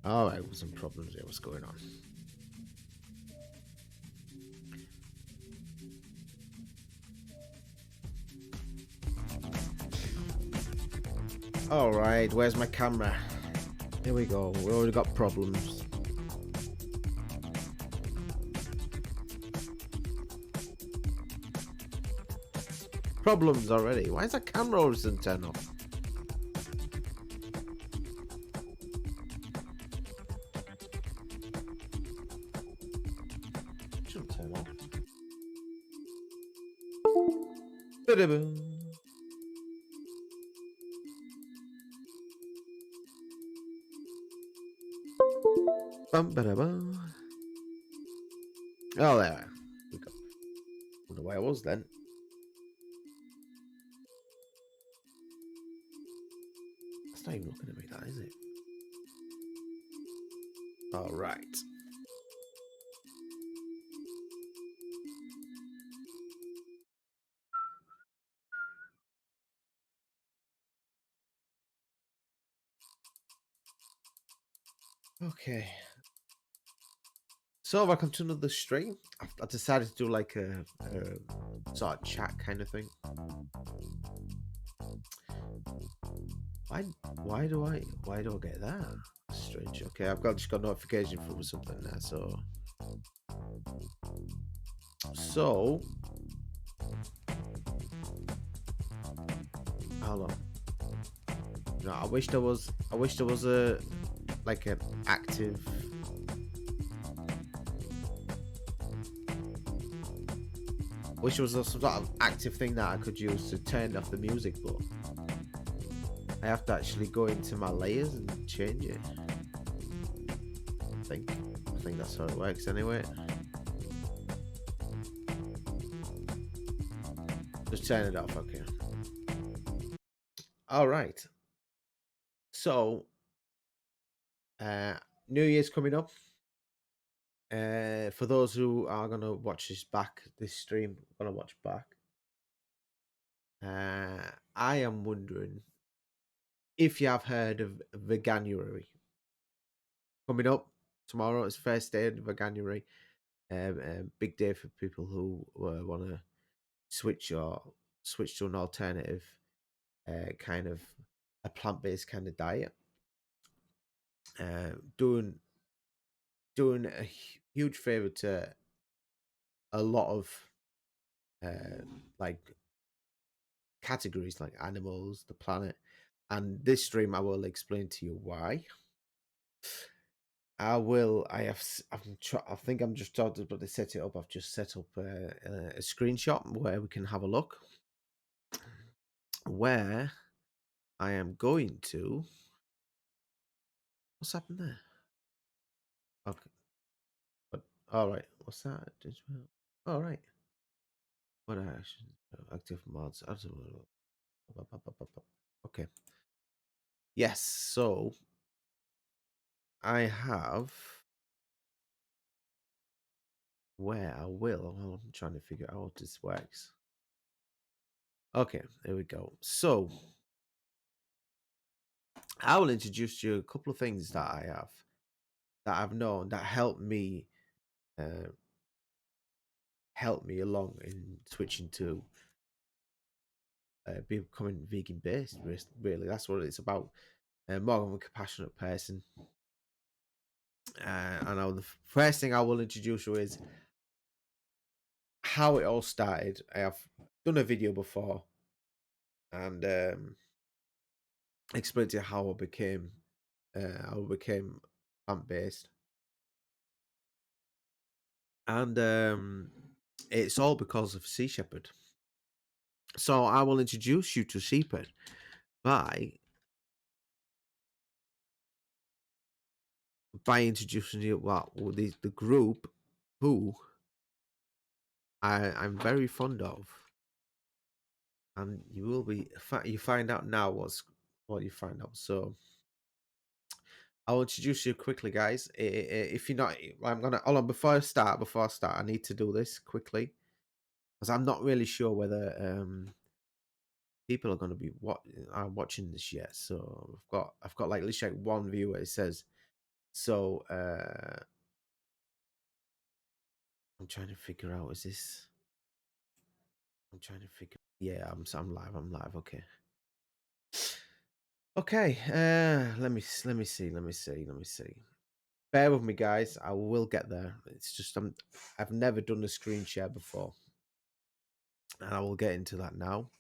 All right, some problems here. What's going on? All right, where's my camera? Here we go. We already got problems. Problems already. Why is that camera always turn off? Shouldn't turn off. Bum, ba-da-bum. Oh, there we go. Wonder where I was then. That's not even looking at me, that is it? All right. Okay. So welcome to another stream. I decided to do like a sort of chat kind of thing. Why do I get that? Strange. Okay, I've just got notification from something there. So hold on. No, I wish there was a like an active wish there was some sort of active thing that I could use to turn off the music, but I have to actually go into my layers and change it. I think that's how it works anyway. Just turn it off, okay. All right. So, New Year's coming up. For those who are gonna watch this stream, gonna watch back. I am wondering if you have heard of Veganuary coming up tomorrow. It's first day of Veganuary. Big day for people who want to switch to an alternative, kind of a plant-based kind of diet. Doing a huge favor to a lot of like categories like animals, the planet, and this stream I will explain to you why. I think I'm just talking about to set it up. I've just set up a screenshot where we can have a look. Where I am going to. What's happened there? Okay. But all right. What's that? All right. What actions? Active mods. Okay. Yes. So I have where I will. I'm trying to figure out how this works. Okay, there we go. So I will introduce you a couple of things that I've known that help me along in switching to becoming vegan based. Really, that's what it's about. More of a compassionate person. And the first thing I will introduce you is how it all started. I have done a video before and explained to you how I became plant based, and it's all because of Sea Shepherd. So I will introduce you to Shepherd by introducing you the group who I'm very fond of, and you find out now what you find out. So I'll introduce you quickly, guys. If you're not, I'm gonna hold on before I start. I need to do this quickly because I'm not really sure whether people are going to be watching this yet. So I've got like literally like one viewer. It says so. I'm trying to figure out. Is this? I'm trying to figure. Yeah, I'm live. I'm live. Okay. Okay. Let me see. Bear with me, guys. I will get there. It's just I've never done a screen share before, and I will get into that now.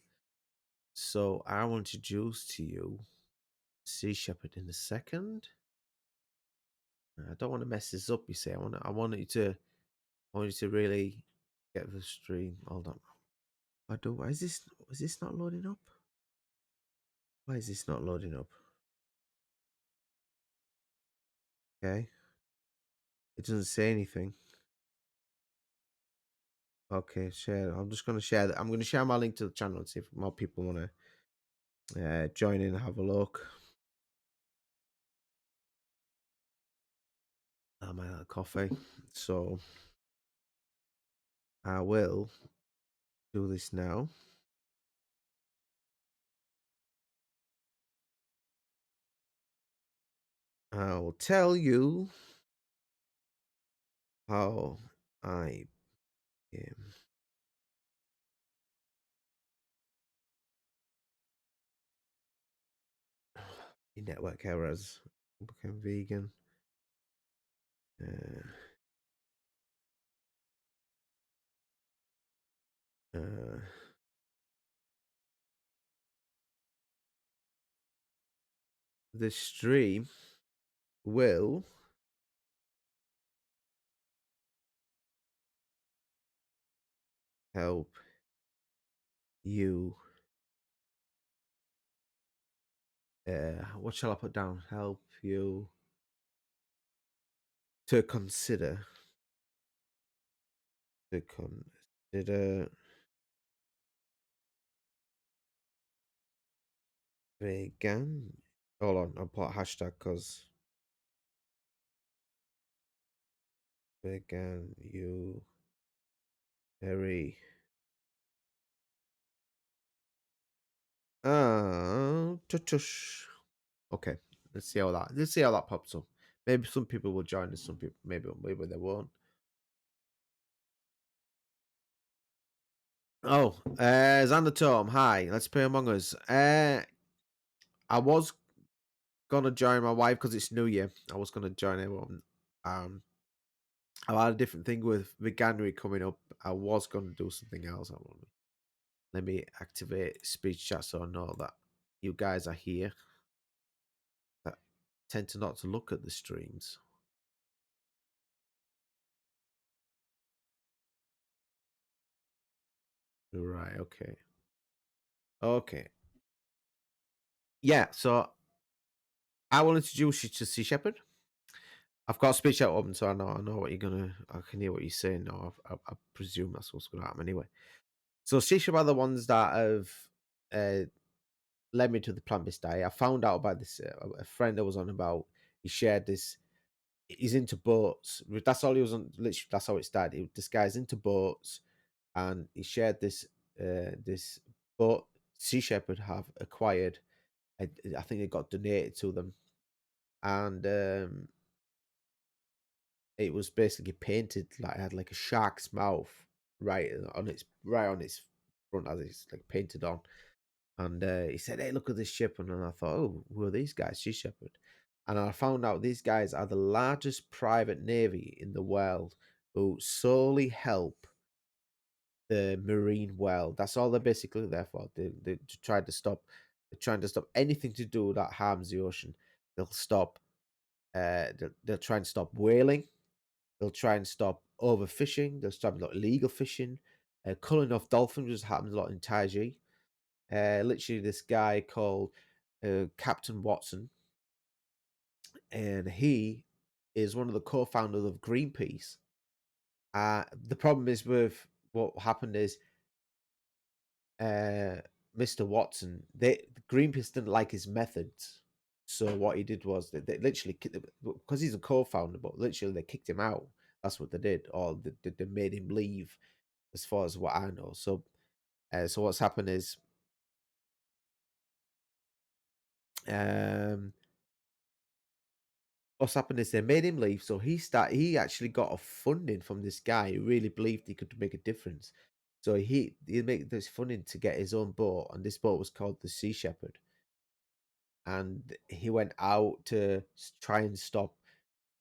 So I will introduce to you Sea Shepherd in a second. I don't want to mess this up. You see, I want you to really get the stream. Hold on. Why is this not loading up? Why is this not loading up? Okay. It doesn't say anything. Okay, share. I'm just gonna share that. I'm gonna share my link to the channel and see if more people wanna join in and have a look. I might have coffee. So I will do this now. I'll tell you how I am. Network errors. Become vegan. Uh, uh, the stream will help you. What shall I put down? Help you to consider. To consider vegan. Hold on, I'll put a hashtag because vegan you very. Tush. Okay, let's see how that pops up. Maybe some people will join us, some people maybe they won't. Oh, Xander Tom, hi. Let's play Among Us. I was gonna join my wife because it's New Year. I was gonna join everyone. I had a different thing with Veganuary coming up. I was gonna do something else. Let me activate speech chat so I know that you guys are here. I tend to not to look at the streams. Right, okay. Okay. Yeah, so I will introduce you to Sea Shepherd. I've got speech chat open, so I know what you're gonna. I can hear what you're saying now. I presume that's what's gonna happen anyway. So Sea Shepherd are the ones that have uh, led me to the plant-based diet. I found out about this. A friend that was on about. He shared this. He's into boats. That's all he was on. Literally, that's how it started. This guy's into boats, and he shared this. This boat Sea Shepherd have acquired. I think it got donated to them, and it was basically painted like it had like a shark's mouth right on its front as it's like painted on. And he said, "Hey, look at this ship." And then I thought, "Oh, who are these guys?" Sea Shepherd. And I found out these guys are the largest private navy in the world who solely help the marine world. That's all they're basically there for. They try to stop. They're trying to stop anything to do that harms the ocean. They'll stop. They'll try and stop whaling. They'll try and stop overfishing. They'll stop illegal fishing. Culling off dolphins, which happens a lot in Taiji. Literally, this guy called Captain Watson, and he is one of the co-founders of Greenpeace. The problem is with what happened is Mr. Watson, Greenpeace didn't like his methods. So what he did was they literally, because he's a co-founder, but literally they kicked him out. That's what they did, or they made him leave, as far as what I know. So, so what's happened is, they made him leave. So he actually got a funding from this guy who really believed he could make a difference. So he made this funding to get his own boat, and this boat was called the Sea Shepherd. And he went out to try and stop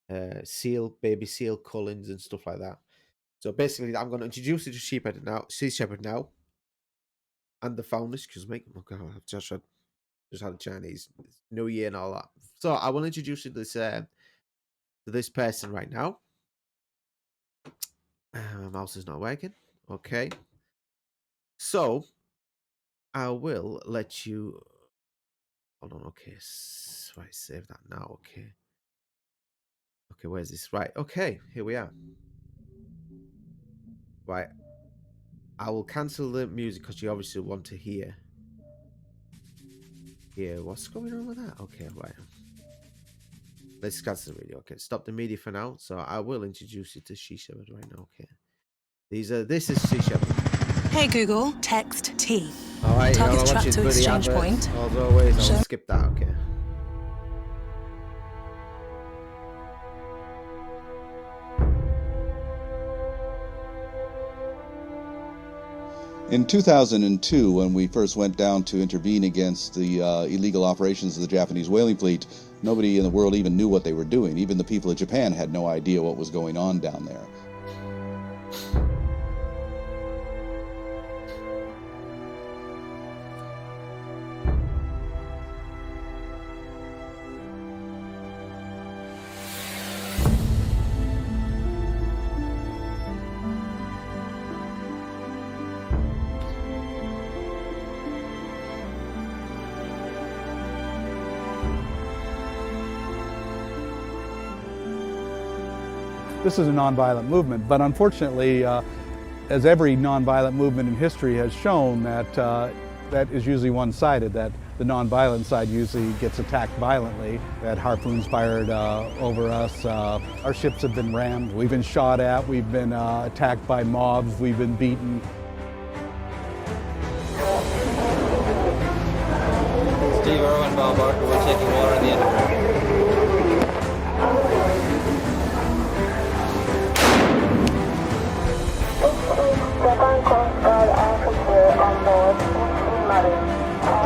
baby seal cullings and stuff like that. So basically, I'm going to introduce you to Sea Shepherd now, and the founders. Excuse me, oh god, I've just had a Chinese New Year and all that. So I will introduce you to this person right now. My mouse is not working. Okay, so I will let you. Hold on. Okay, right, save that now. Okay. Okay, where's this? Right. Okay, here we are. Right. I will cancel the music because you obviously want to hear what's going on with that. Okay, right. Let's cancel the video. Okay, stop the media for now. So I will introduce you to Sea Shepherd right now. Okay. This is Sea Shepherd. Hey Google, text T. All right, target you're track to exchange adverts. point. As always, I'll skip that. Okay. In 2002, when we first went down to intervene against the illegal operations of the Japanese whaling fleet, nobody in the world even knew what they were doing. Even the people of Japan had no idea what was going on down there. This is a nonviolent movement, but unfortunately, as every nonviolent movement in history has shown, that is usually one-sided, that the nonviolent side usually gets attacked violently. We had harpoons fired over us, our ships have been rammed, we've been shot at, we've been attacked by mobs, we've been beaten. Steve Irwin, Bob Barker, we're taking water in the end.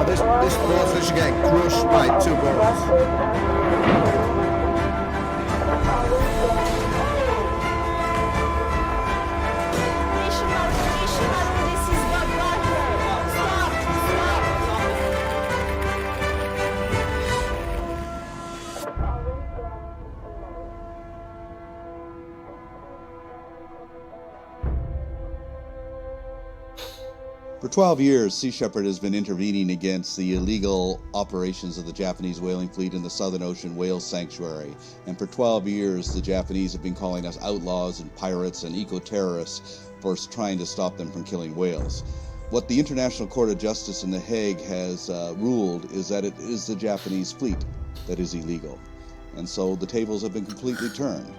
This boat's literally getting crushed by two boats. For 12 years, Sea Shepherd has been intervening against the illegal operations of the Japanese whaling fleet in the Southern Ocean Whale Sanctuary. And for 12 years, the Japanese have been calling us outlaws and pirates and eco-terrorists for trying to stop them from killing whales. What the International Court of Justice in The Hague has ruled is that it is the Japanese fleet that is illegal. And so the tables have been completely turned.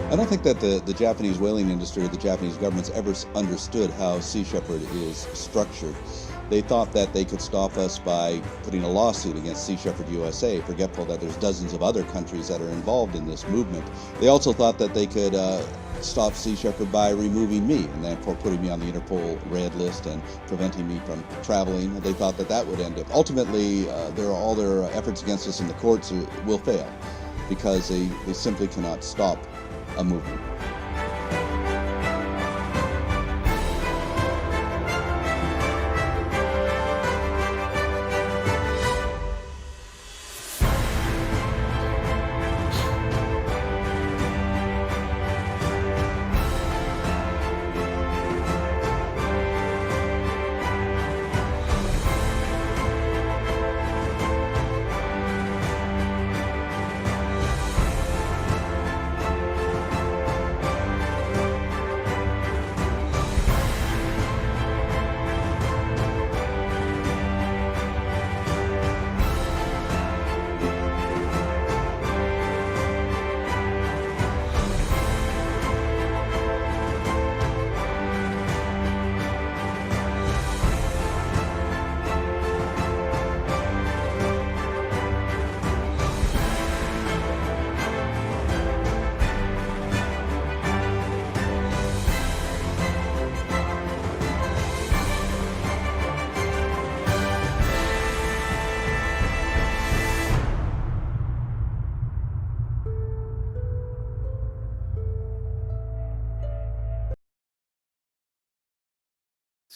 I don't think that the Japanese whaling industry or the Japanese government's ever understood how Sea Shepherd is structured. They thought that they could stop us by putting a lawsuit against Sea Shepherd USA, forgetful that there's dozens of other countries that are involved in this movement. They also thought that they could stop Sea Shepherd by removing me and therefore putting me on the Interpol red list and preventing me from traveling. They thought that that would end it. Ultimately, all their efforts against us in the courts will fail because they simply cannot stop a movement.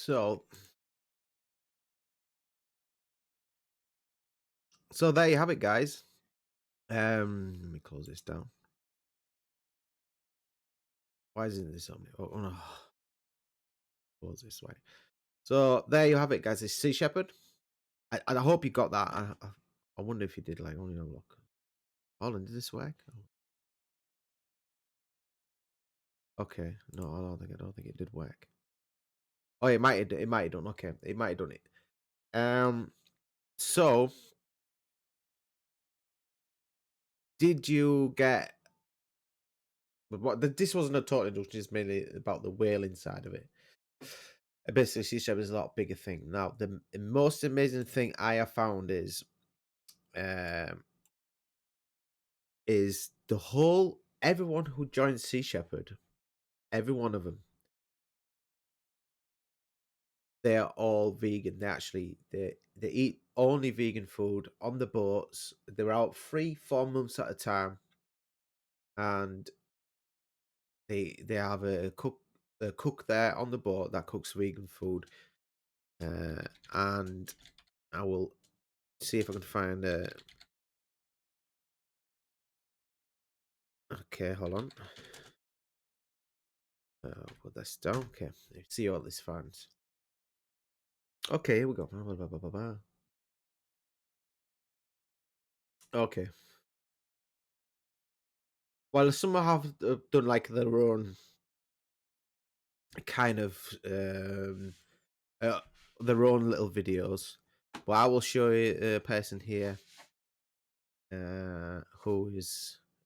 So there you have it, guys. Let me close this down. Why isn't this on me? Oh no. Close this way. So there you have it, guys. It's Sea Shepherd. I hope you got that. I wonder if you did. Like, only look. Holland, did this work? Okay, no, I don't think it did work. Oh, it might have done. Okay, it might have done it. So did you get? But what? This wasn't a total introduction. Just mainly about the whaling side of it. Basically, Sea Shepherd is a lot bigger thing. Now, the most amazing thing I have found is the whole everyone who joins Sea Shepherd, every one of them, they are all vegan. They eat only vegan food on the boats. They're out 3-4 months at a time, and they have a cook there on the boat that cooks vegan food. And I will see if I can find a. Okay, hold on. Put this down. Okay, see all this finds. Okay, here we go. Okay. Well, some have done like their own kind of their own little videos, but I will show you a person here who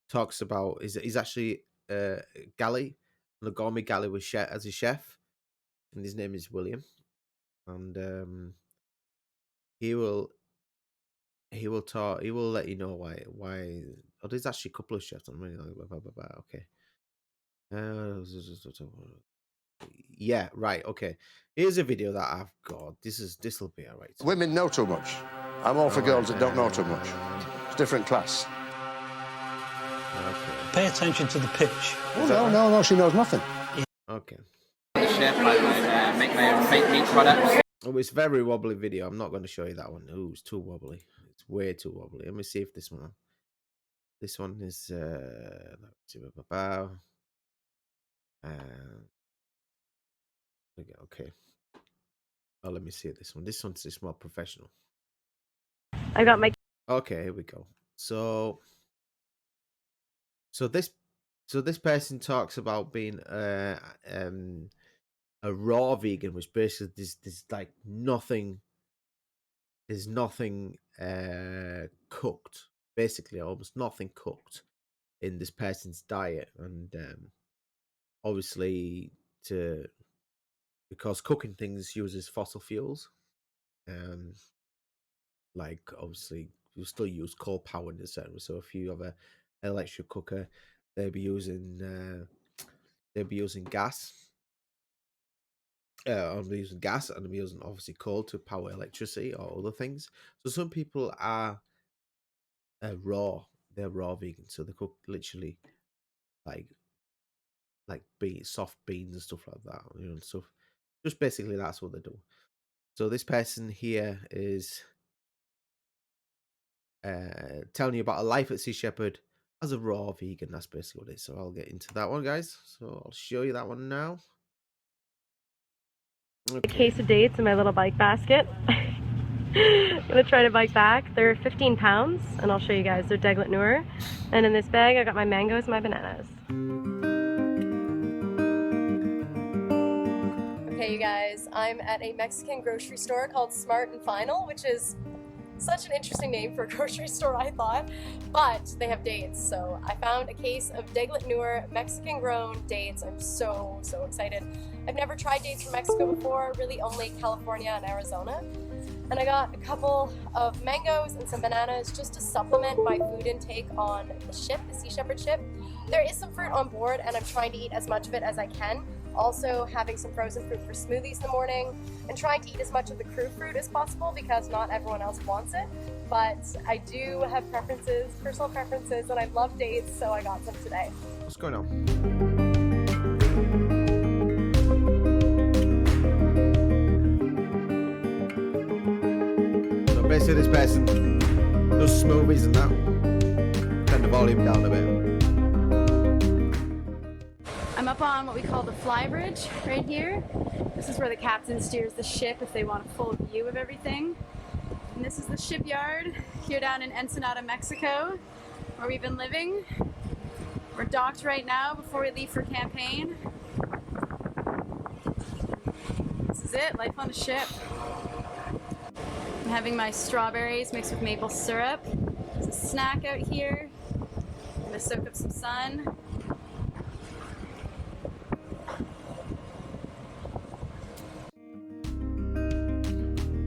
talks about he's actually galley, the gourmet galley with as a chef, and his name is William, and he will talk. He will let you know why. Oh, there's actually a couple of chefs. I'm really like, blah, blah, blah, blah. Okay. Yeah, right. Okay. Here's a video that I've got. This will be all right. Women know too much. I'm all for girls that don't know too much. It's different class. Okay. Pay attention to the pitch. Oh, no, she knows nothing. Okay. Chef, I make my own fake meat products. Oh, it's very wobbly video. I'm not going to show you that one. Oh, it's too wobbly. It's way too wobbly. Let me see if this one. This one is okay. Oh, let me see this one. This one's just more professional. I got my. Okay, here we go. So this person talks about being a raw vegan, which basically there's like nothing. There's nothing cooked. Basically, almost nothing cooked in this person's diet, and obviously because cooking things uses fossil fuels, like obviously you still use coal power in a certain way. So if you have an electric cooker, they'll be using gas. I'm using gas, and I'm using obviously coal to power electricity or other things. So some people are raw. They're raw vegan, so they cook literally like soft beans and stuff like that, and stuff. Just basically that's what they do. So this person here is telling you about a life at Sea Shepherd as a raw vegan. That's basically what it is. So I'll get into that one, guys. So I'll show you that one now. A case of dates in my little bike basket. I'm gonna try to bike back. They're 15 pounds, and I'll show you guys. They're Veganuary. And in this bag, I got my mangoes and my bananas. Okay, you guys, I'm at a Mexican grocery store called Smart and Final, which is such an interesting name for a grocery store, I thought, but they have dates. So I found a case of Veganuary Mexican grown dates. I'm so excited. I've never tried dates from Mexico before, really only California and Arizona. And I got a couple of mangoes and some bananas just to supplement my food intake on the ship, the Sea Shepherd ship. There is some fruit on board, and I'm trying to eat as much of it as I can. Also having some frozen fruit for smoothies in the morning, and trying to eat as much of the crew fruit as possible because not everyone else wants it. But I do have preferences, personal preferences, and I love dates, so I got some today. What's going on? obviously this person does smoothies and that. Turn the volume down a bit. I'm up on what we call the fly bridge right here. This is where the captain steers the ship if they want a full view of everything. And this is the shipyard here down in Ensenada, Mexico, where we've been living. We're docked right now before we leave for campaign. This is it, life on the ship. I'm having my strawberries mixed with maple syrup. There's a snack out here. I'm gonna soak up some sun.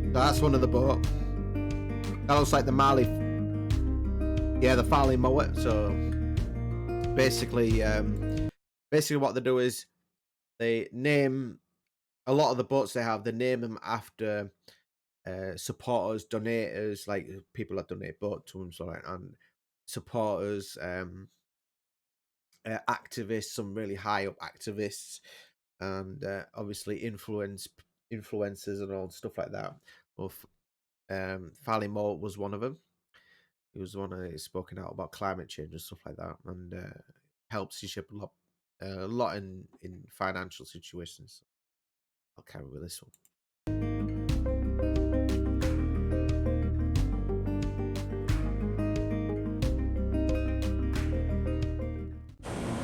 So that's one of the boat. That looks like the Mali. Yeah, the Farley mower. So basically what they do is they name a lot of the boats they have. They name them after supporters, donators, like people that donate boat to them, so like, and supporters, activists, some really high up activists, and obviously influencers and all stuff like that. Well, Farley Moore was one of them. He was the one who spoken out about climate change and stuff like that, and helps Sea Ship a lot in financial situations. I'll carry with this one.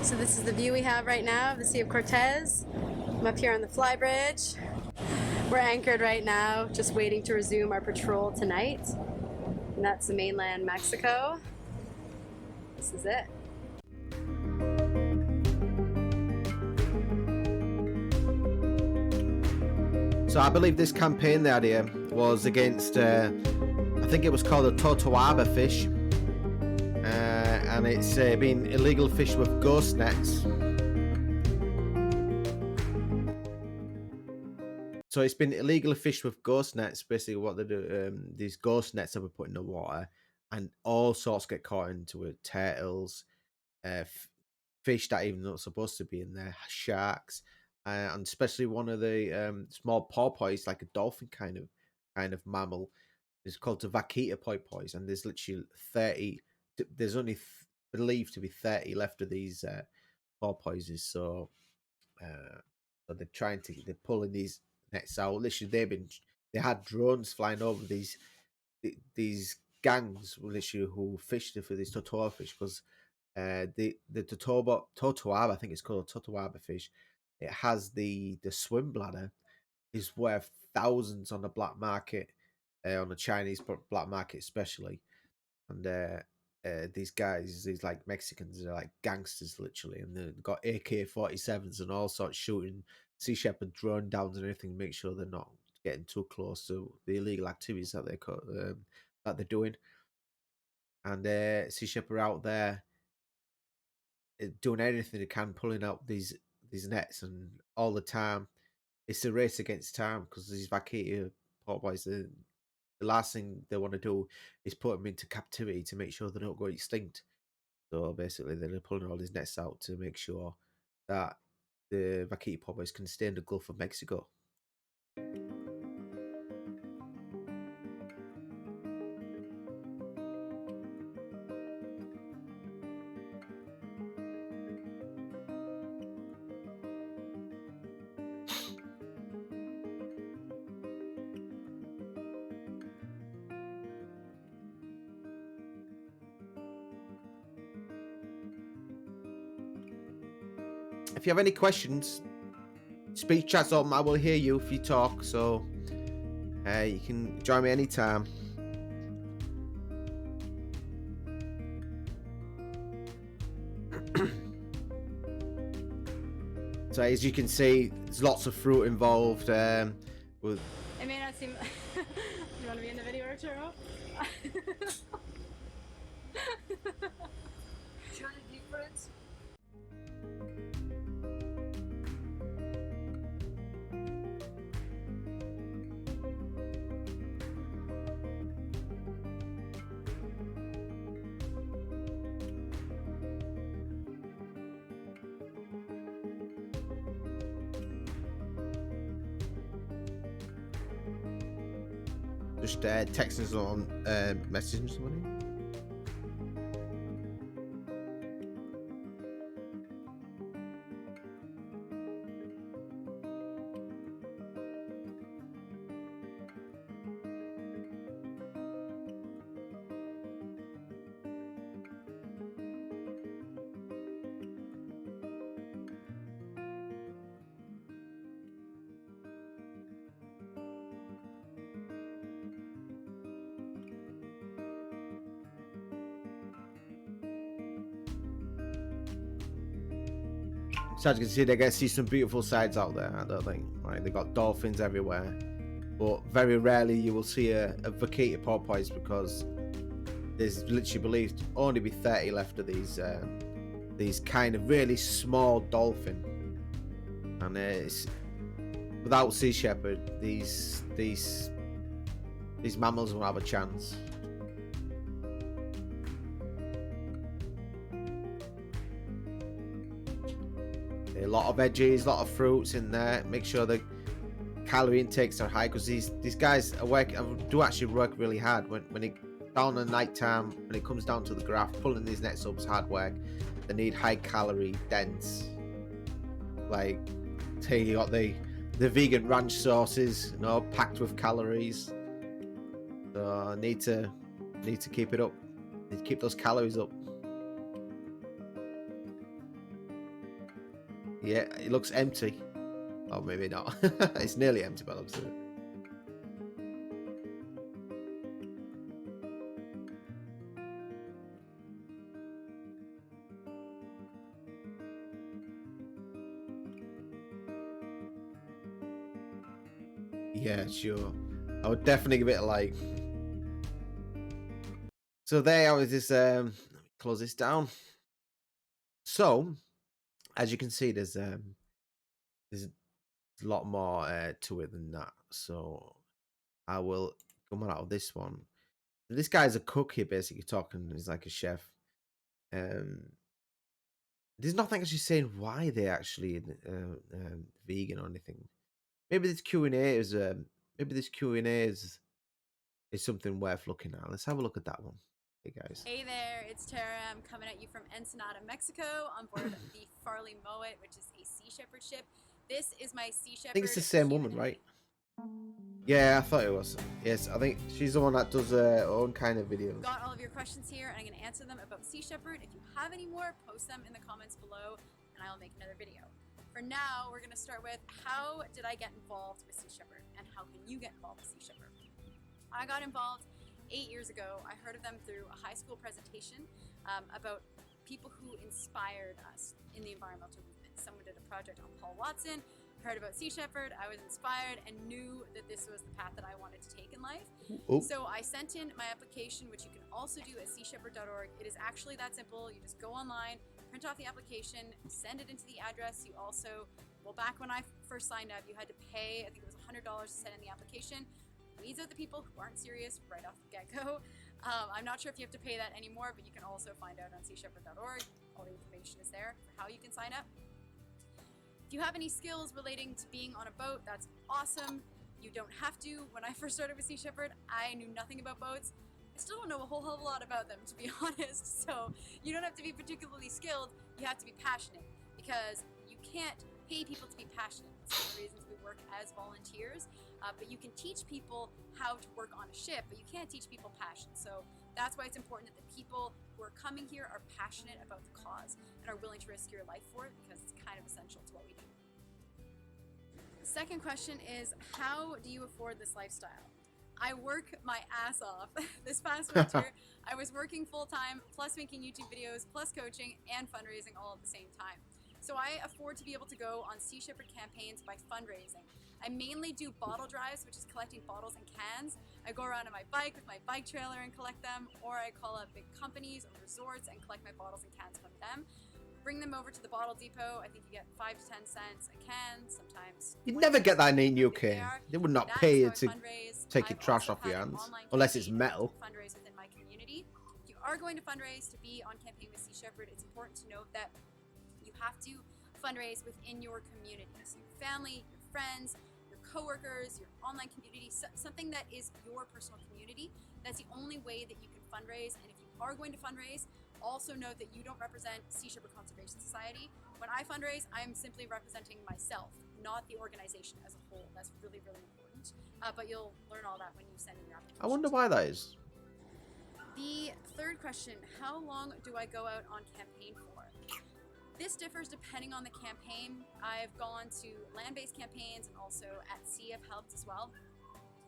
So this is the view we have right now of the Sea of Cortez. I'm up here on the fly bridge. We're anchored right now, just waiting to resume our patrol tonight. And that's the mainland Mexico. This is it. So I believe this campaign, the idea was against, I think it was called a totoaba fish, and it's been illegal fish with ghost nets. So it's been illegal fish with ghost nets. Basically, what they do, these ghost nets that we put in the water, and all sorts get caught into it. Turtles, fish that even not supposed to be in there, sharks, and especially one of the small porpoise, like a dolphin kind of mammal, is called the vaquita porpoise, and there's literally 30. There's only believed to be 30 left of these porpoises. So they're pulling these nets out. Literally, they had drones flying over these gangs, literally, who fished for these totoaba fish, because the totoaba, I think it's called a totoaba fish. It has the swim bladder is worth thousands on the black market, on the Chinese black market especially, and these guys, these like Mexicans, are like gangsters literally, and they've got AK-47s and all sorts, shooting Sea Shepherd drone downs and everything to make sure they're not getting too close to the illegal activities that they're doing. And Sea Shepherd out there doing anything they can, pulling out these nets, and all the time it's a race against time, because these vaquita porpoise, the last thing they want to do is put them into captivity to make sure they don't go extinct. So basically, they're pulling all these nets out to make sure that the vaquita porpoise can stay in the Gulf of Mexico. If you have any questions, speak chat's open. I will hear you if you talk, so you can join me anytime. So as you can see, there's lots of fruit involved. With It may not seem... You want to be in the video, Arturo? Difference? just text us on messaging somebody. So as you can see, they get to see some beautiful sides out there. I don't think. Right, they got dolphins everywhere, but very rarely you will see a vacated porpoise because there's literally believed to only be 30 left of these kind of really small dolphin, and it's without sea shepherd, these mammals won't have a chance. A lot of veggies, a lot of fruits in there. Make sure the calorie intakes are high because these guys do actually work really hard when it down at night time, when it comes down to the graph, pulling these nets up is hard work. They need high calorie, dense. Like, say you got the vegan ranch sauces, packed with calories. So I need to keep it up. Need to keep those calories up. Yeah, it looks empty. Oh, maybe not. It's nearly empty by the looks of it. Yeah, sure. I would definitely give it a like. So there I was just let me close this down. So as you can see, there's a lot more to it than that. So I will come out of this one. This guy's a cook here, basically talking. He's like a chef. There's nothing actually saying why they're actually vegan or anything. Maybe this Q&A is something worth looking at. Let's have a look at that one. Hey guys. Hey there, it's Tara. I'm coming at you from Ensenada, Mexico, on board the Farley Moet, which is a Sea Shepherd ship. This is my Sea Shepherd. I think it's the same woman, right? Yeah, I thought it was. Yes, I think she's the one that does her own kind of videos. Got all of your questions here, and I'm going to answer them about Sea Shepherd. If you have any more, post them in the comments below, and I will make another video. For now, we're going to start with how did I get involved with Sea Shepherd, and how can you get involved with Sea Shepherd? I got involved 8 years ago. I heard of them through a high school presentation about people who inspired us in the environmental movement. Someone did a project on Paul Watson, heard about Sea Shepherd, I was inspired and knew that this was the path that I wanted to take in life. Ooh. So I sent in my application, which you can also do at seashepherd.org. It is actually that simple. You just go online, print off the application, send it into the address. You also, well, back when I first signed up, you had to pay, I think it was $100 to send in the application. Weeds out the people who aren't serious right off the get-go. I'm not sure if you have to pay that anymore, but you can also find out on seashepherd.org. All the information is there for how you can sign up. If you have any skills relating to being on a boat, that's awesome. You don't have to. When I first started with Sea Shepherd, I knew nothing about boats. I still don't know a whole hell of a lot about them, to be honest. So you don't have to be particularly skilled. You have to be passionate, because you can't pay people to be passionate. That's one of the reasons we work as volunteers. But you can teach people how to work on a ship, but you can't teach people passion. So that's why it's important that the people who are coming here are passionate about the cause and are willing to risk your life for it, because it's kind of essential to what we do. The second question is, how do you afford this lifestyle? I work my ass off. This past winter, I was working full-time, plus making YouTube videos, plus coaching and fundraising all at the same time. So I afford to be able to go on Sea Shepherd campaigns by fundraising. I mainly do bottle drives, which is collecting bottles and cans. I go around on my bike with my bike trailer and collect them, or I call up big companies or resorts and collect my bottles and cans from them. Bring them over to the bottle depot. I think you get 5 to 10 cents a can, sometimes. You'd never get that in the UK. They would not pay you to take your trash off your hands, unless it's metal. Fundraise within my community. If you are going to fundraise to be on campaign with Sea Shepherd, it's important to note that you have to fundraise within your community. So your family, your friends, your coworkers, your online community, something that is your personal community. That's the only way that you can fundraise. And if you are going to fundraise, also note that you don't represent Sea Shepherd Conservation Society. When I fundraise, I'm simply representing myself, not the organization as a whole. That's really, really important. But you'll learn all that when you send in your application. I wonder why that is. The third question, how long do I go out on campaign for? This differs depending on the campaign. I've gone to land-based campaigns and also at sea I've helped as well.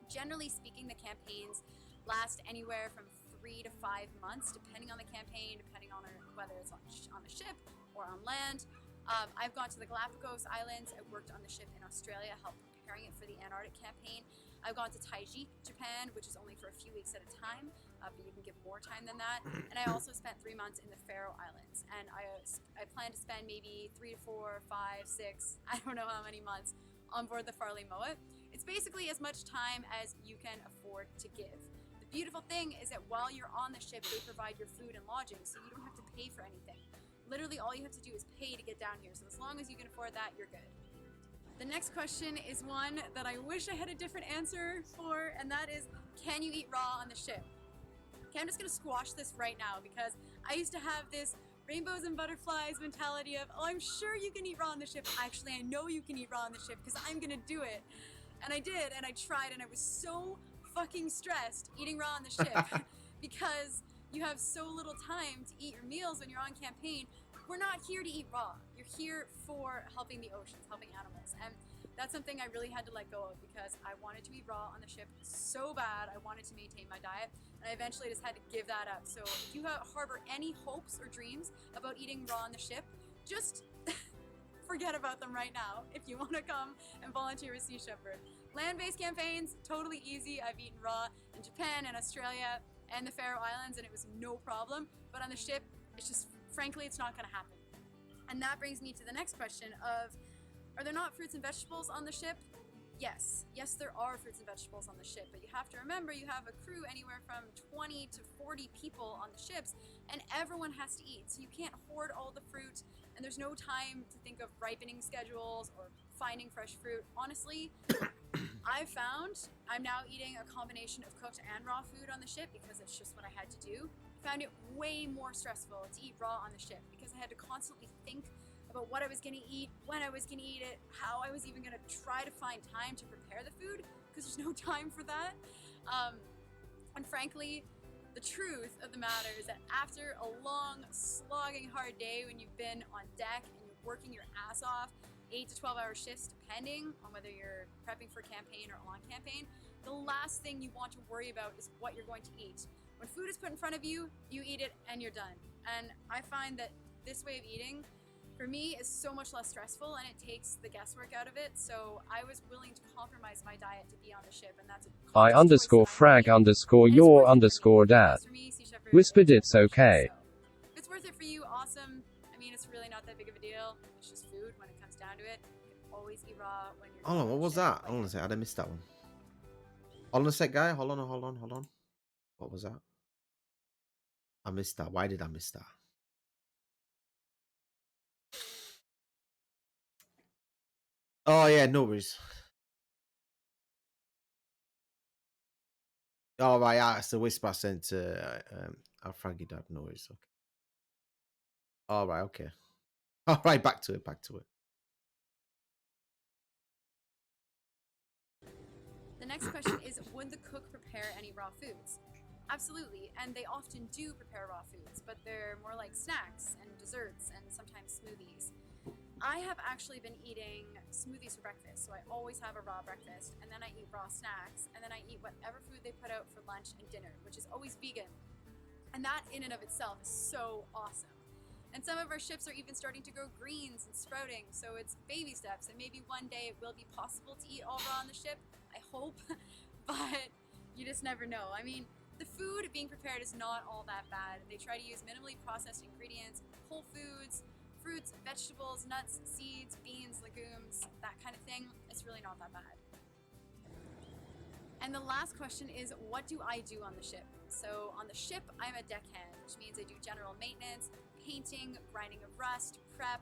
Generally speaking, the campaigns last anywhere from 3 to 5 months, depending on the campaign, depending on whether it's on the ship or on land. I've gone to the Galapagos Islands. I worked on the ship in Australia, helped preparing it for the Antarctic campaign. I've gone to Taiji, Japan, which is only for a few weeks at a time, but you can give more time than that. And I also spent 3 months in the Faroe Islands, and I plan to spend maybe 3 to 4, 5, 6, I don't know how many months on board the Farley Mowat. It's basically as much time as you can afford to give. The beautiful thing is that while you're on the ship, they provide your food and lodging, so you don't have to pay for anything. Literally all you have to do is pay to get down here, so as long as you can afford that, you're good. The next question is one that I wish I had a different answer for, and that is, can you eat raw on the ship? Okay, I'm just gonna squash this right now because I used to have this rainbows and butterflies mentality of, oh, I'm sure you can eat raw on the ship. Actually, I know you can eat raw on the ship because I'm gonna do it. And I did, and I tried, and I was so fucking stressed eating raw on the ship because you have so little time to eat your meals when you're on campaign. We're not here to eat raw. You're here for helping the oceans, helping animals. And that's something I really had to let go of because I wanted to eat raw on the ship so bad. I wanted to maintain my diet, and I eventually just had to give that up. So if you harbor any hopes or dreams about eating raw on the ship, just forget about them right now if you want to come and volunteer with Sea Shepherd. Land-based campaigns, totally easy. I've eaten raw in Japan and Australia and the Faroe Islands, and it was no problem. But on the ship, it's just, frankly, it's not going to happen. And that brings me to the next question of, are there not fruits and vegetables on the ship? Yes, there are fruits and vegetables on the ship, but you have to remember you have a crew anywhere from 20 to 40 people on the ships, and everyone has to eat, so you can't hoard all the fruit, and there's no time to think of ripening schedules or finding fresh fruit. Honestly, I've found I'm now eating a combination of cooked and raw food on the ship because it's just what I had to do. I found it way more stressful to eat raw on the ship because I had to constantly think about what I was gonna eat, when I was gonna eat it, how I was even gonna try to find time to prepare the food because there's no time for that. And frankly, the truth of the matter is that after a long, slogging, hard day when you've been on deck and you're working your ass off, 8 to 12 hour shifts depending on whether you're prepping for campaign or on campaign, the last thing you want to worry about is what you're going to eat. When food is put in front of you, you eat it and you're done. And I find that this way of eating, for me, is so much less stressful and it takes the guesswork out of it. So I was willing to compromise my diet to be on the ship, and that's a I_frag_your_dad whispered it's okay. If it's worth it for you, awesome. I mean, it's really not that big of a deal. It's just food when it comes down to it. You can always eat raw when you're Hold on, what was that? Hold on a sec, I missed that one. Hold on a sec, guy. Hold on. What was that? I missed that. Why did I miss that? Oh, yeah, no worries. Oh, right, yeah, it's the whisper I sent to our Fraggy Dad. No worries, okay. All right, okay. All right, back to it. The next question is, would the cook prepare any raw foods? Absolutely, and they often do prepare raw foods, but they're more like snacks and desserts and sometimes smoothies. I have actually been eating smoothies for breakfast, so I always have a raw breakfast, and then I eat raw snacks, and then I eat whatever food they put out for lunch and dinner, which is always vegan. And that in and of itself is so awesome. And some of our ships are even starting to grow greens and sprouting, so it's baby steps, and maybe one day it will be possible to eat all raw on the ship, I hope, but you just never know. I mean, the food being prepared is not all that bad. They try to use minimally processed ingredients, whole foods, fruits, vegetables, nuts, seeds, beans, legumes, that kind of thing. It's really not that bad. And the last question is, what do I do on the ship? So on the ship, I'm a deckhand, which means I do general maintenance, painting, grinding of rust, prep.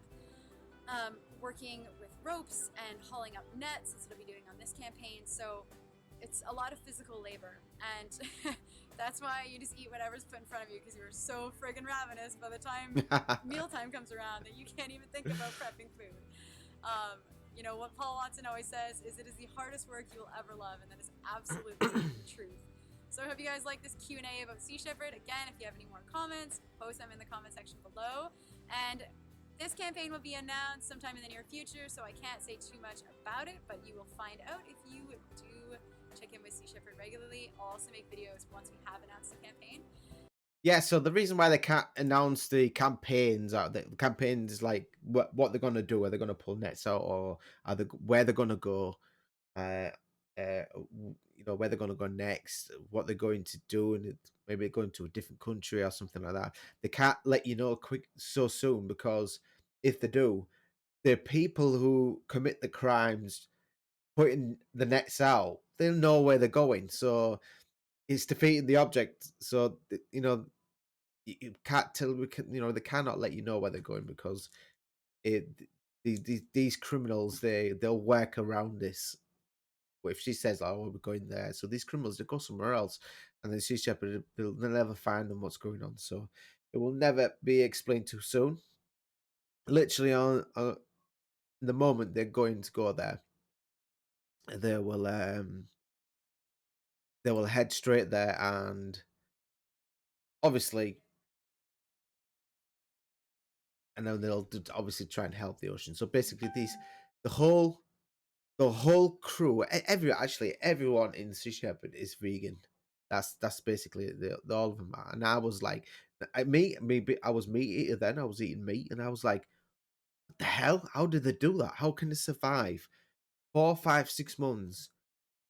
working with ropes and hauling up nets. That's what I'll be doing on this campaign. So it's a lot of physical labor, and that's why you just eat whatever's put in front of you, because you're so friggin' ravenous by the time mealtime comes around that you can't even think about prepping food. You know, what Paul Watson always says is, it is the hardest work you will ever love, and that is absolutely the truth. So I hope you guys like this Q&A about Sea Shepherd. Again, if you have any more comments, post them in the comment section below. And this campaign will be announced sometime in the near future, so I can't say too much about it, but you will find out if you do check in with Sea Shepherd regularly. I'll also make videos once we have announced the campaign. Yeah, so the reason why they can't announce the campaigns are the campaigns, like what they're gonna do, are they gonna pull nets out, or are they where they're gonna go, you know, where they're gonna go next, what they're going to do, and maybe going to a different country or something like that. They can't let you know quick so soon, because if they do, the people who commit the crimes putting the nets out, they'll know where they're going. So it's defeating the object. So you know, you can't tell, you know, they cannot let you know where they're going, because it these criminals, they'll work around this. If she says, "Oh, we're going there," so these criminals, they go somewhere else, and then Sea Shepherd, they'll never find them what's going on. So it will never be explained too soon. Literally on the moment they're going to go there, they will head straight there, and obviously, and then they'll obviously try and help the ocean. So basically, the whole crew, everyone in Sea Shepherd is vegan. That's basically all of them are. And I was like, I was meat eater then. I was eating meat, and I was like, what the hell? How did they do that? How can they survive 4, 5, 6 months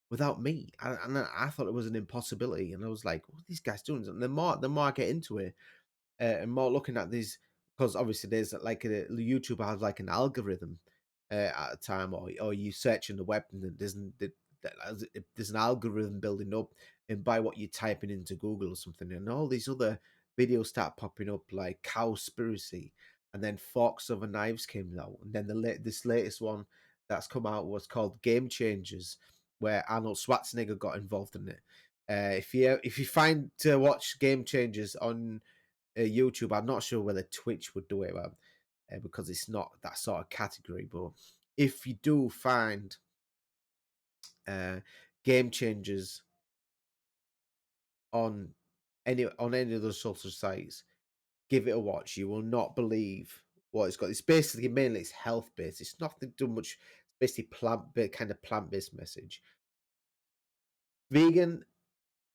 without meat? And I thought it was an impossibility. And I was like, what are these guys doing? And the more I get into it, and more looking at these, because obviously there's like YouTube has like an algorithm at a time, or you search in the web, and there's an algorithm building up, and by what you're typing into Google or something, and all these other videos start popping up, like Cowspiracy, and then Forks Over Knives came out, and then this latest one that's come out was called Game Changers, where Arnold Schwarzenegger got involved in it. If you find to watch Game Changers on YouTube, I'm not sure whether Twitch would do it, because it's not that sort of category. But if you do find Game Changers on any of those social sites, give it a watch. You will not believe what it's got. It's basically mainly it's health based. It's nothing too much. It's basically plant based message. Vegan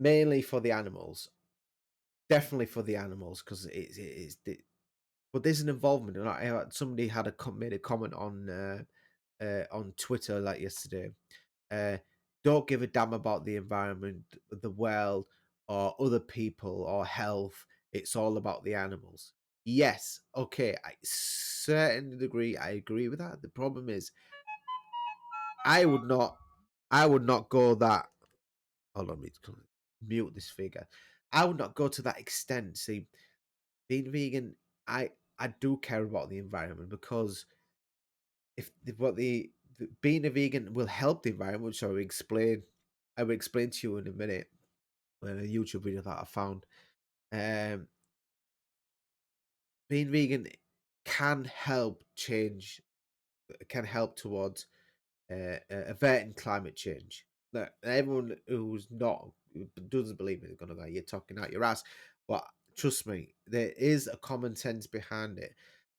mainly for the animals, definitely for the animals, because it's but there's an involvement. And somebody had made a comment on Twitter like yesterday. Don't give a damn about the environment, the world, or other people, or health. It's all about the animals. Yes, okay, I certainly agree. I agree with that. The problem is, I would not go that. Hold on, let me mute this figure. I would not go to that extent. See, being vegan, I do care about the environment, because if being a vegan will help the environment, which I will explain to you in a minute, in a YouTube video that I found. Being vegan can help towards averting climate change. Look, everyone who doesn't believe me is going to go, "You're talking out your ass," but trust me, there is a common sense behind it,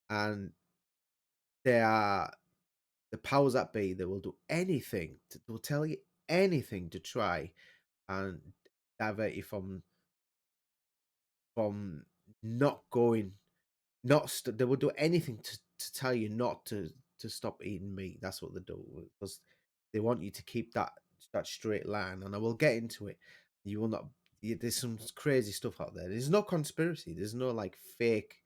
and there are the powers that be that will do anything. Will tell you anything to try and divert you from not going, they will do anything to tell you not to stop eating meat. That's what they do, because they want you to keep that straight line. And I will get into it. You will not. There's some crazy stuff out there. There's no conspiracy. There's no like fake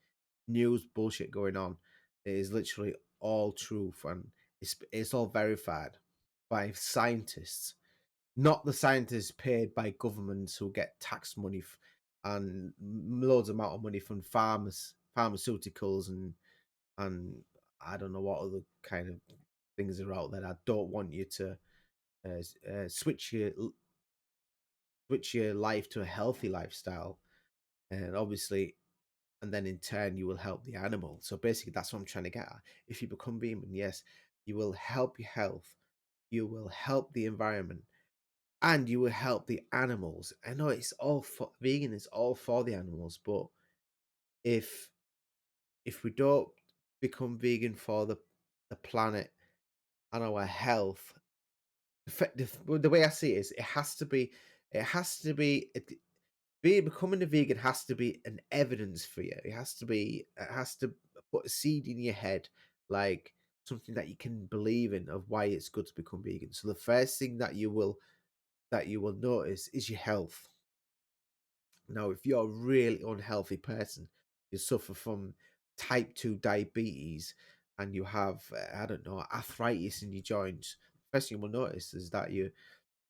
news bullshit going on. It is literally all truth, and it's all verified by scientists, not the scientists paid by governments who get tax money and loads amount of money from pharmaceuticals and I don't know what other kind of things are out there. I don't want you to switch your life to a healthy lifestyle, and obviously, and then in turn you will help the animal. So basically, that's what I'm trying to get at. If you become vegan, yes, you will help your health, you will help the environment, and you will help the animals. I know it's all for vegan is all for the animals, but if we don't become vegan for the planet and our health, the way I see it is it has to be becoming a vegan has to be an evidence for you. It has to put a seed in your head, like something that you can believe in of why it's good to become vegan. So the first thing that you will notice is your health. Now, if you're a really unhealthy person, you suffer from type 2 diabetes and you have, I don't know, arthritis in your joints, first thing you will notice is that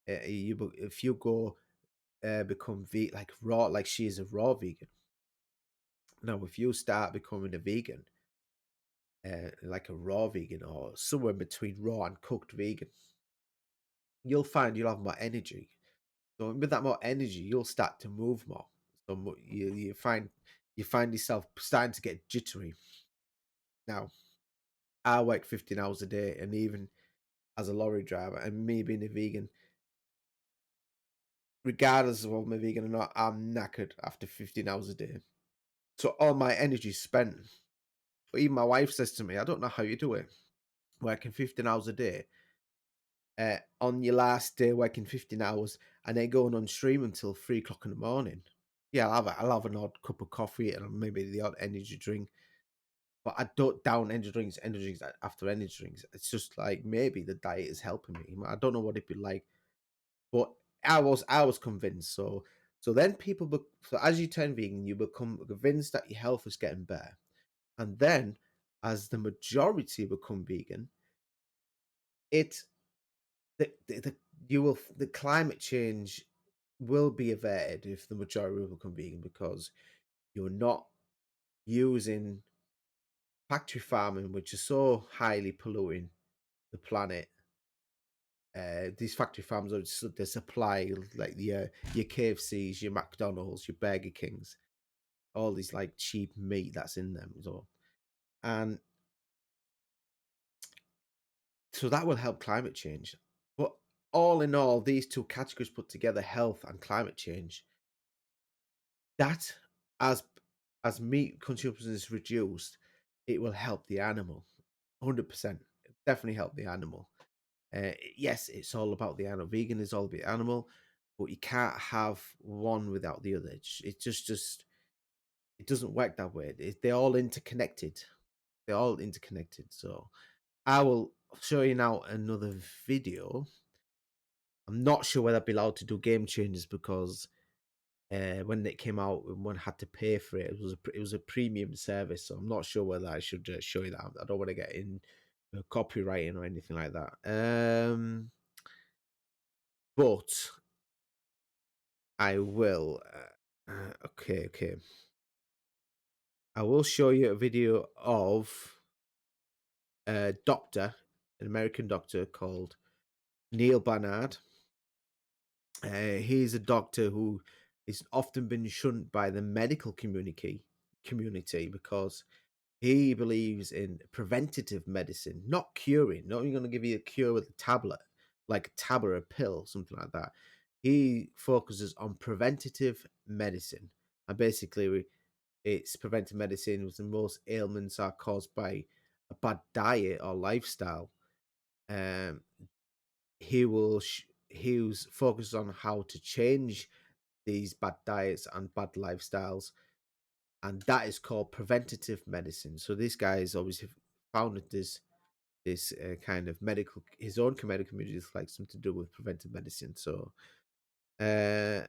if you go become like raw, like she is a raw vegan. Now, if you start becoming a vegan, like a raw vegan or somewhere between raw and cooked vegan, you'll find you'll have more energy. So with that more energy, you'll start to move more. So you find yourself starting to get jittery. Now, I work 15 hours a day, and even as a lorry driver, and me being a vegan, regardless of whether I'm a vegan or not, I'm knackered after 15 hours a day. So all my energy is spent. But even my wife says to me, I don't know how you do it, working 15 hours a day. On your last day working 15 hours and then going on stream until 3 o'clock in the morning. Yeah, I'll have an odd cup of coffee and maybe the odd energy drink. But I don't down energy drinks after energy drinks. It's just like maybe the diet is helping me. I don't know what it'd be like. But I was convinced. So then so as you turn vegan, you become convinced that your health is getting better. And then as the majority become vegan, it the climate change will be averted if the majority will become vegan, because you're not using factory farming, which is so highly polluting the planet. These factory farms they supply like your KFCs, your McDonald's, your Burger Kings, all these like cheap meat that's in them. And so that will help climate change. But all in all, these two categories put together, health and climate change, that as meat consumption is reduced, it will help the animal. 100%. Definitely help the animal. Yes, it's all about the animal. Vegan is all about the animal, but you can't have one without the other. It just it doesn't work that way. They're all interconnected. They're all interconnected. So I will show you now another video. I'm not sure whether I'd be allowed to do game changes because when it came out, one had to pay for it. It was a premium service, so I'm not sure whether I should show you that. I don't want to get in copywriting or anything like that. But I will. Okay. I will show you a video of a doctor, an American doctor called Neil Barnard. He's a doctor who is often been shunned by the medical community because he believes in preventative medicine, not curing. Not even going to give you a cure with a tablet, like a tablet or a pill, something like that. He focuses on preventative medicine, and basically, it's preventive medicine with the most ailments are caused by a bad diet or lifestyle. Um, he was focused on how to change these bad diets and bad lifestyles, and that is called preventative medicine. So this guy has obviously founded this kind of his own medical community, like something to do with preventive medicine. Uh,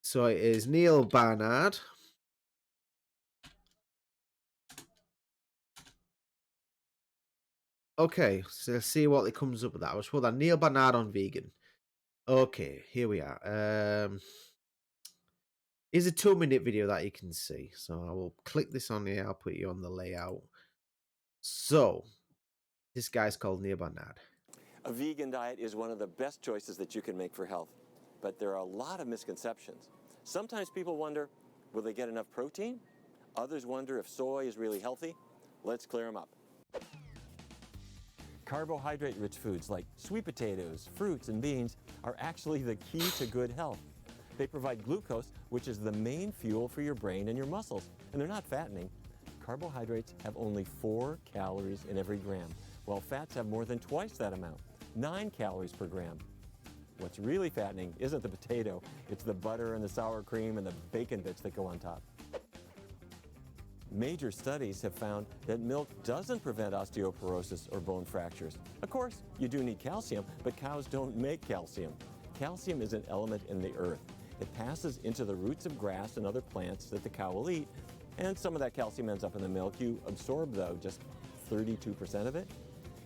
so it is Neil Barnard. Okay, so let's see what it comes up with that. I was put that Neil Barnard on vegan. Okay, here we are. Here's a 2-minute video that you can see. So I will click this on here. I'll put you on the layout. So this guy's called Neil Barnard. A vegan diet is one of the best choices that you can make for health, but there are a lot of misconceptions. Sometimes people wonder, will they get enough protein? Others wonder if soy is really healthy. Let's clear them up. Carbohydrate-rich foods like sweet potatoes, fruits, and beans are actually the key to good health. They provide glucose, which is the main fuel for your brain and your muscles, and they're not fattening. Carbohydrates have only 4 calories in every gram, while fats have more than twice that amount, 9 calories per gram. What's really fattening isn't the potato, it's the butter and the sour cream and the bacon bits that go on top. Major studies have found that milk doesn't prevent osteoporosis or bone fractures. Of course, you do need calcium, but cows don't make calcium. Calcium is an element in the earth. It passes into the roots of grass and other plants that the cow will eat, and some of that calcium ends up in the milk. You absorb, though, just 32% of it.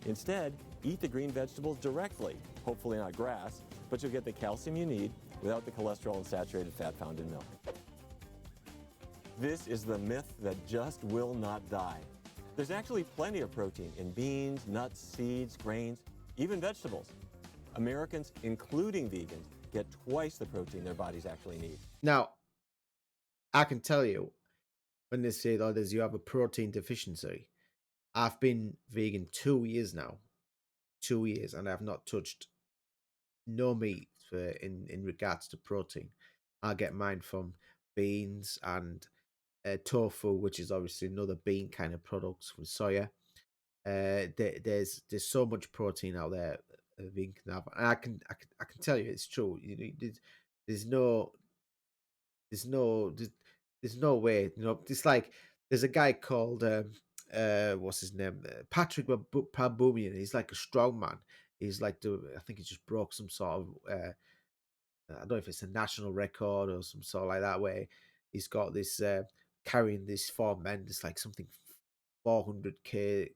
Instead, eat the green vegetables directly, hopefully not grass, but you'll get the calcium you need without the cholesterol and saturated fat found in milk. This is the myth that just will not die. There's actually plenty of protein in beans, nuts, seeds, grains, even vegetables. Americans, including vegans, get twice the protein their bodies actually need. Now, I can tell you, when they say that you have a protein deficiency, I've been vegan 2 years now. 2 years, and I've not touched no meat in regards to protein. I get mine from beans and tofu, which is obviously another bean kind of products from soya. There's so much protein out there vegan can have, and I can tell you it's true. There's no there's no there's no way. It's like there's a guy called what's his name, Patrick Paboumian. He's like a strong man. He's like I think he just broke some sort of I don't know if it's a national record or some sort like that, where he's got this carrying this 4 men. It's like something 400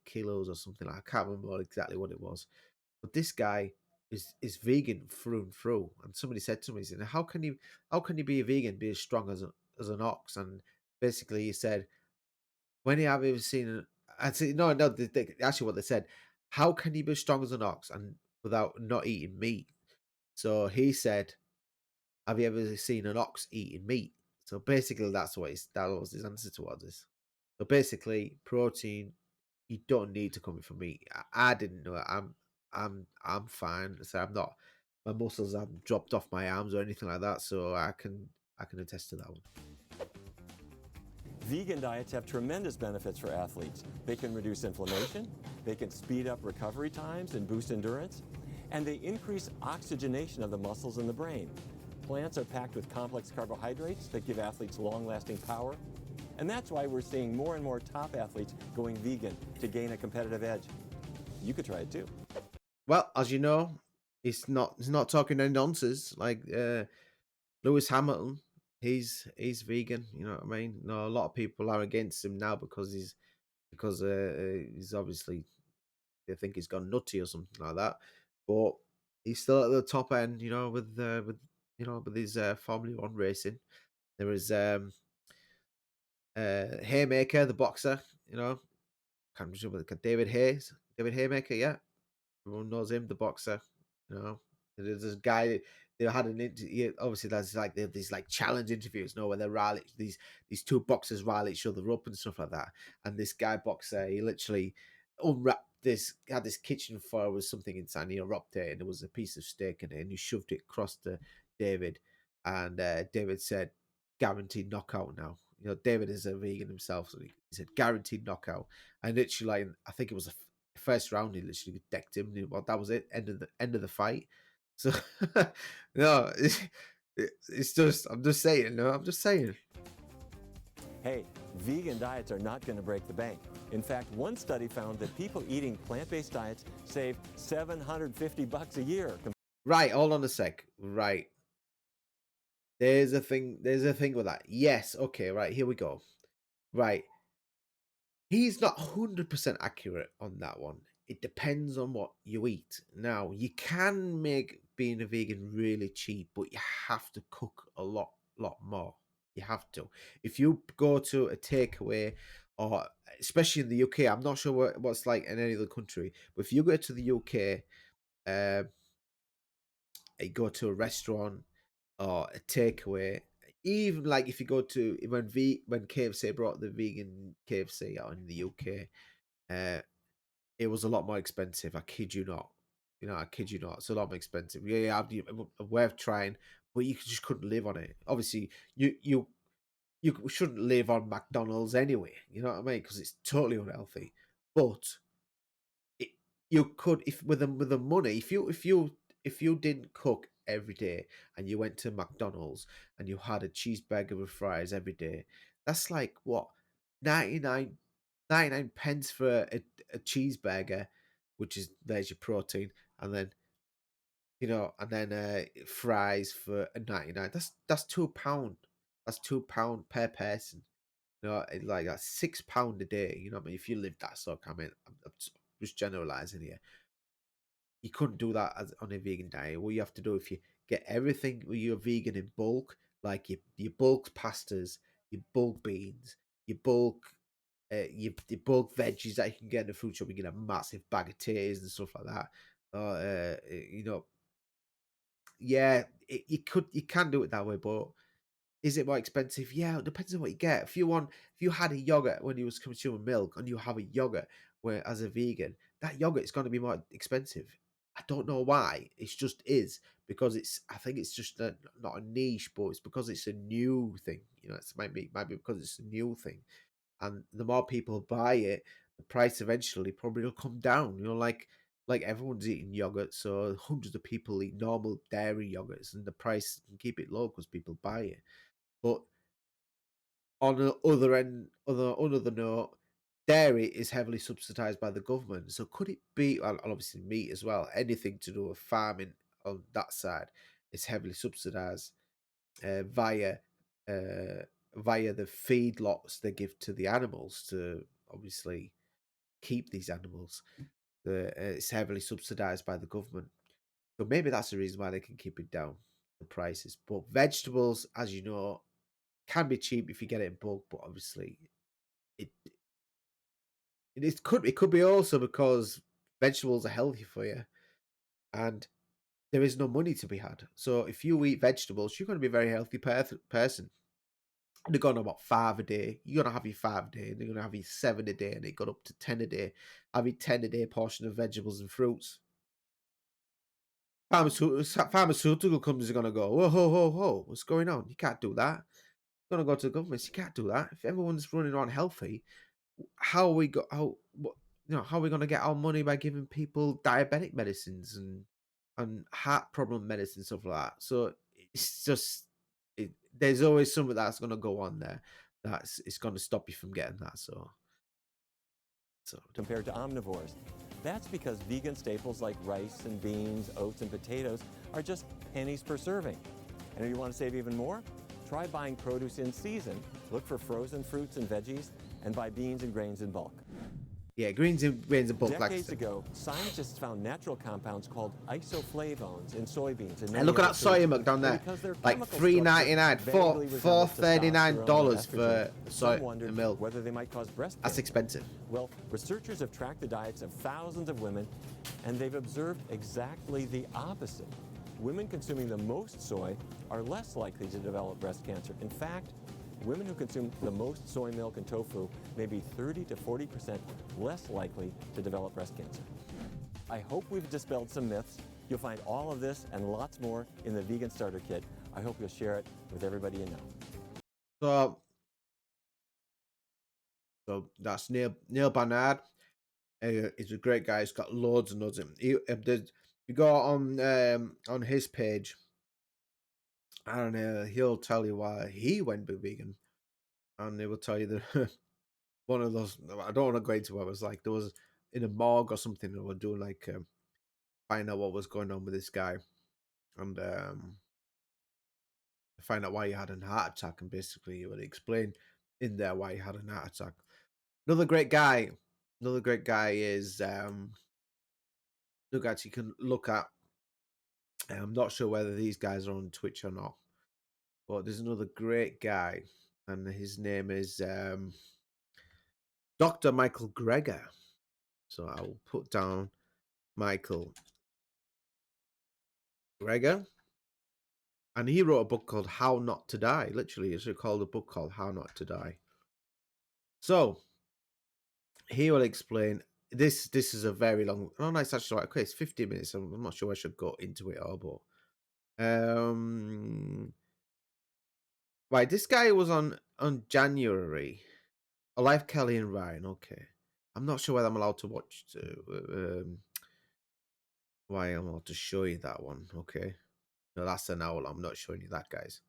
kilos or something. I can't remember exactly what it was. But this guy is vegan through and through. And somebody said to me, he said, how can you be a vegan, be as strong as an ox? And basically he said, when have you ever seen I said, no, actually what they said, how can you be as strong as an ox and without not eating meat? So he said, have you ever seen an ox eating meat? So basically that was his answer towards this. So basically, protein, you don't need to come from meat. I didn't know it. I'm fine. So I'm not, my muscles haven't dropped off my arms or anything like that. So I can attest to that one. Vegan diets have tremendous benefits for athletes. They can reduce inflammation, they can speed up recovery times and boost endurance, and they increase oxygenation of the muscles in the brain. Plants are packed with complex carbohydrates that give athletes long-lasting power, and that's why we're seeing more and more top athletes going vegan to gain a competitive edge. You could try it too. Well, as you know, he's not talking any nonsense. Like Lewis Hamilton, he's vegan. You know what I mean? No, a lot of people are against him now because he's obviously, they think he's gone nutty or something like that. But he's still at the top end. With his Formula One racing. There is Haymaker, the boxer. Can't remember David Haymaker. Yeah, everyone knows him, the boxer. There's this guy. They had an interview. Obviously, there's like these like challenge interviews, where they rally these two boxers rally each other up and stuff like that. And this guy boxer, he literally unwrapped had this kitchen foil with something inside. And he unwrapped it, and there was a piece of steak in it, and he shoved it across to David, and David said, "Guaranteed knockout now." David is a vegan himself, so he said, "Guaranteed knockout." And literally, like, I think it was the first round, he literally decked him. Well, that was it. End of the fight. So no, it's just, I'm just saying. No, I'm just saying. Hey, vegan diets are not going to break the bank. In fact, one study found that people eating plant-based diets save $750 a year. Right, hold on a sec. Right. There's a thing with that. Yes, okay, right, here we go. Right. He's not 100% accurate on that one. It depends on what you eat. Now, you can make being a vegan really cheap, but you have to cook a lot more. You have to. If you go to a takeaway or especially in the UK. I'm not sure what's like in any other country, but if you go to the UK, you go to a restaurant or a takeaway, even like if you go to when KFC brought the vegan KFC out in the UK, it was a lot more expensive. I kid you not. I kid you not. It's a lot more expensive. Yeah, worth trying, but you just couldn't live on it. Obviously, you shouldn't live on McDonald's anyway. You know what I mean? Because it's totally unhealthy. But it, you could, if with the money, if you didn't cook every day and you went to McDonald's and you had a cheeseburger with fries every day, that's like what 99 99 pence for a cheeseburger, which is there's your protein, and then fries for a 99. That's £2. That's £2 per person. Like that's £6 a day. You know what I mean? If you live that sort, I mean, I'm just generalizing here. You couldn't do that on a vegan diet. What you have to do, if you get everything with your vegan in bulk, like your bulk pastas, your bulk beans, your bulk veggies that you can get in the food shop. You get a massive bag of taters and stuff like that. You know, yeah, you can do it that way, but is it more expensive? Yeah, it depends on what you get. If you had a yogurt when you was consuming milk and you have a yogurt where as a vegan, that yogurt is going to be more expensive. I don't know why. It's just is because I think it's just not a niche, but it's because it's a new thing. It's might be because it's a new thing, and the more people buy it, the price eventually probably will come down. Like everyone's eating yogurt, so hundreds of people eat normal dairy yogurts, and the price can keep it low because people buy it. But on the other end, on another note, dairy is heavily subsidized by the government. So could it be, and obviously meat as well, anything to do with farming on that side is heavily subsidized via the feedlots they give to the animals to obviously keep these animals. It's heavily subsidized by the government. So maybe that's the reason why they can keep it down, the prices. But vegetables, as you know, can be cheap if you get it in bulk, but obviously it it could be also because vegetables are healthy for you and there is no money to be had. So if you eat vegetables, you're going to be a very healthy person. They're going about 5 a day. You're going to have your 5 a day, and they're going to have your 7 a day, and it got up to 10 a day. Have your 10 a day portion of vegetables and fruits. Pharmaceutical companies are going to go, whoa, whoa, whoa, whoa, what's going on? You can't do that. You're going to go to the governments. You can't do that. If everyone's running around healthy, how are we go how what how are we going to get our money by giving people diabetic medicines and heart problem medicine, stuff like that? So it's just there's always something that's going to go on there that's it's going to stop you from getting that. So compared to omnivores. That's because vegan staples like rice and beans, oats and potatoes are just pennies per serving. And if you want to save even more, try buying produce in season, look for frozen fruits and veggies, and buy beans and grains in bulk. yeah, grains and bulk. Decades ago, scientists found natural compounds called isoflavones in soybeans and And look at that soya milk down there, like $3.99, $4.39 for soy milk. Whether they might cause breast That's cancer. expensive. Well, researchers have tracked the diets of thousands of women, and they've observed exactly the opposite. Women consuming the most soy are less likely to develop breast cancer. In fact, women who consume the most soy milk and tofu may be 30 to 40% less likely to develop breast cancer. I hope we've dispelled some myths. You'll find all of this and lots more in the Vegan Starter Kit. I hope you'll share it with everybody you know. So that's Neil Barnard. He's a great guy. He's got loads and loads of you go on his page, and he'll tell you why he went vegan, and he will tell you that one of those. I don't want to go into what it was like. There was in a morgue or something. They were doing like find out what was going on with this guy, and find out why he had a heart attack, and basically he would explain in there why he had a heart attack. Another great guy. Another great guy is look at you can look at. I'm not sure whether these guys are on Twitch or not, but there's another great guy, and his name is Dr. Michael Greger. So I will put down Michael Greger. And he wrote a book called How Not to Die. Literally, it's called a book called How Not to Die. So he will explain this. This is a very long. Oh, no, it's actually okay. It's 50 minutes. I'm not sure I should go into it all, but right. This guy was on January. Alive, Kelly and Ryan. Okay, I'm not sure whether I'm allowed to watch. Why I'm allowed to show you that one? Okay, no, that's an owl. I'm not showing you that, guys.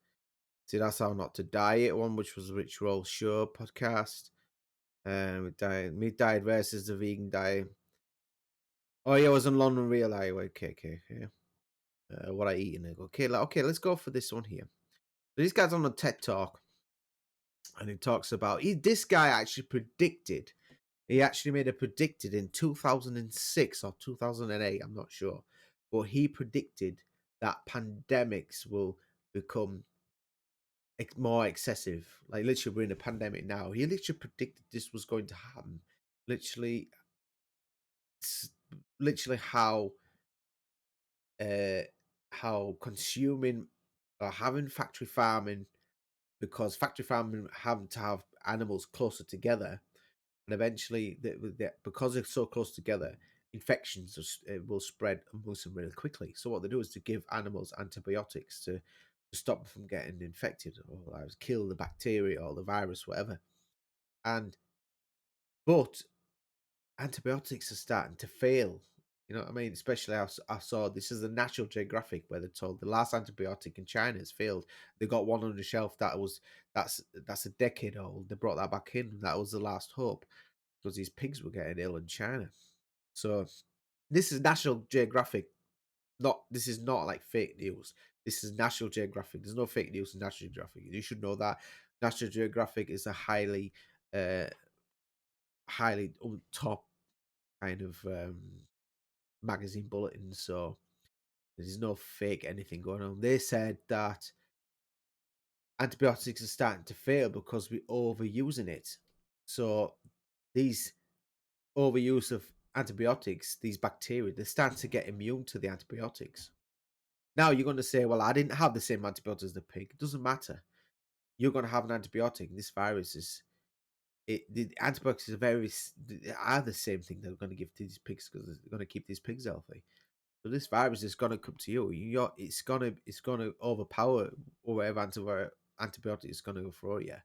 See, that's How Not to Diet one, which was a Rich Roll Show podcast. Meat diet versus the vegan diet. Oh yeah, I was on London Real Eye. Okay. What I eat in it. Okay, let's go for this one here. So this guy's on a TED Talk, and he talks about this guy actually predicted. He actually made a predicted in 2006 or 2008. I'm not sure, but he predicted that pandemics will become more excessive. Like literally, we're in a pandemic now. He literally predicted this was going to happen. Literally how consuming or having factory farming, because factory farming having to have animals closer together, and eventually because they're so close together, infections will spread amongst them really quickly. So what they do is to give animals antibiotics to stop them from getting infected, or kill the bacteria or the virus, whatever. But antibiotics are starting to fail. You know what I mean? Especially I saw this is the National Geographic where they're told the last antibiotic in China has failed. They got one on the shelf that's a decade old. They brought that back in. That was the last hope because these pigs were getting ill in China. So this is National Geographic. This is not like fake news. This is National Geographic. There's no fake news in National Geographic. You should know that National Geographic is a highly top kind of magazine bulletin, so there's no fake anything going on. They said that antibiotics are starting to fail because we're overusing it. So these overuse of antibiotics, these bacteria, they're starting to get immune to the antibiotics. Now you're going to say, well, I didn't have the same antibiotics as the pig. It doesn't matter. You're going to have an antibiotic. This virus is the antibiotics are the same thing they're going to give to these pigs because they're going to keep these pigs healthy. So this virus is gonna come to you. It's gonna overpower whatever antibiotic is gonna go for you,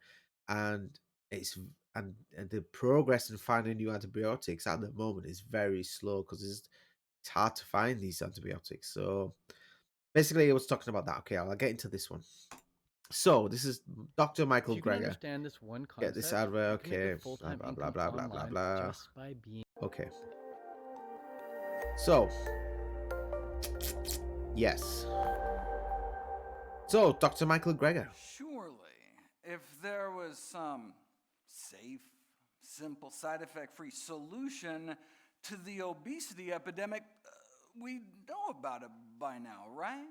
and it's and the progress in finding new antibiotics at the moment is very slow because it's hard to find these antibiotics. So basically, I was talking about that. Okay, I'll get into this one. So this is Dr. Michael You can Greger. understand this one concept. Get this advert. You can make Okay, a full-time blah income blah blah online blah. just by being. Okay. So. Yes. So, Dr. Michael Greger. Surely, if there was some safe, simple, side effect free solution to the obesity epidemic, we know about it by now, right?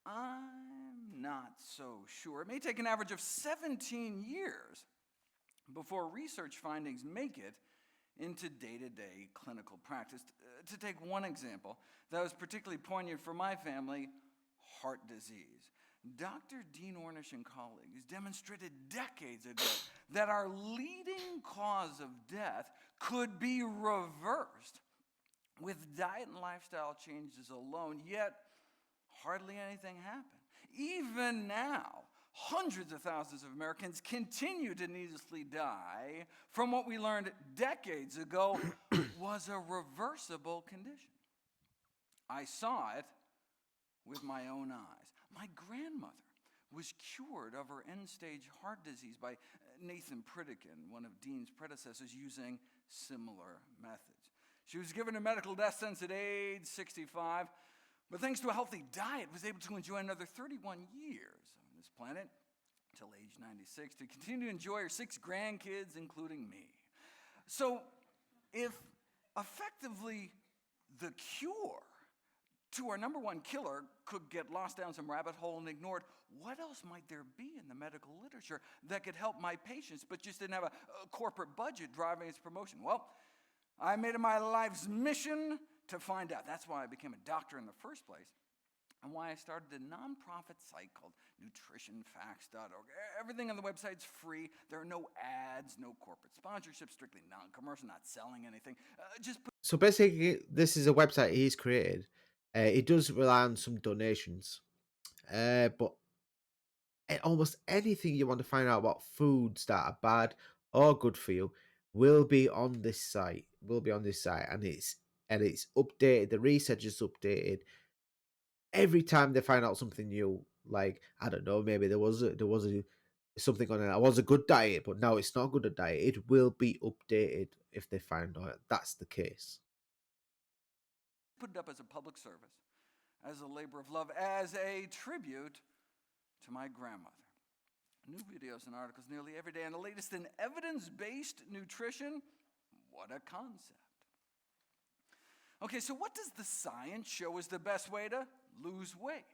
I'm not so sure. It may take an average of 17 years before research findings make it into day-to-day clinical practice. To take one example that was particularly poignant for my family, heart disease. Dr. Dean Ornish and colleagues demonstrated decades ago that our leading cause of death could be reversed with diet and lifestyle changes alone, yet hardly anything happened. Even now, hundreds of thousands of Americans continue to needlessly die from what we learned decades ago was a reversible condition. I saw it with my own eyes. My grandmother was cured of her end-stage heart disease by Nathan Pritikin, one of Dean's predecessors, using similar methods. She was given a medical death sentence at age 65, but thanks to a healthy diet, was able to enjoy another 31 years on this planet until age 96 to continue to enjoy her 6 grandkids, including me. So if effectively the cure to our number one killer could get lost down some rabbit hole and ignored, what else might there be in the medical literature that could help my patients but just didn't have a corporate budget driving its promotion? Well, I made it my life's mission to find out. That's why I became a doctor in the first place, and why I started a nonprofit site called nutritionfacts.org. Everything on the website's free. There are no ads, no corporate sponsorships, strictly non-commercial, not selling anything. So basically, this is a website he's created. It does rely on some donations, but almost anything you want to find out about foods that are bad or good for you will be on this site. And it's updated. The research is updated every time they find out something new. Like, I don't know, maybe there was something on it that was a good diet, but now it's not good a diet. It will be updated if they find out that's the case. Put it up as a public service, as a labor of love, as a tribute to my grandmother. New videos and articles nearly every day, and the latest in evidence-based nutrition. What a concept. Okay, so what does the science show is the best way to lose weight?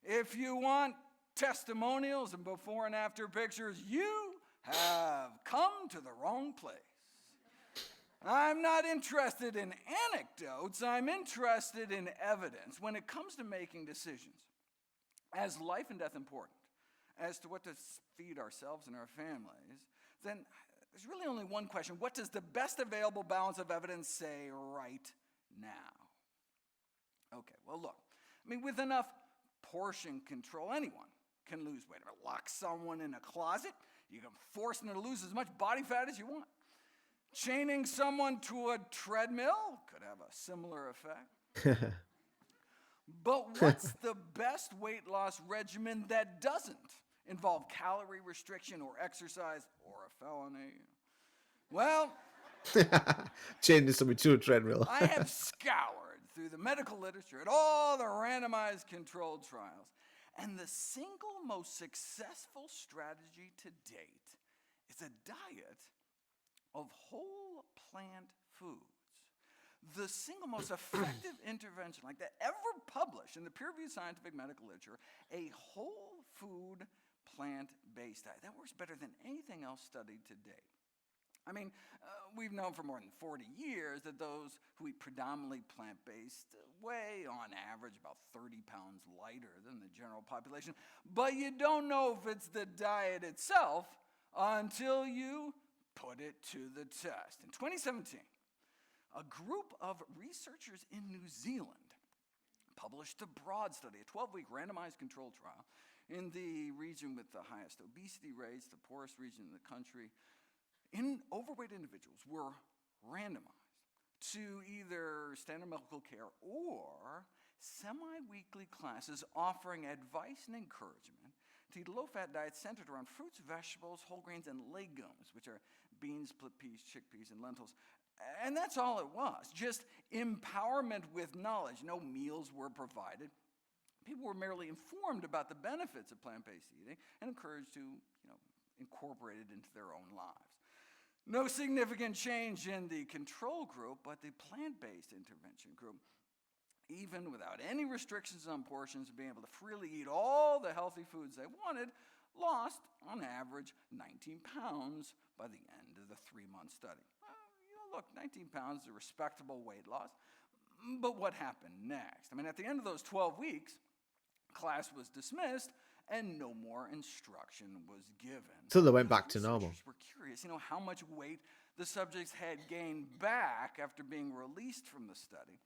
If you want testimonials and before and after pictures, you have come to the wrong place. I'm not interested in anecdotes, I'm interested in evidence. When it comes to making decisions, as life and death important, as to what to feed ourselves and our families, then there's really only one question. What does the best available balance of evidence say right now? Okay, well look, I mean, with enough portion control, anyone can lose weight. Lock someone in a closet, you can force them to lose as much body fat as you want. Chaining someone to a treadmill could have a similar effect. But what's the best weight loss regimen that doesn't involve calorie restriction or exercise or a felony? Well, chaining somebody to a treadmill. I have scoured through the medical literature at all the randomized controlled trials, and the single most successful strategy to date is a diet of whole plant foods. The single most effective intervention like that ever published in the peer-reviewed scientific medical literature, a whole food plant-based diet. That works better than anything else studied to date. I mean, we've known for more than 40 years that those who eat predominantly plant-based weigh, on average, about 30 pounds lighter than the general population. But you don't know if it's the diet itself until you put it to the test. In 2017, a group of researchers in New Zealand published a broad study, a 12-week randomized controlled trial in the region with the highest obesity rates, the poorest region in the country. Overweight individuals were randomized to either standard medical care or semi-weekly classes offering advice and encouragement to eat a low-fat diet centered around fruits, vegetables, whole grains, and legumes, which are beans, split peas, chickpeas, and lentils. And that's all it was, just empowerment with knowledge. No meals were provided. People were merely informed about the benefits of plant-based eating and encouraged to, incorporate it into their own lives. No significant change in the control group, but the plant-based intervention group, even without any restrictions on portions, being able to freely eat all the healthy foods they wanted, lost, on average, 19 pounds by the end of the 3-month study. Look, 19 pounds is a respectable weight loss, but what happened next? I mean, at the end of those 12 weeks, class was dismissed and no more instruction was given. So they went back to normal. We're curious, how much weight the subjects had gained back after being released from the study.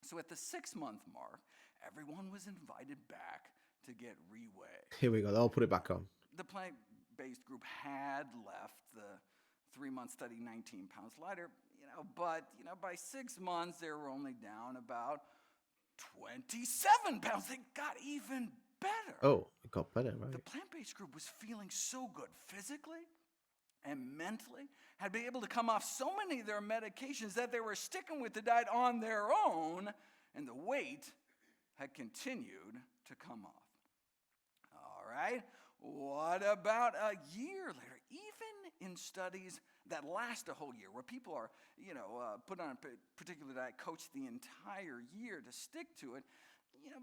So at the 6-month mark, everyone was invited back to get reweighed. Here we go. They'll put it back on. The plant-based group had left the 3-month study 19 pounds lighter, but by 6 months they were only down about 27 pounds. They got even better. Oh, it got better, right? The plant-based group was feeling so good physically and mentally, had been able to come off so many of their medications that they were sticking with the diet on their own, and the weight had continued to come off. All right, what about a year later? even in studies that last a whole year, where people are, put on a particular diet, coached the entire year to stick to it,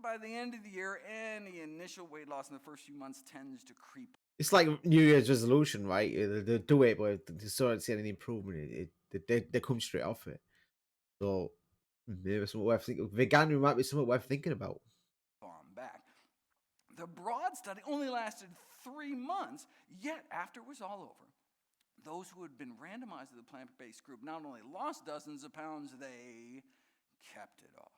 by the end of the year, any initial weight loss in the first few months tends to creep. It's like New Year's resolution, right? They do it, but they start seeing any improvement. They come straight off it. So maybe something worth thinking. Veganuary might be something worth thinking about. On back. The broad study only lasted 3 months, yet after it was all over, those who had been randomized to the plant-based group not only lost dozens of pounds, they kept it off.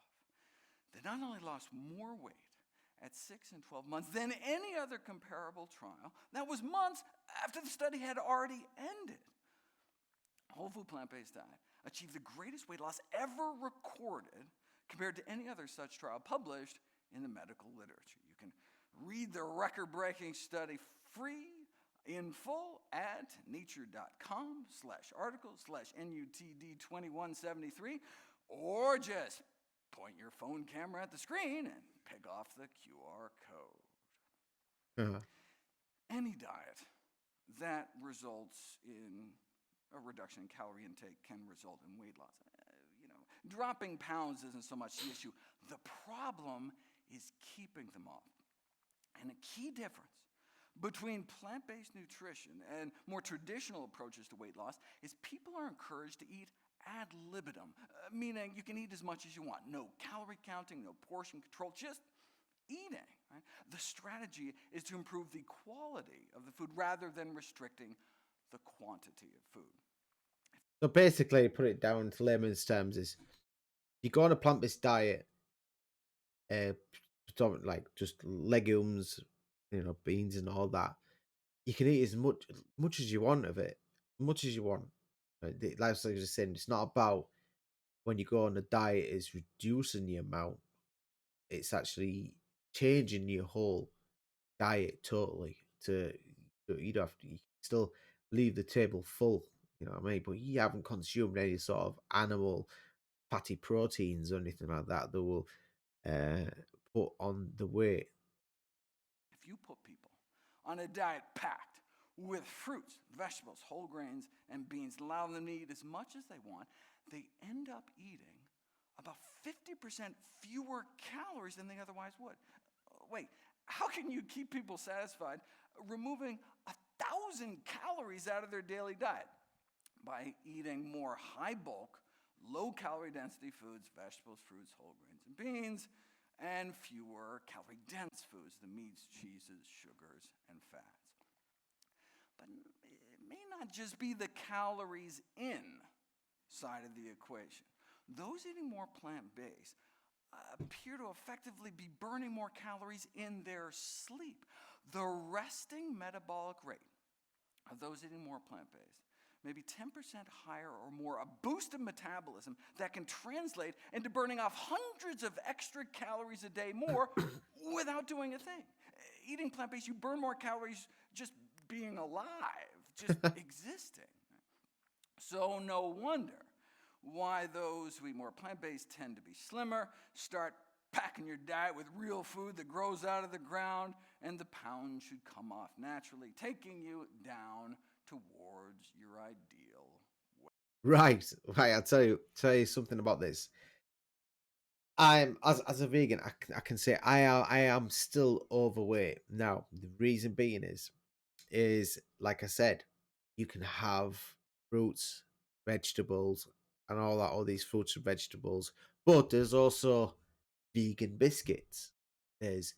They not only lost more weight at 6 and 12 months than any other comparable trial that was months after the study had already ended. Whole food plant-based diet achieved the greatest weight loss ever recorded compared to any other such trial published in the medical literature. You can read the record-breaking study free in full at nature.com/article/NUTD2173, or just point your phone camera at the screen and pick off the QR code. Any diet that results in a reduction in calorie intake can result in weight loss. Dropping pounds isn't so much the issue. The problem is keeping them off. And a key difference between plant-based nutrition and more traditional approaches to weight loss is people are encouraged to eat ad libitum, meaning you can eat as much as you want. No calorie counting, no portion control, just eating. Right? The strategy is to improve the quality of the food rather than restricting the quantity of food. So basically, put it down to layman's terms: is you go on a plant-based diet, like just legumes, beans and all that. You can eat as much as you want of it, much as you want. Like I was just saying, it's not about when you go on a diet is reducing the amount. It's actually changing your whole diet totally. You don't have to, you still leave the table full. You know what I mean? But you haven't consumed any sort of animal fatty proteins or anything like that that will put on the weight. If you put people on a diet packed with fruits, vegetables, whole grains, and beans, and allow them to eat as much as they want, they end up eating about 50% fewer calories than they otherwise would. Wait, how can you keep people satisfied removing 1,000 calories out of their daily diet? By eating more high bulk, low calorie density foods, vegetables, fruits, whole grains, and beans, and fewer calorie dense foods, the meats, cheeses, sugars, and fats. But it may not just be the calories in side of the equation. Those eating more plant-based appear to effectively be burning more calories in their sleep. The resting metabolic rate of those eating more plant-based maybe 10% higher or more, a boost of metabolism that can translate into burning off hundreds of extra calories a day more without doing a thing. Eating plant-based, you burn more calories just being alive, just existing. So no wonder why those who eat more plant-based tend to be slimmer. Start packing your diet with real food that grows out of the ground, and the pounds should come off naturally, taking you down towards your ideal weight. Right. I'll tell you something about this. I'm as a vegan, I can say I am still overweight. Now, the reason being is like I said, you can have fruits, vegetables, and all these fruits and vegetables, but there's also vegan biscuits. There's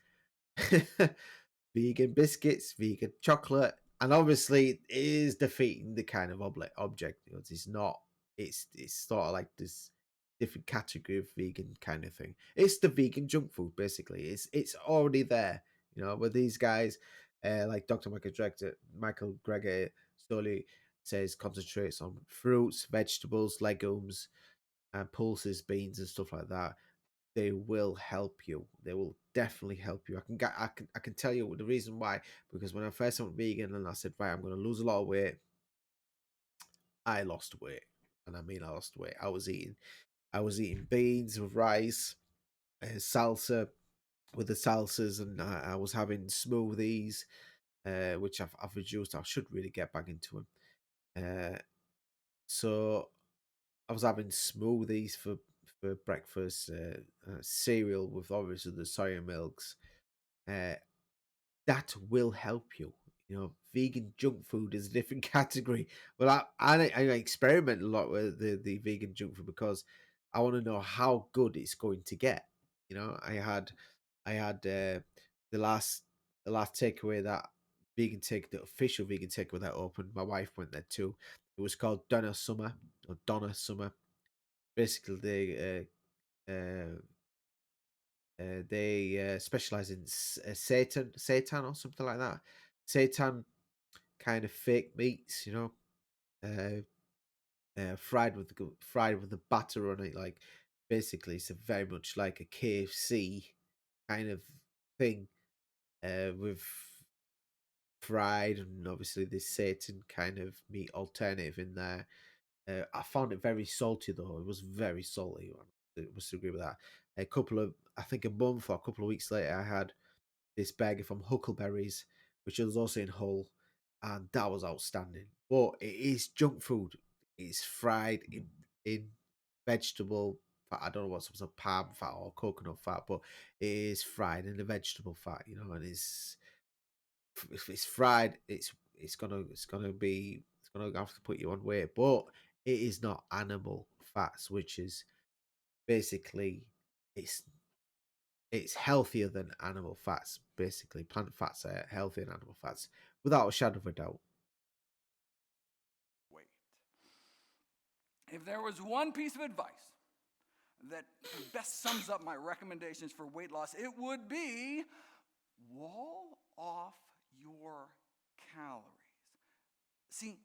vegan biscuits, vegan chocolate, and obviously it is defeating the kind of object. It's not. It's sort of like this different category of vegan kind of thing. It's the vegan junk food basically. It's already there. With these guys, like Dr. Michael Greger solely says concentrates on fruits, vegetables, legumes, and pulses, beans, and stuff like that. They will help you. They will definitely help you. I can tell you the reason why, because when I first went vegan and I said, right, I'm going to lose a lot of weight, I lost weight, and I mean I lost weight. I was eating beans with rice, salsa with the salsas, and I was having smoothies, which I've reduced. I should really get back into them. So I was having smoothies for breakfast, cereal with obviously the soya milks. Uh, that will help you. You know, vegan junk food is a different category. Well, I experiment a lot with the vegan junk food because I want to know how good it's going to get. You know, I had the last takeaway that the official vegan takeaway that opened. My wife went there too. It was called Donna Summer. Basically, they specialize in seitan or something like that. Seitan kind of fake meats, you know, fried with the batter on it. Like basically, it's very much like a KFC kind of thing, with fried and obviously this seitan kind of meat alternative in there. I found it very salty though. It was very salty. I must agree with that. I think a month or a couple of weeks later, I had this burger from Huckleberries, which was also in Hull, and that was outstanding. But it is junk food. It's fried in vegetable fat. I don't know what's supposed to palm fat or coconut fat, but it is fried in the vegetable fat, you know, and if it's fried, it's gonna have to put you on weight, but it is not animal fats, which is basically it's it's healthier than animal fats. Basically, plant fats are healthier than animal fats, without a shadow of a doubt. Wait. If there was one piece of advice that best sums up my recommendations for weight loss, it would be wall off your calories. See,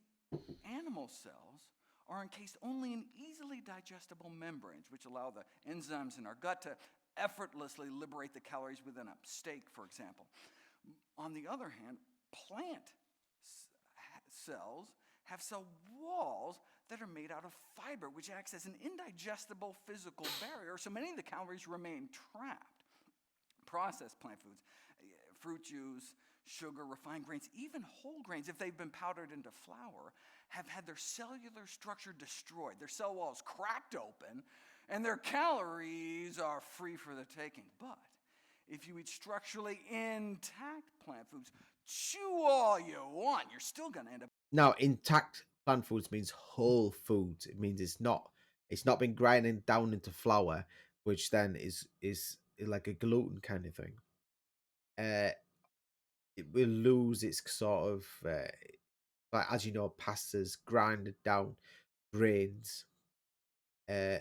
animal cells are encased only in easily digestible membranes, which allow the enzymes in our gut to effortlessly liberate the calories within a steak, for example. On the other hand, plant cells have cell walls that are made out of fiber, which acts as an indigestible physical barrier, so many of the calories remain trapped. Processed plant foods, fruit juice, sugar, refined grains, even whole grains, if they've been powdered into flour, have had their cellular structure destroyed, their cell walls cracked open, and their calories are free for the taking. But if you eat structurally intact plant foods, chew all you want, you're still going to end up. Now, intact plant foods means whole foods. It means it's not been grinding down into flour, which then is like a gluten kind of thing. It will lose its sort of like, as you know, pastas grinded down grains uh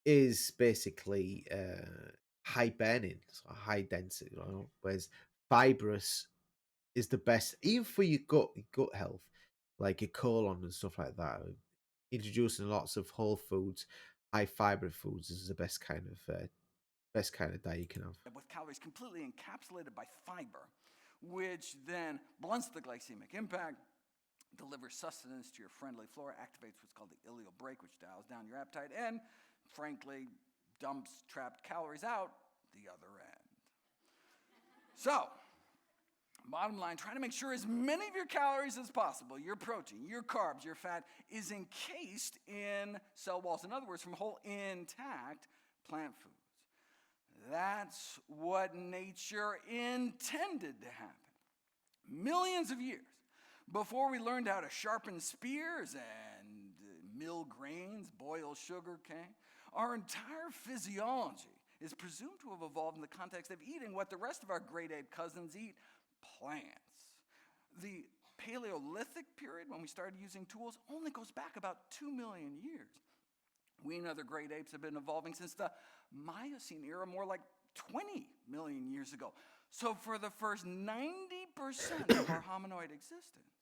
is basically high burning, so high density, you know, whereas fibrous is the best, even for your gut health, like your colon and stuff like that. Introducing lots of whole foods, high fiber foods is the best kind of diet you can have. With calories completely encapsulated by fiber, which then blunts the glycemic impact, delivers sustenance to your friendly flora, activates what's called the ileal brake, which dials down your appetite, and frankly, dumps trapped calories out the other end. So, bottom line, try to make sure as many of your calories as possible, your protein, your carbs, your fat, is encased in cell walls. In other words, from whole intact plant foods. That's what nature intended to happen. Millions of years before we learned how to sharpen spears and mill grains, boil sugar cane, our entire physiology is presumed to have evolved in the context of eating what the rest of our great ape cousins eat, plants. The Paleolithic period, when we started using tools, only goes back about 2 million years. We and other great apes have been evolving since the Miocene era, more like 20 million years ago. So for the first 90% of our hominoid existence,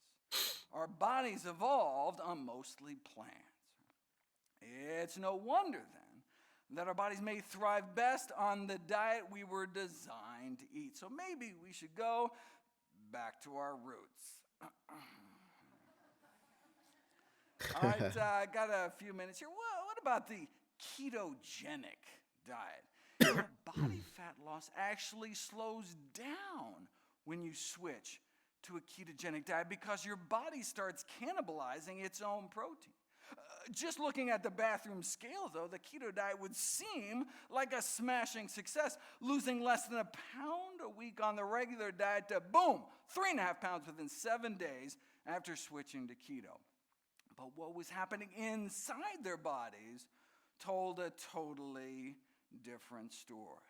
our bodies evolved on mostly plants. It's no wonder then that our bodies may thrive best on the diet we were designed to eat. So maybe we should go back to our roots. All right, I got a few minutes here. Well, what about the ketogenic diet? Body fat loss actually slows down when you switch to a ketogenic diet because your body starts cannibalizing its own protein. Just looking at the bathroom scale, though, the keto diet would seem like a smashing success, losing less than a pound a week on the regular diet to, boom, 3.5 pounds within 7 days after switching to keto. But what was happening inside their bodies told a totally different story.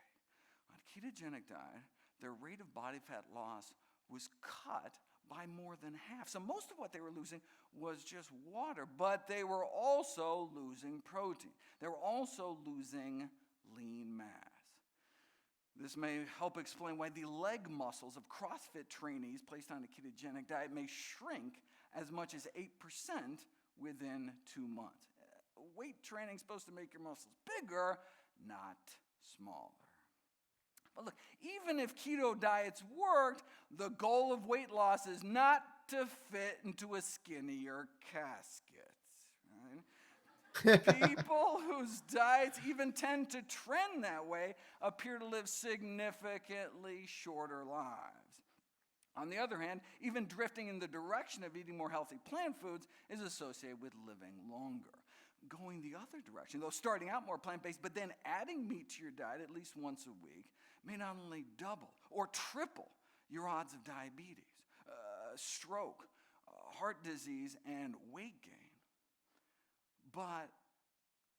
On a ketogenic diet, their rate of body fat loss was cut by more than half. So most of what they were losing was just water, but they were also losing protein. They were also losing lean mass. This may help explain why the leg muscles of CrossFit trainees placed on a ketogenic diet may shrink as much as 8% within 2 months. Weight training is supposed to make your muscles bigger, not smaller. But look, even if keto diets worked, the goal of weight loss is not to fit into a skinnier casket. Right? People whose diets even tend to trend that way appear to live significantly shorter lives. On the other hand, even drifting in the direction of eating more healthy plant foods is associated with living longer. Going the other direction, though, starting out more plant-based, but then adding meat to your diet at least once a week may not only double or triple your odds of diabetes, stroke, heart disease, and weight gain, but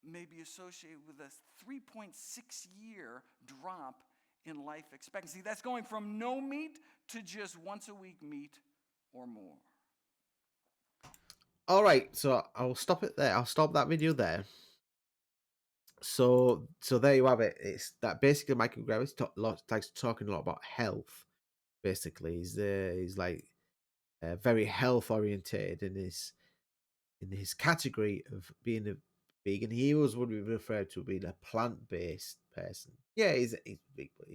may be associated with a 3.6-year drop in life expectancy. That's going from no meat to just once a week meat or more. All right, so I'll stop it there. I'll stop that video there. So there you have it. It's that basically Michael Gravis likes talking a lot about health. Basically, he's like very health oriented in his category of being a vegan. He always would be referred to being a plant based person. Yeah, he's big, but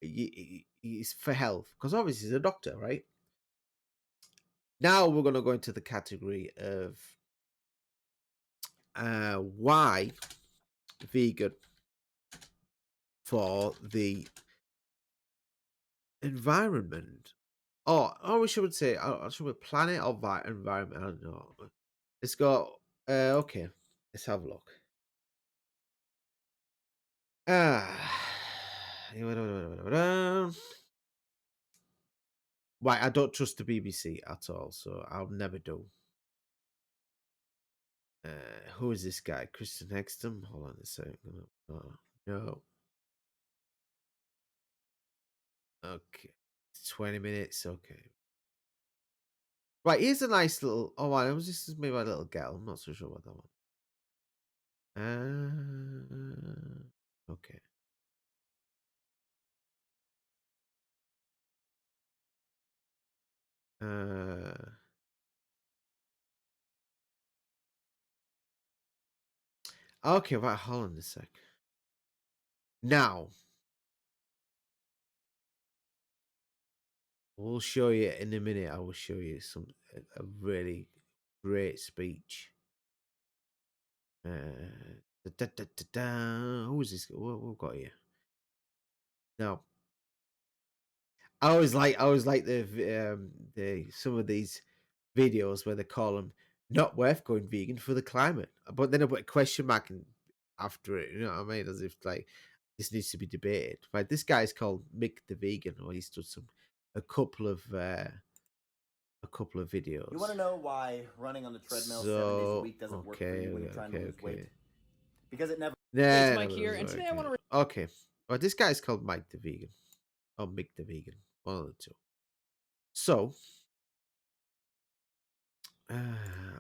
he's for health because obviously he's a doctor, right? Now we're gonna go into the category of why vegan for the environment. We should say, should we planet or environment? I don't know. Let's go. Okay, let's have a look. Right, I don't trust the BBC at all, so I'll never do. Who is this guy? Christian Hexton? Hold on a second. No. Okay. 20 minutes. Okay. Right, here's a nice little. Oh, I was just maybe a little girl. I'm not so sure about that one. Okay. Okay, right, hold on a sec. Now, we'll show you in a minute. I will show you a really great speech. Who is this? What we've got here? Now, I always like the some of these videos where they call them not worth going vegan for the climate, but then I put a question mark after it. You know what I mean? As if like this needs to be debated. Right? This guy's called Mick the Vegan, or he's done a couple of videos. You want to know why running on the treadmill 7 days a week doesn't work for you when you're trying to lose weight? Because it never. It's Mike here, and today I want to. Okay, well, this guy's called Mike the Vegan, or Mick the Vegan, one of the two. So,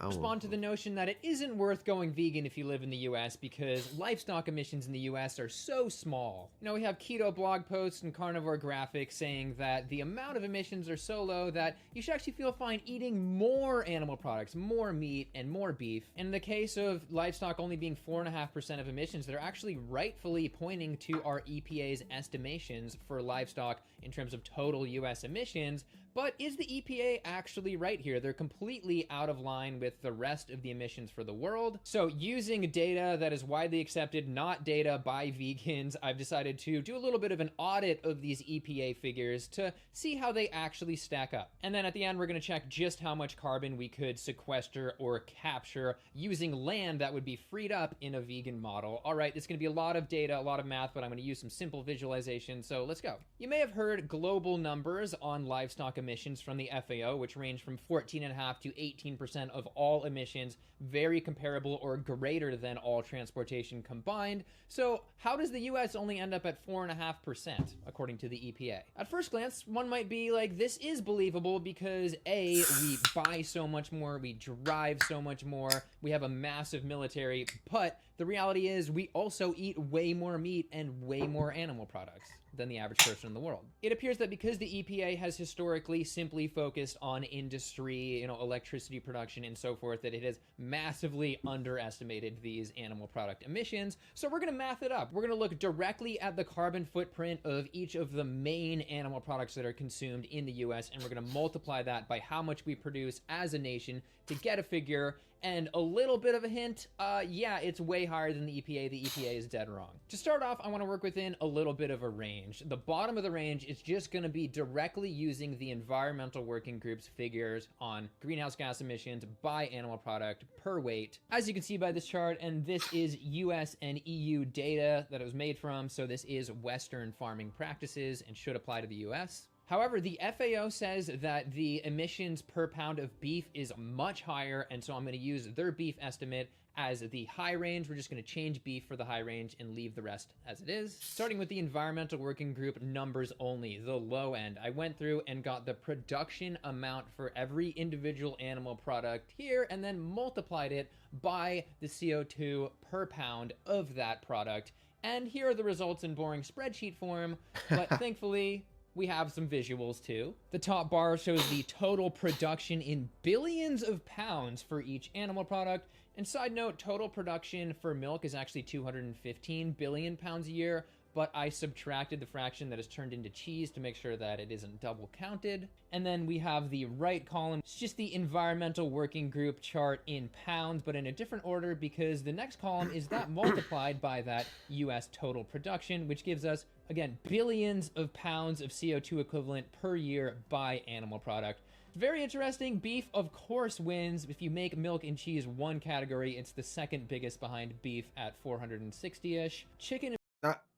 respond to the notion that it isn't worth going vegan if you live in the US because livestock emissions in the US are so small. You know, we have keto blog posts and carnivore graphics saying that the amount of emissions are so low that you should actually feel fine eating more animal products, more meat, and more beef. In the case of livestock only being 4.5% of emissions, they're actually rightfully pointing to our EPA's estimations for livestock in terms of total US emissions, But is the EPA actually right here? They're completely out of line with the rest of the emissions for the world. So using data that is widely accepted, not data by vegans, I've decided to do a little bit of an audit of these EPA figures to see how they actually stack up. And then at the end, we're going to check just how much carbon we could sequester or capture using land that would be freed up in a vegan model. All right, it's going to be a lot of data, a lot of math, but I'm going to use some simple visualization. So let's go. You may have heard global numbers on livestock emissions from the FAO, which range from 14.5% to 18% of all emissions, very comparable or greater than all transportation combined. So how does the US only end up at 4.5%, according to the EPA? At first glance, one might be like, this is believable because A, we buy so much more, we drive so much more, we have a massive military, but the reality is we also eat way more meat and way more animal products than the average person in the world. It appears that because the EPA has historically simply focused on industry, electricity production and so forth, that it has massively underestimated these animal product emissions. So we're going to math it up. We're going to look directly at the carbon footprint of each of the main animal products that are consumed in the US, and we're going to multiply that by how much we produce as a nation to get a figure. And a little bit of a hint, yeah, it's way higher than the EPA. The EPA is dead wrong. To start off, I want to work within a little bit of a range. The bottom of the range is just going to be directly using the Environmental Working Group's figures on greenhouse gas emissions by animal product per weight. As you can see by this chart, and this is US and EU data that it was made from, so this is Western farming practices and should apply to the US. However, the FAO says that the emissions per pound of beef is much higher, and so I'm going to use their beef estimate as the high range. We're just going to change beef for the high range and leave the rest as it is. Starting with the Environmental Working Group numbers only, the low end. I went through and got the production amount for every individual animal product here and then multiplied it by the CO2 per pound of that product. And here are the results in boring spreadsheet form, but thankfully we have some visuals too. The top bar shows the total production in billions of pounds for each animal product. And side note, total production for milk is actually 215 billion pounds a year, but I subtracted the fraction that is turned into cheese to make sure that it isn't double counted. And then we have the right column. It's just the Environmental Working Group chart in pounds, but in a different order because the next column is that multiplied by that US total production, which gives us, again, billions of pounds of CO2 equivalent per year by animal product. Very interesting. Beef, of course, wins. If you make milk and cheese one category, it's the second biggest behind beef at 460-ish. Chicken.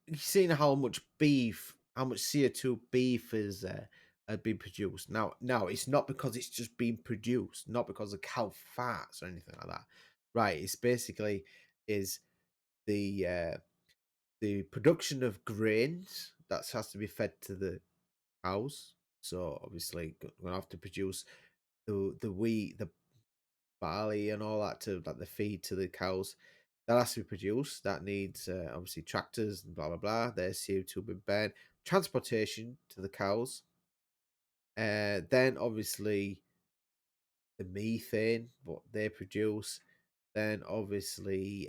You've seen how much CO2 beef is been produced. Now, it's not because it's just being produced, not because of cow farts or anything like that. Right? It's basically is the production of grains that has to be fed to the cows. So obviously, we're gonna have to produce the wheat, the barley, and all that to like the feed to the cows. That has to be produced. That needs obviously tractors and blah blah blah. Their CO2 being burned. Transportation to the cows. Then obviously the methane, what they produce. Then obviously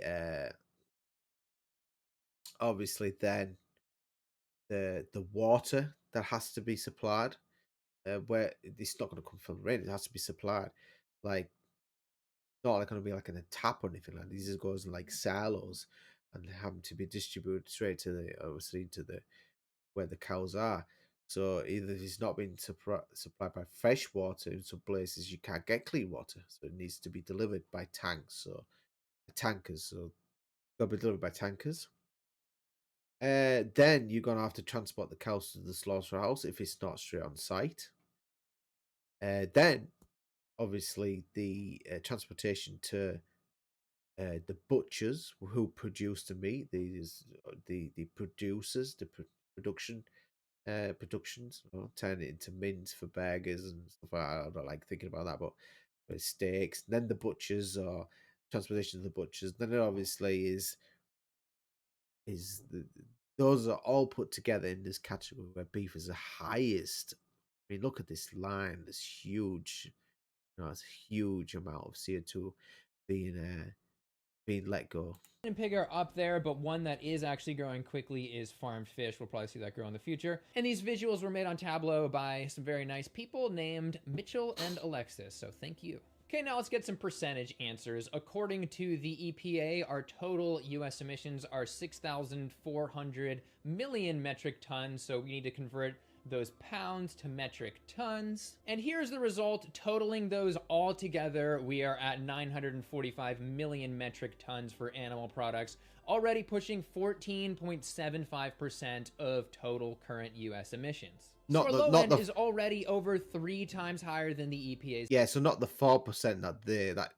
then the water that has to be supplied. Where it's not going to come from the rain, it has to be supplied. Like not going to be like in a tap or anything like that. These just goes in like silos and they have to be distributed straight to the obviously to the where the cows are. So either it's not being supplied by fresh water. In some places you can't get clean water, so it needs to be delivered by tanks. So tankers, so got to be delivered by tankers. Then you're gonna have to transport the cows to the slaughterhouse if it's not straight on site. Then obviously the transportation to the butchers who produce the meat, the producers, the productions, turn it into mince for burgers and stuff like that. I don't like thinking about that, but steaks. Then the butchers or transportation to the butchers. Then it obviously is those are all put together in this category where beef is the highest. I mean, look at this line, this huge, it's a huge amount of CO2 being being let go. And pig are up there, but one that is actually growing quickly is farmed fish. We'll probably see that grow in the future. And these visuals were made on Tableau by some very nice people named Mitchell and Alexis, so thank you. Okay, now let's get some percentage answers. According to the EPA, our total US emissions are 6,400 million metric tons, so we need to convert those pounds to metric tons. And here's the result. Totaling those all together, we are at 945 million metric tons for animal products, already pushing 14.75% of total current US emissions. So our low end is already over 3 times higher than the EPA's. Yeah, so not the 4% that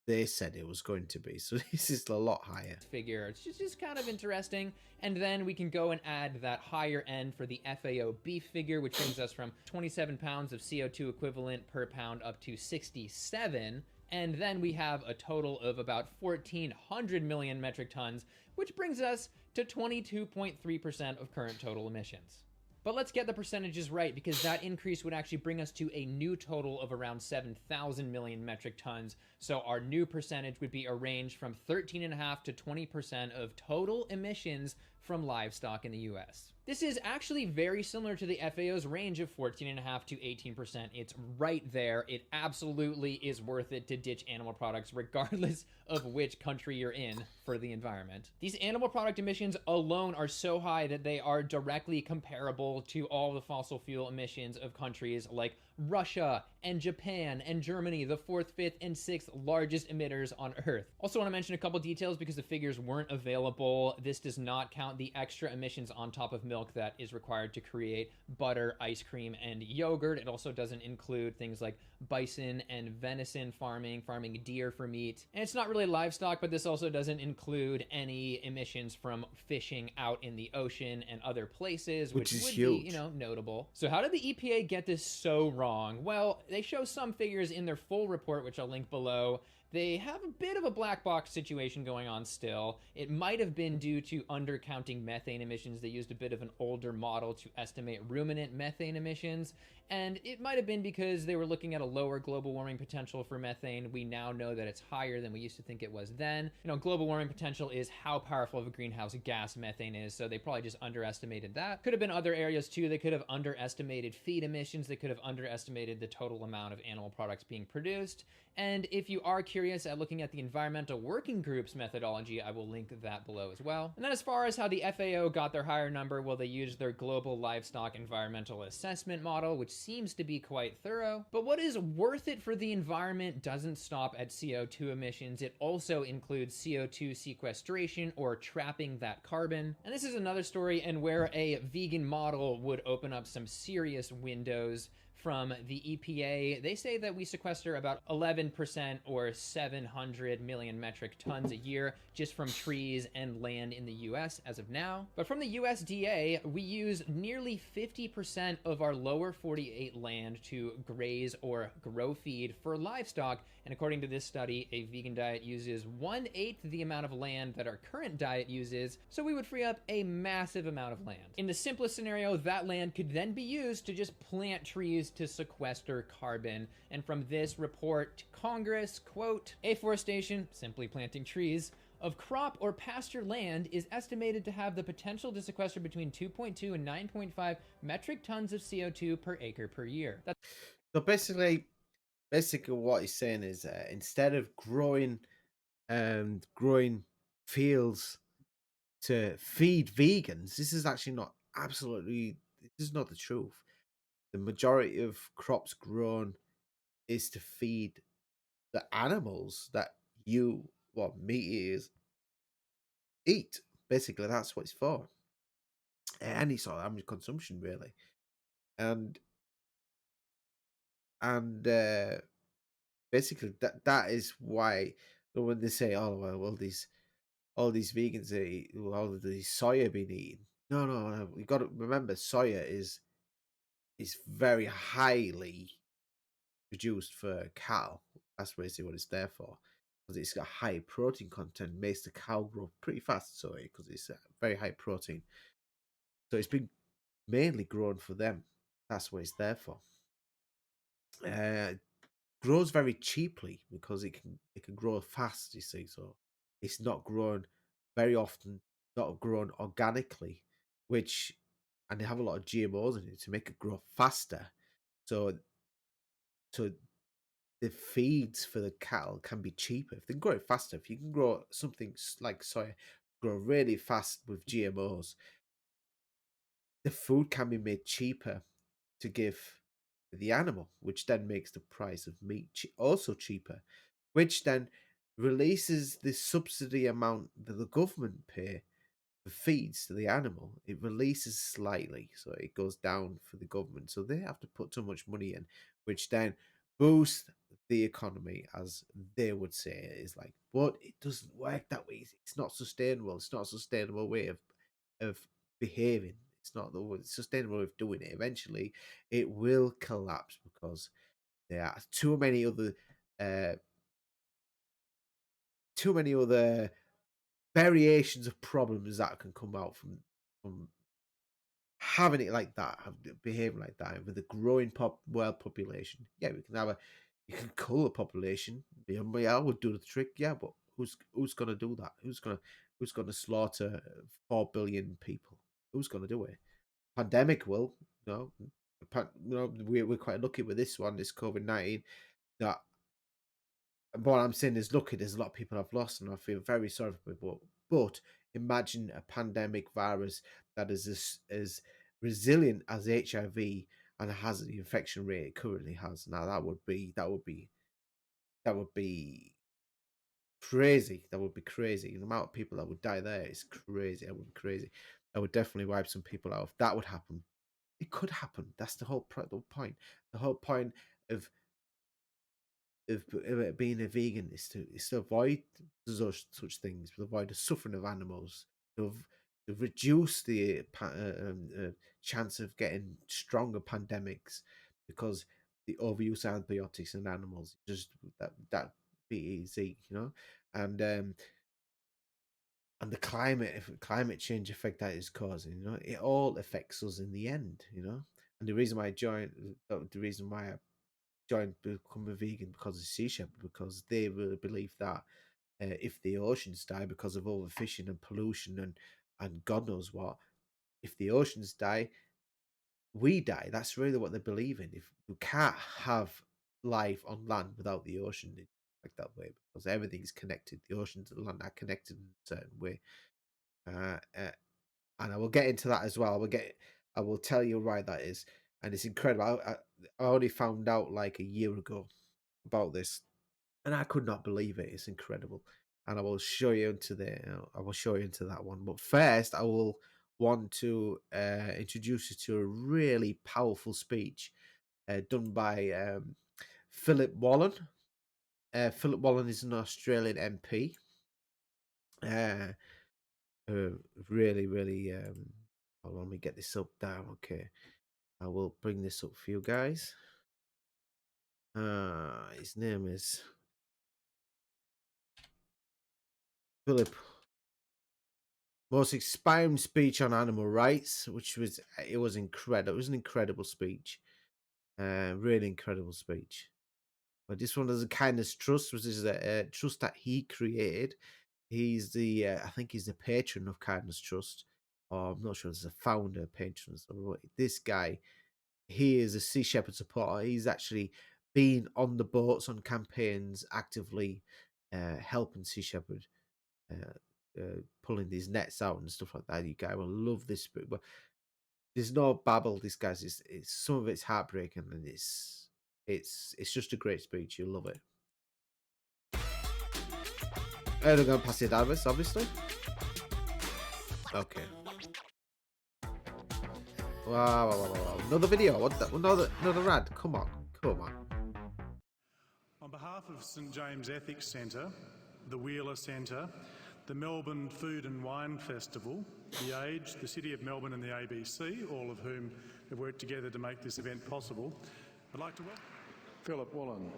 they said it was going to be. So this is a lot higher. Figure. It's just kind of interesting. And then we can go and add that higher end for the FAO beef figure, which brings us from 27 pounds of CO2 equivalent per pound up to 67. And then we have a total of about 1,400 million metric tons, which brings us to 22.3% of current total emissions. But let's get the percentages right, because that increase would actually bring us to a new total of around 7,000 million metric tons. So our new percentage would be a range from 13.5% to 20% of total emissions from livestock in the US. This is actually very similar to the FAO's range of 14.5% to 18%. It's right there. It absolutely is worth it to ditch animal products, regardless of which country you're in, for the environment. These animal product emissions alone are so high that they are directly comparable to all the fossil fuel emissions of countries like Russia and Japan and Germany, the 4th, 5th, and 6th largest emitters on Earth. Also want to mention a couple details because the figures weren't available. This does not count the extra emissions on top of milk that is required to create butter, ice cream, and yogurt. It also doesn't include things like bison and venison farming deer for meat. And it's not really livestock, but this also doesn't include any emissions from fishing out in the ocean and other places, which is would huge. be, notable. So how did the EPA get this so wrong? Well, they show some figures in their full report, which I'll link below. They have a bit of a black box situation going on still. It might have been due to undercounting methane emissions. They used a bit of an older model to estimate ruminant methane emissions. And it might have been because they were looking at a lower global warming potential for methane. We now know that it's higher than we used to think it was then. Global warming potential is how powerful of a greenhouse gas methane is, so they probably just underestimated that. Could have been other areas too. They could have underestimated feed emissions. They could have underestimated the total amount of animal products being produced. And if you are curious at looking at the Environmental Working Group's methodology, I will link that below as well. And then as far as how the FAO got their higher number, well, they used their Global Livestock Environmental Assessment Model, which seems to be quite thorough. But what is worth it for the environment doesn't stop at CO2 emissions. It also includes CO2 sequestration, or trapping that carbon. And this is another story and where a vegan model would open up some serious windows from the EPA. They say that we sequester about 11%, or 700 million metric tons a year, just from trees and land in the US as of now. But from the USDA, we use nearly 50% of our lower 48 land to graze or grow feed for livestock. And according to this study, a vegan diet uses 1/8 the amount of land that our current diet uses, so we would free up a massive amount of land. In the simplest scenario, that land could then be used to just plant trees to sequester carbon. And from this report to Congress, quote, afforestation, simply planting trees, of crop or pasture land is estimated to have the potential to sequester between 2.2 and 9.5 metric tons of CO2 per acre per year. So basically what he's saying is instead of growing fields to feed vegans, this is actually not this is not the truth. The majority of crops grown is to feed the animals that meat eaters eat. Basically, that's what it's for. Any sort of animal consumption, really. And basically that is why when they say, oh well, all these vegans eat all of the soya being eaten. No, we got to remember soya is very highly produced for cow. That's basically what it's there for, because it's got high protein content, makes the cow grow pretty fast. Soy, because it's very high protein. So it's been mainly grown for them. That's what it's there for. Grows very cheaply because it can grow fast. You see, so it's not grown very often, not grown organically, and they have a lot of GMOs in it to make it grow faster. So, so the feeds for the cattle can be cheaper if they can grow it faster. If you can grow something like soya, grow really fast with GMOs, the food can be made cheaper to give the animal, which then makes the price of meat also cheaper, which then releases the subsidy amount that the government pay for feeds to the animal. It releases slightly, so it goes down for the government. So they have to put too much money in, which then boosts the economy, as they would say. Is like, but it doesn't work that way. It's not sustainable. It's not a sustainable way of behaving. It's not the sustainable way of doing it. Eventually, it will collapse because there are uh, too many other variations of problems that can come out from having it like that, behaving like that, with a growing world population. Yeah, you can cull a population. Yeah, I would do the trick. Yeah, but who's gonna do that? Who's gonna slaughter 4 billion people? Who's gonna do it? Pandemic will. No, we're quite lucky with this one, this COVID-19. That what I'm saying is, lucky. There's a lot of people I've lost, and I feel very sorry for people. But imagine a pandemic virus that is as resilient as HIV and has the infection rate it currently has. Now that would be crazy. That would be crazy. The amount of people that would die there is crazy. That would be crazy. That would definitely wipe some people out. If that would happen, it could happen. That's the whole point. The whole point of being a vegan is to avoid such things, to avoid the suffering of animals, to reduce the chance of getting stronger pandemics, because the overuse of antibiotics in animals, just that be easy, and the climate change effect that is causing, it all affects us in the end, And the reason why I joined become a vegan because of Sea Shepherd, because they really believe that if the oceans die because of overfishing and pollution and God knows what, if the oceans die, we die. That's really what they believe in. If we can't have life on land without the ocean, like that way, because everything's connected. The oceans and the land are connected in a certain way. And I will get into that as well. I will tell you why that is, and it's incredible. I only found out like a year ago about this, and I could not believe it. It's incredible, and I will show you into that one. But first, I will want to introduce you to a really powerful speech done by Philip Wallen. Philip Wallen is an Australian MP. Really, really. Hold on, let me get this up down. Okay, I will bring this up for you guys. His name is Philip. Most inspiring speech on animal rights, which was incredible. It was an incredible speech, really incredible speech. But this one is a kindness trust, which is a trust that he created. He's I think he's the patron of Kindness Trust, or I'm not sure there's a founder, patron. So this guy, he is a Sea Shepherd supporter. He's actually been on the boats on campaigns, actively helping Sea Shepherd, pulling these nets out and stuff like that. You guys will love this book, but there's no babble. This guy's it's some of it's heartbreaking, and it's just a great speech. You'll love it. They're going to pass it Davis, obviously. Okay. Wow. Another video. What? Another ad. Come on. On behalf of St James Ethics Centre, the Wheeler Centre, the Melbourne Food and Wine Festival, The Age, the City of Melbourne and the ABC, all of whom have worked together to make this event possible, I'd like to welcome Philip Wallen.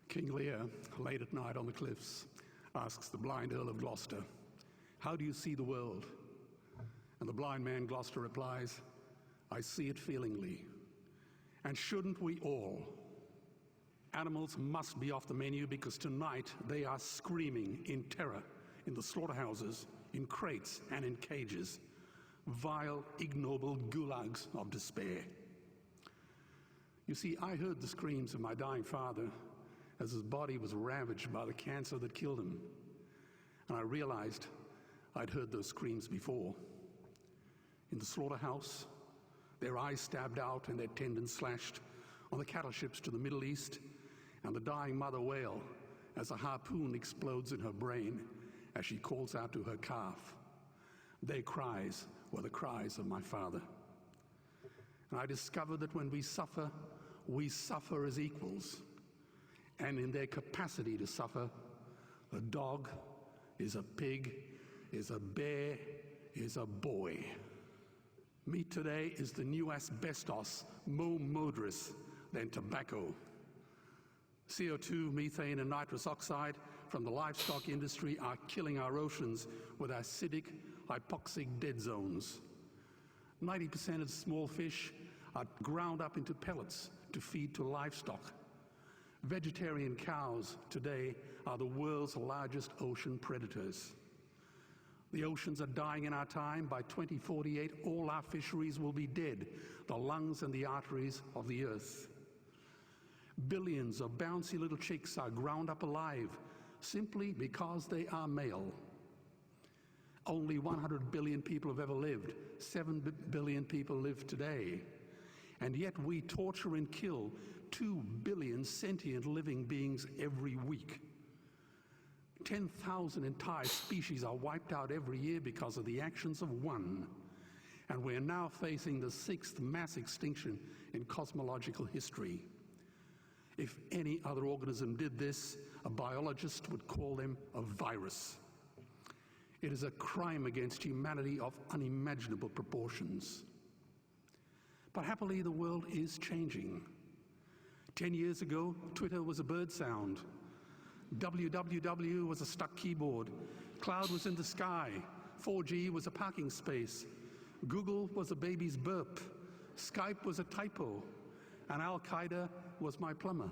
King Lear, late at night on the cliffs, asks the blind Earl of Gloucester, How do you see the world? And the blind man Gloucester replies, I see it feelingly. And shouldn't we all? Animals must be off the menu because tonight they are screaming in terror in the slaughterhouses, in crates and in cages. Vile, ignoble gulags of despair. You see, I heard the screams of my dying father as his body was ravaged by the cancer that killed him. And I realized I'd heard those screams before. In the slaughterhouse, their eyes stabbed out and their tendons slashed, on the cattle ships to the Middle East, and the dying mother wail as a harpoon explodes in her brain as she calls out to her calf. Their cries were the cries of my father. And I discovered that when we suffer as equals. And in their capacity to suffer, a dog is a pig, is a bear, is a boy. Meat today is the new asbestos, more murderous than tobacco. CO2, methane, and nitrous oxide from the livestock industry are killing our oceans with acidic, hypoxic dead zones. 90% of small fish are ground up into pellets to feed to livestock. Vegetarian cows today are the world's largest ocean predators. The oceans are dying in our time. By 2048, all our fisheries will be dead, the lungs and the arteries of the earth. Billions of bouncy little chicks are ground up alive simply because they are male. Only 100 billion people have ever lived. 7 billion people live today. And yet we torture and kill 2 billion sentient living beings every week. 10,000 entire species are wiped out every year because of the actions of one. And we're now facing the 6th mass extinction in cosmological history. If any other organism did this, a biologist would call them a virus. It is a crime against humanity of unimaginable proportions. But happily, the world is changing. 10 years ago, Twitter was a bird sound. www was a stuck keyboard. Cloud was in the sky. 4G was a parking space. Google was a baby's burp. Skype was a typo. And Al-Qaeda was my plumber.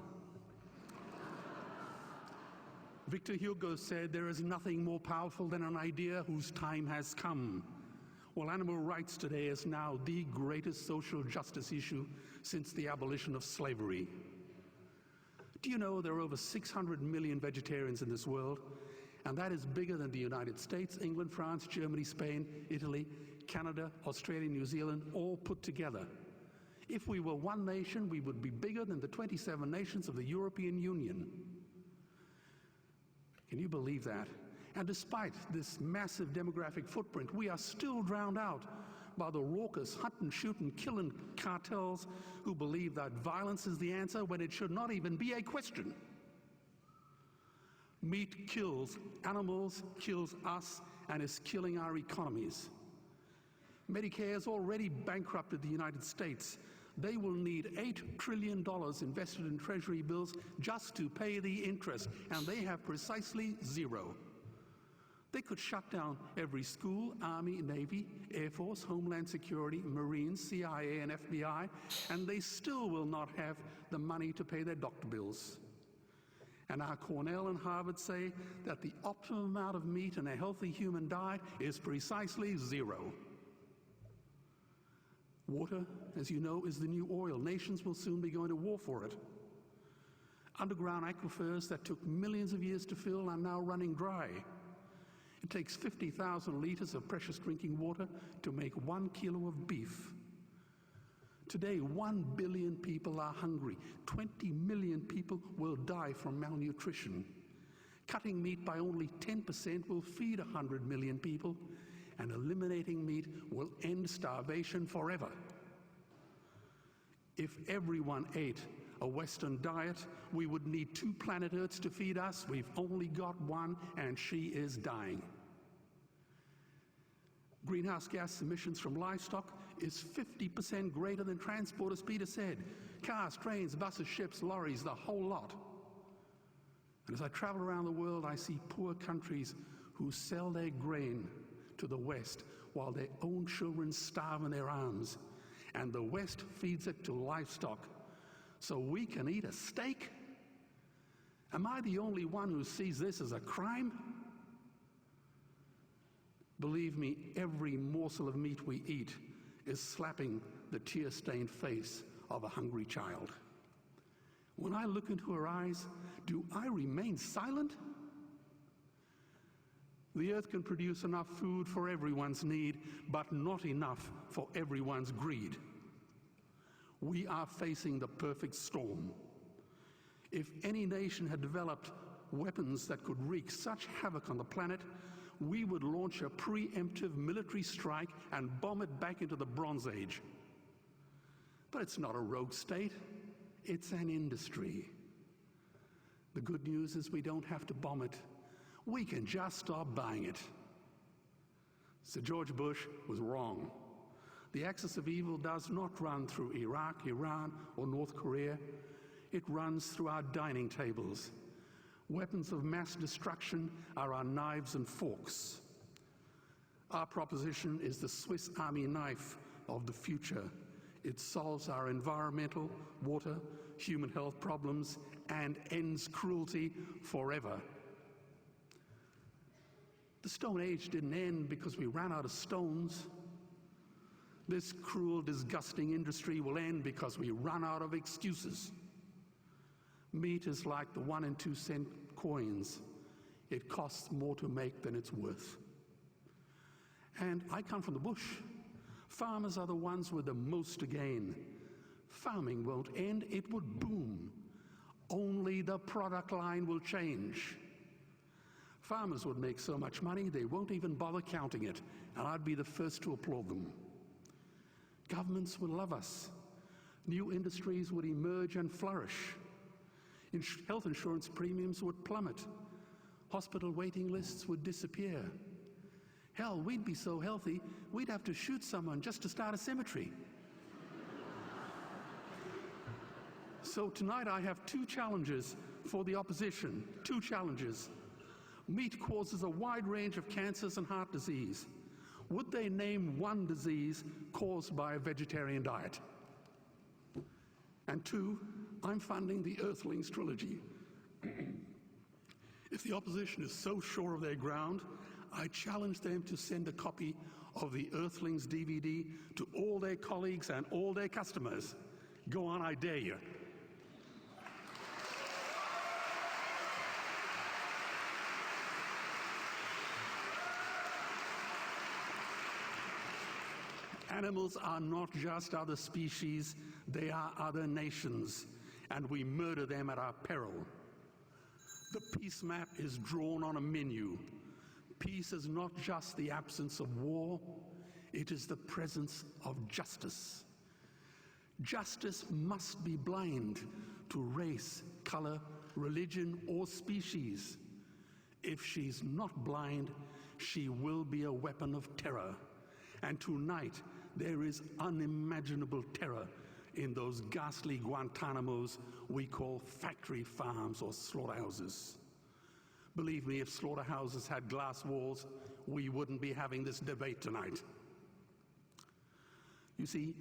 Victor Hugo said, there is nothing more powerful than an idea whose time has come. Well, animal rights today is now the greatest social justice issue since the abolition of slavery. Do you know there are over 600 million vegetarians in this world? And that is bigger than the United States, England, France, Germany, Spain, Italy, Canada, Australia, New Zealand, all put together. If we were one nation, we would be bigger than the 27 nations of the European Union. Can you believe that? And despite this massive demographic footprint, we are still drowned out by the raucous hunt and shoot and killing cartels who believe that violence is the answer when it should not even be a question. Meat kills animals, kills us, and is killing our economies. Medicare has already bankrupted the United States. They will need $8 trillion invested in Treasury bills just to pay the interest, and they have precisely zero. They could shut down every school, Army, Navy, Air Force, Homeland Security, Marines, CIA, and FBI, and they still will not have the money to pay their doctor bills. And our Cornell and Harvard say that the optimum amount of meat in a healthy human diet is precisely zero. Water, as you know, is the new oil. Nations will soon be going to war for it. Underground aquifers that took millions of years to fill are now running dry. It takes 50,000 liters of precious drinking water to make 1 kilo of beef. Today, 1 billion people are hungry. 20 million people will die from malnutrition. Cutting meat by only 10% will feed 100 million people, and eliminating meat will end starvation forever. If everyone ate a Western diet, we would need 2 planet Earths to feed us. We've only got one, and she is dying. Greenhouse gas emissions from livestock is 50% greater than transport, as Peter said. Cars, trains, buses, ships, lorries, the whole lot. And as I travel around the world, I see poor countries who sell their grain to the West while their own children starve in their arms, and the West feeds it to livestock so we can eat a steak? Am I the only one who sees this as a crime? Believe me, every morsel of meat we eat is slapping the tear-stained face of a hungry child. When I look into her eyes, do I remain silent? The earth can produce enough food for everyone's need, but not enough for everyone's greed. We are facing the perfect storm. If any nation had developed weapons that could wreak such havoc on the planet, we would launch a preemptive military strike and bomb it back into the Bronze Age. But it's not a rogue state, it's an industry. The good news is we don't have to bomb it. We can just stop buying it. Sir George Bush was wrong. The axis of evil does not run through Iraq, Iran, or North Korea. It runs through our dining tables. Weapons of mass destruction are our knives and forks. Our proposition is the Swiss Army knife of the future. It solves our environmental, water, human health problems and ends cruelty forever. The Stone Age didn't end because we ran out of stones. This cruel, disgusting industry will end because we run out of excuses. Meat is like the 1 and 2 cent coins. It costs more to make than it's worth. And I come from the bush. Farmers are the ones with the most to gain. Farming won't end, it would boom. Only the product line will change. Farmers would make so much money they won't even bother counting it, and I'd be the first to applaud them. Governments would love us. New industries would emerge and flourish. Health insurance premiums would plummet. Hospital waiting lists would disappear. Hell, we'd be so healthy, we'd have to shoot someone just to start a cemetery. So tonight I have 2 challenges for the opposition. 2 challenges. Meat causes a wide range of cancers and heart disease. Would they name one disease caused by a vegetarian diet? And 2, I'm funding the Earthlings trilogy. If the opposition is so sure of their ground, I challenge them to send a copy of the Earthlings DVD to all their colleagues and all their customers. Go on, I dare you. Animals are not just other species, they are other nations, and we murder them at our peril. The peace map is drawn on a menu. Peace is not just the absence of war, it is the presence of justice. Justice must be blind to race, color, religion, or species. If she's not blind, she will be a weapon of terror. And tonight, there is unimaginable terror in those ghastly Guantanamos we call factory farms or slaughterhouses. Believe me, if slaughterhouses had glass walls, we wouldn't be having this debate tonight. You see,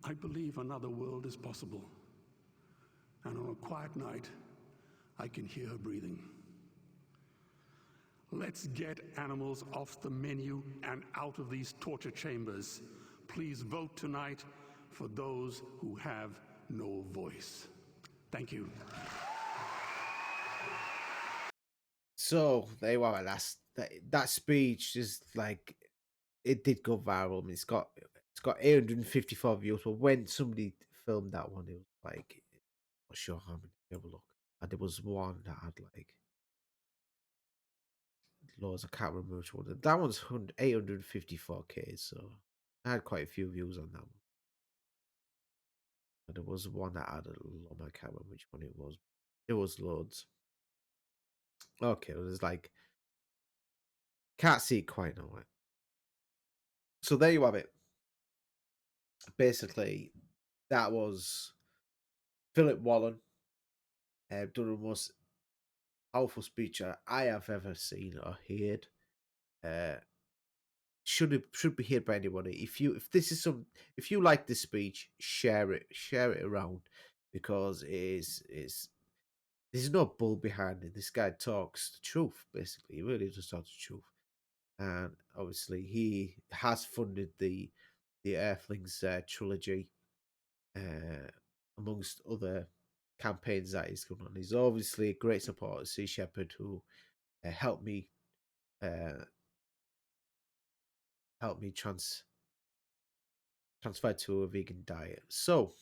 I believe another world is possible. And on a quiet night, I can hear her breathing. Let's get animals off the menu and out of these torture chambers. Please vote tonight for those who have no voice. Thank you. So there you are. That speech is like, it did go viral. I mean, it's got 854 views. But when somebody filmed that one, it was like, I'm not sure how many. Have a look. And there was one that had like loads. I can't remember which one. That one's 854k. So I had quite a few views on that one. And there was one that had a lot. I can't remember which one it was. There was loads. Okay, it was like, can't see it quite now. So there you have it. Basically, that was Philip Wallen done the most powerful speech I have ever seen or heard. should be heard by anybody. If this is if you like this speech, share it around, because there's no bull behind it. This guy talks the truth, basically. He really just talks the truth. And obviously, he has funded the Earthlings trilogy, amongst other campaigns that he's going on. He's obviously a great supporter of Sea Shepherd, who helped me uh, transfer to a vegan diet. So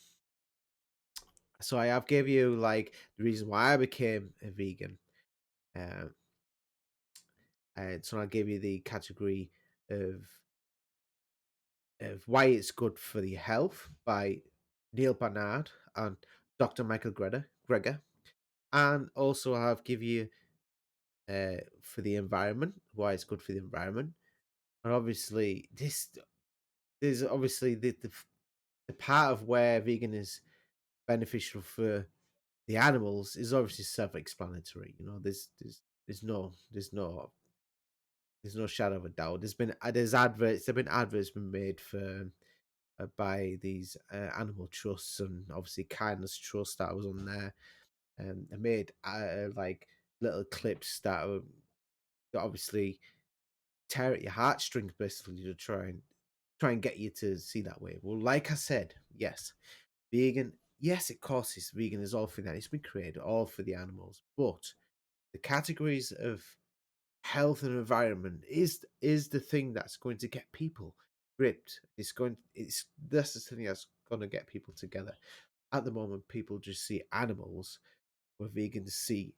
I have gave you like the reason why I became a vegan. Uh, and so I gave you the category of why it's good for the health by Neil Barnard and Dr. Michael Greger. And also I have give you for the environment, why it's good for the environment. And obviously there's obviously the part of where vegan is beneficial for the animals is obviously self-explanatory. You know, there's no there's no shadow of a doubt. There've been adverts been made for by these animal trusts, and obviously kindness trust that was on there. I made like little clips that obviously tear at your heartstrings, basically, to try and get you to see that way. Well, like I said, yes, vegan. Yes, of course, it's vegan is all for that. It's been created all for the animals, but the categories of health and environment is the thing that's going to get people gripped. It's That's the thing that's going to get people together. At the moment, people just see animals, where vegans see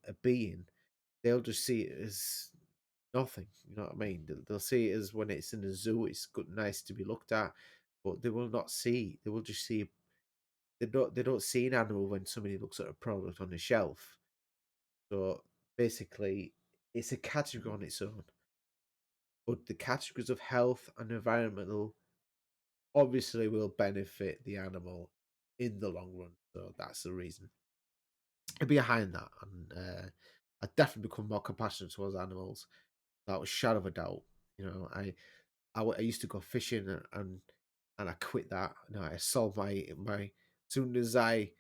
a being. They'll just see it as nothing. You know what I mean? They'll see it as when it's in a zoo, it's good, nice to be looked at, but they will not see. They will just see. They don't see an animal when somebody looks at a product on the shelf. So basically, it's a category on its own. But the categories of health and environmental obviously will benefit the animal in the long run. So that's the reason. Behind that, and I definitely become more compassionate towards animals. That was shadow of a doubt. You know, I used to go fishing, and I quit that. You know, I sold my as soon as I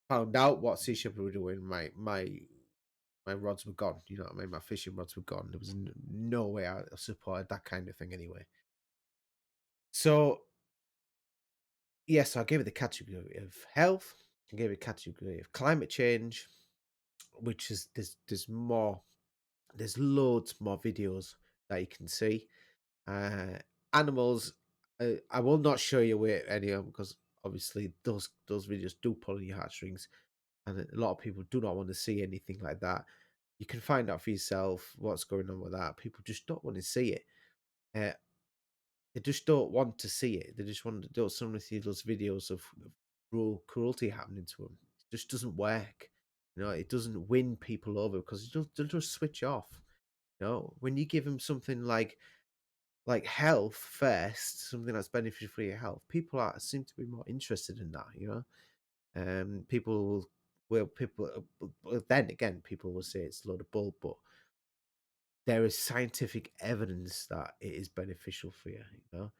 found out what Sea Shepherd were doing, my rods were gone. You know what I mean? My fishing rods were gone. There was no way I supported that kind of thing anyway. So yes, I gave it the category of health. I gave it a category of climate change, which is there's more, there's loads more videos that you can see. Animals, I will not show you where any of them, because obviously those videos do pull on your heartstrings, and a lot of people do not want to see anything like that. You can find out for yourself what's going on with that. People just don't want to see it. Uh, they just don't want to see it. They just want to do some of those videos of cruelty happening to them. It just doesn't work. You know, it doesn't win people over, because they'll just switch off. You know, when you give them something like health first, something that's beneficial for your health, people seem to be more interested in that. You know, then again, people will say it's a load of bull, but there is scientific evidence that it is beneficial for you. You know,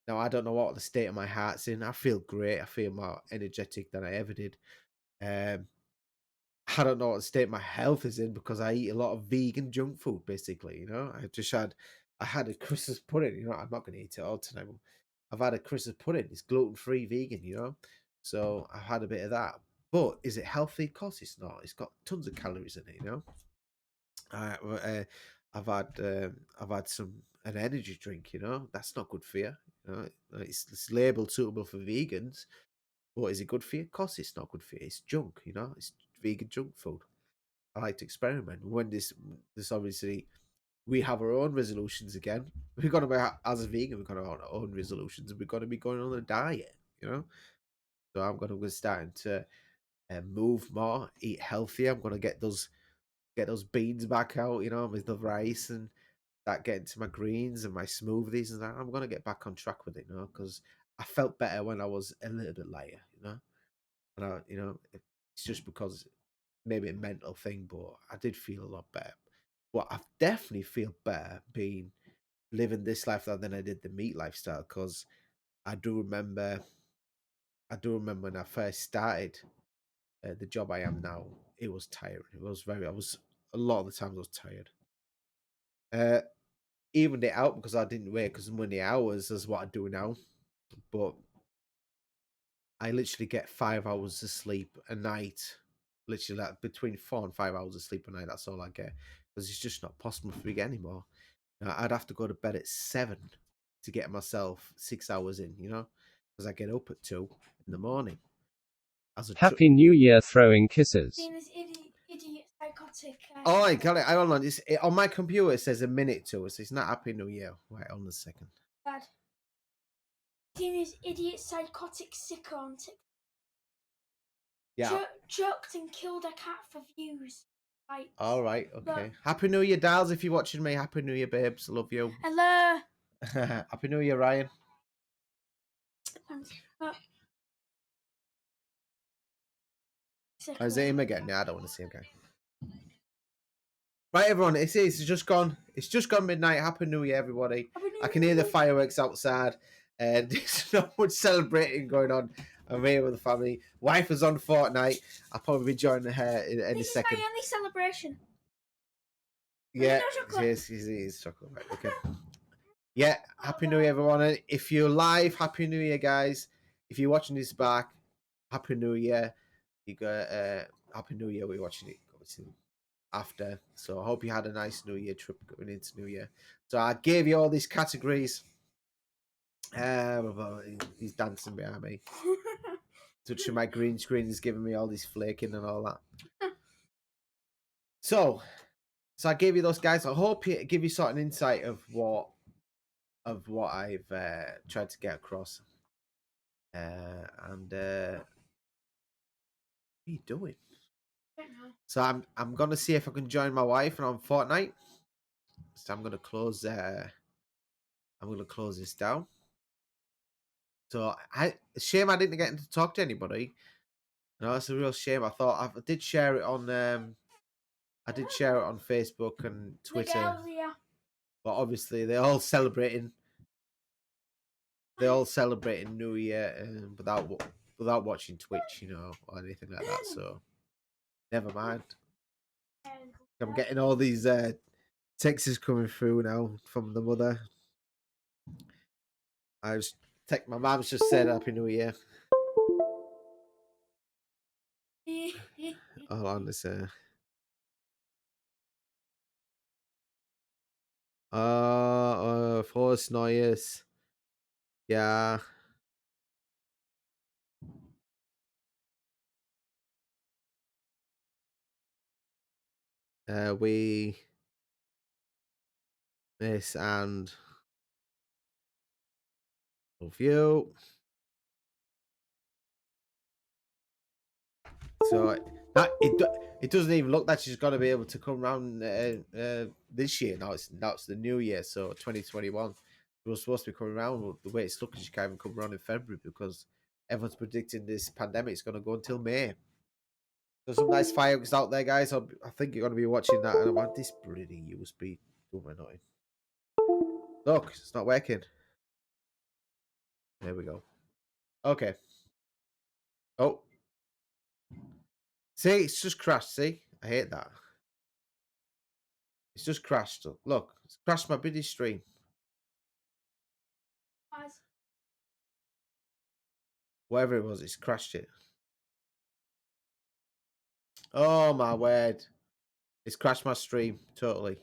now I don't know what the state of my heart's in. I feel great. I feel more energetic than I ever did. Um, I don't know what state my health is in, because I eat a lot of vegan junk food, basically. You know, I had a Christmas pudding. You know, I'm not going to eat it all tonight. But I've had a Christmas pudding. It's gluten-free vegan, you know, so I've had a bit of that. But is it healthy? Of course it's not. It's got tons of calories in it, you know. I've had an energy drink, you know, that's not good for you. You know, it's labeled suitable for vegans, but is it good for you? Of course, it's not good for you. It's junk, you know. It's vegan junk food. I like to experiment. When this obviously, we have our own resolutions again. We're gonna be, as a vegan, we're gonna have our own resolutions. We're gonna be going on a diet, you know. So I'm gonna be starting to move more, eat healthier. I'm gonna get those beans back out, you know, with the rice, and that get into my greens and my smoothies and that. I'm gonna get back on track with it, you know, because I felt better when I was a little bit lighter, you know. And it's just because maybe a mental thing, but I did feel a lot better. but I definitely feel better being living this lifestyle than I did the meat lifestyle, because I do remember when I first started the job I am now, it was tiring. I was a lot of the times I was tired. Evened it out because I didn't work as many hours as what I do now, but I literally get 5 hours of sleep a night. Literally, like between 4 and 5 hours of sleep a night. That's all I get, because it's just not possible for me to get anymore. Now, I'd have to go to bed at 7 to get myself 6 hours in, because I get up at 2 in the morning. Happy New Year throwing kisses. Idiot, psychotic. Oh, I got it. Hold on. On my computer, it says a minute to us. It's not Happy New Year. Wait on a second. Dad. Seen this idiot, psychotic sicko on TikTok. Yeah. Joked and killed a cat for views. Right. All right. Okay. Look. Happy New Year, Dals. If you're watching me, Happy New Year, babes. Love you. Hello. Happy New Year, Ryan. Thanks. Look. Is it him again? No, I don't want to see him again. Right, everyone. It's just gone. It's just gone midnight. Happy New Year, everybody. I can hear the fireworks outside, and there's not much celebrating going on. I'm here with the family. Wife is on Fortnite. I'll probably be joining her in any second. This is my only celebration. Yeah, he's chocolate. Right, okay. Yeah, Happy New Year, everyone. And if you're live, Happy New Year, guys. If you're watching this back, Happy New Year. You got Happy New Year. We're watching it obviously after. So I hope you had a nice New Year trip going into New Year. So I gave you all these categories. He's dancing behind me. Touching my green screen is giving me all this flaking and all that. So I gave you those guys. I hope it give you sort of an insight of what I've tried to get across. What are you doing? So I'm gonna see if I can join my wife and on Fortnite. So I'm gonna close this down. So shame I didn't get to talk to anybody. No, it's a real shame. I thought I did share it on Facebook and Twitter. But obviously they're all celebrating New Year without watching Twitch, or anything like that. So never mind. I'm getting all these texts coming through now from the mother. My mom's just said Happy New Year. Hold on, this Frohes Neues. Yeah. We miss and love you. So it doesn't even look that she's going to be able to come around this year. Now it's the new year, so 2021. She was supposed to be coming around. The way it's looking, she can't even come around in February because everyone's predicting this pandemic is going to go until May. There's some nice fireworks out there, guys. I think you're going to be watching that. And I want this bloody USB. Oh my god! Look, it's not working. There we go. Okay. Oh. See, it's just crashed. See? I hate that. It's just crashed. Look, it's crashed my bloody stream. Whatever it was, it's crashed it. Oh my word. It's crashed my stream totally.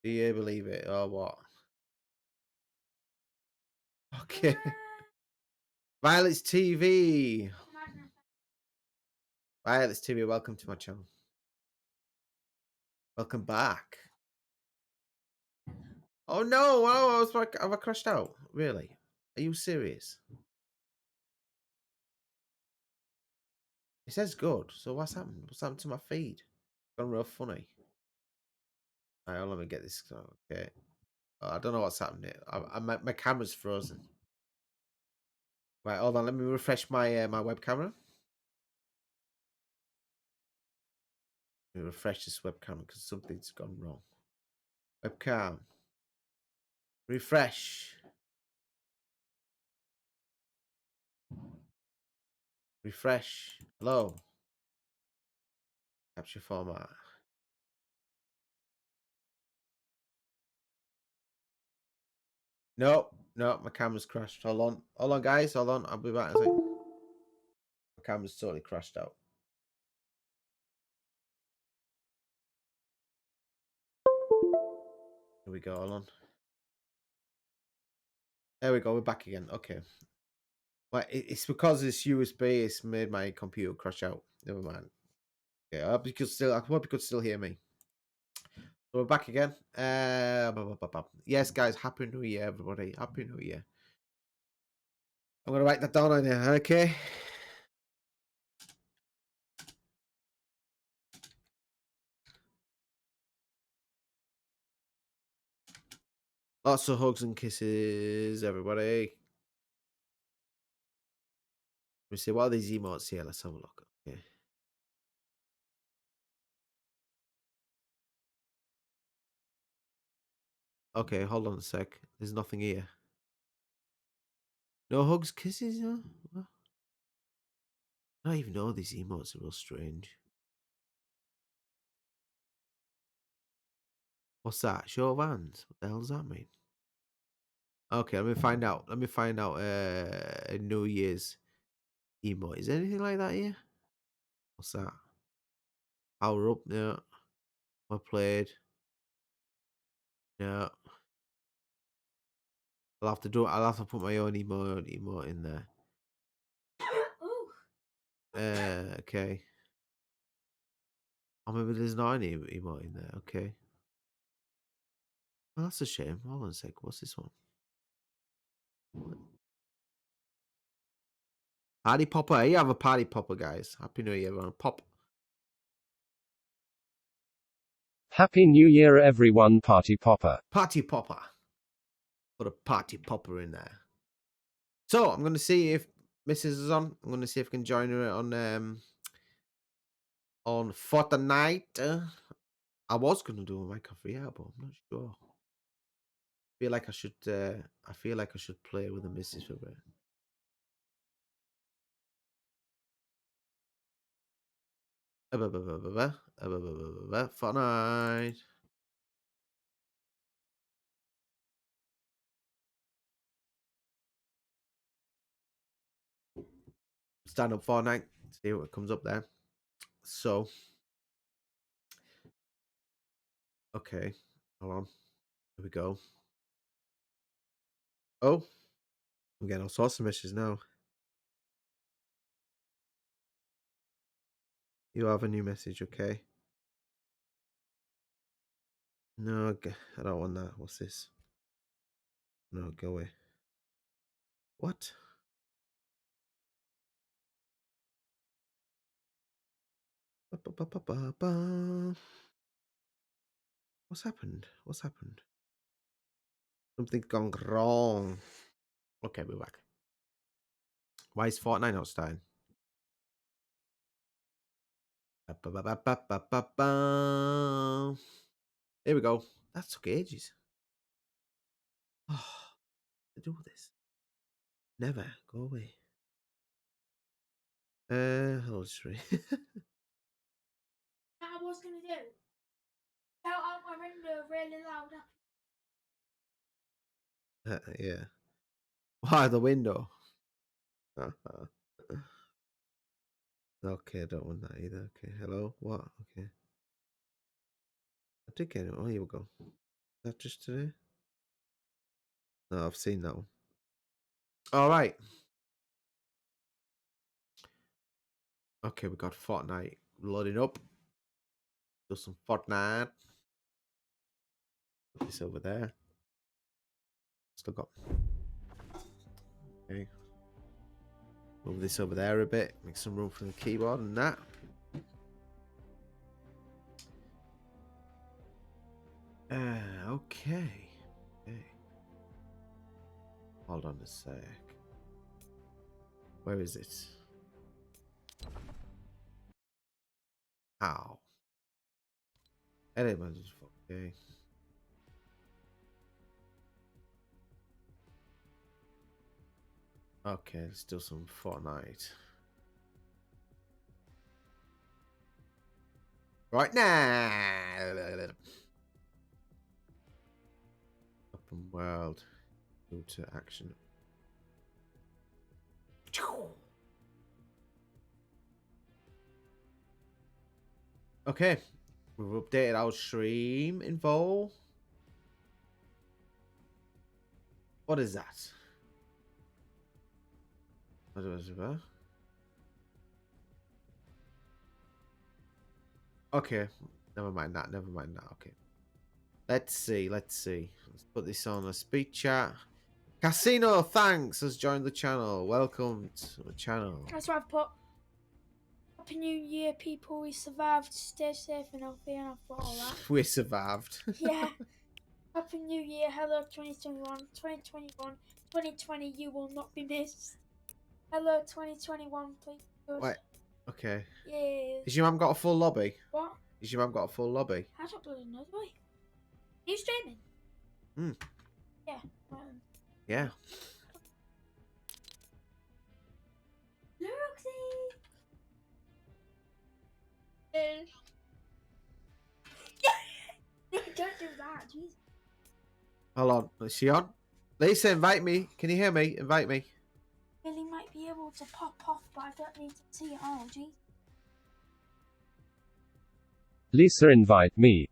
Do you believe it or what? Okay. Violet's TV. Violet's TV, welcome to my channel. Welcome back. Oh no! Oh, have I crashed out? Really? Are you serious? It says good. So what's happened? What's happened to my feed? It's gone real funny. Alright, let me get this. Okay. I don't know what's happening. My camera's frozen. Right, hold on. Let me refresh my my web camera. Let me refresh this webcam because something's gone wrong. Webcam. Refresh. Refresh. Hello. Capture format. No, my camera's crashed. Hold on, guys. Hold on. I'll be back in a second. My camera's totally crashed out. Here we go. Hold on. There we go. We're back again. Okay. Well, it's because this USB has made my computer crash out. Never mind. Okay, I hope you could still hear me. So we're back again. Yes, guys. Happy New Year, everybody. Happy New Year. I'm gonna write that down on here. Okay. Lots of hugs and kisses, everybody. Let me see, what are these emotes here? Let's have a look. Okay. Okay, hold on a sec. There's nothing here. No hugs, kisses, no? What? I don't even know these emotes are real strange. What's that? Show of hands? What the hell does that mean? Okay, let me find out. A New Year's emote. Is there anything like that here? What's that? Power up? No. I played. No. I'll have to put my own emote in there. Okay. Oh, maybe there's not any emote in there. Okay. Well, that's a shame. Hold on a sec. What's this one? Party popper. You have a party popper, guys. Happy New Year, everyone. Pop. Happy New Year, everyone. Party popper. Party popper. Put a party popper in there. So I'm gonna see if Mrs. is on. I'm gonna see if I can join her on Fortnite. I was gonna do a Minecraft VR, but I'm not sure. I feel like I should play with the missus for a bit. Fortnite. Stand up Fortnite. See what comes up there. So, okay, hold on. Here we go. Oh, I'm getting all sorts of messages now. You have a new message, okay? No, I don't want that. What's this? No, go away. What? What's happened? What's happened? Something's gone wrong. Okay, we're back. Why is Fortnite not starting? Here we go. That took ages. Oh, to do this. Never. Go away. Hello, Sri. I was gonna do. Shout out my window really loud. Yeah. Why the window? Okay, I don't want that either. Okay, hello. What? Okay. I did get it. Oh, here we go. Is that just today? No, I've seen that one. All right. Okay, we got Fortnite loading up. Do some Fortnite. Put this over there. Still got. Okay. Move this over there a bit. Make some room for the keyboard and that. Okay. Okay. Hold on a sec. Where is it? Ow. Elements. Okay. Okay, let's do some Fortnite. Right now. Open world. Go to action. Okay. We've updated our stream info. What is that? What is that? Okay. Never mind that. Never mind that. Okay. Let's see. Let's see. Let's put this on a speed chat. Casino, thanks, has joined the channel. Welcome to the channel. That's why I've put Happy New Year, people. We survived. Stay safe and healthy, and I've put all that. We survived. Yeah. Happy New Year. Hello, 2021. 2021. 2020, you will not be missed. Hello, 2021, please. Good. Wait. Okay. Yeah. Has your mum got a full lobby? What? Has your mum got a full lobby? I don't bloody know, do I? Are you streaming? Hmm. Yeah. Yeah. Roxy! No, don't do that, jeez. Hold on. Is she on? Lisa, invite me. Can you hear me? Invite me. Billy might be able to pop off, but I don't need to see it all, jeez. Lisa, invite me.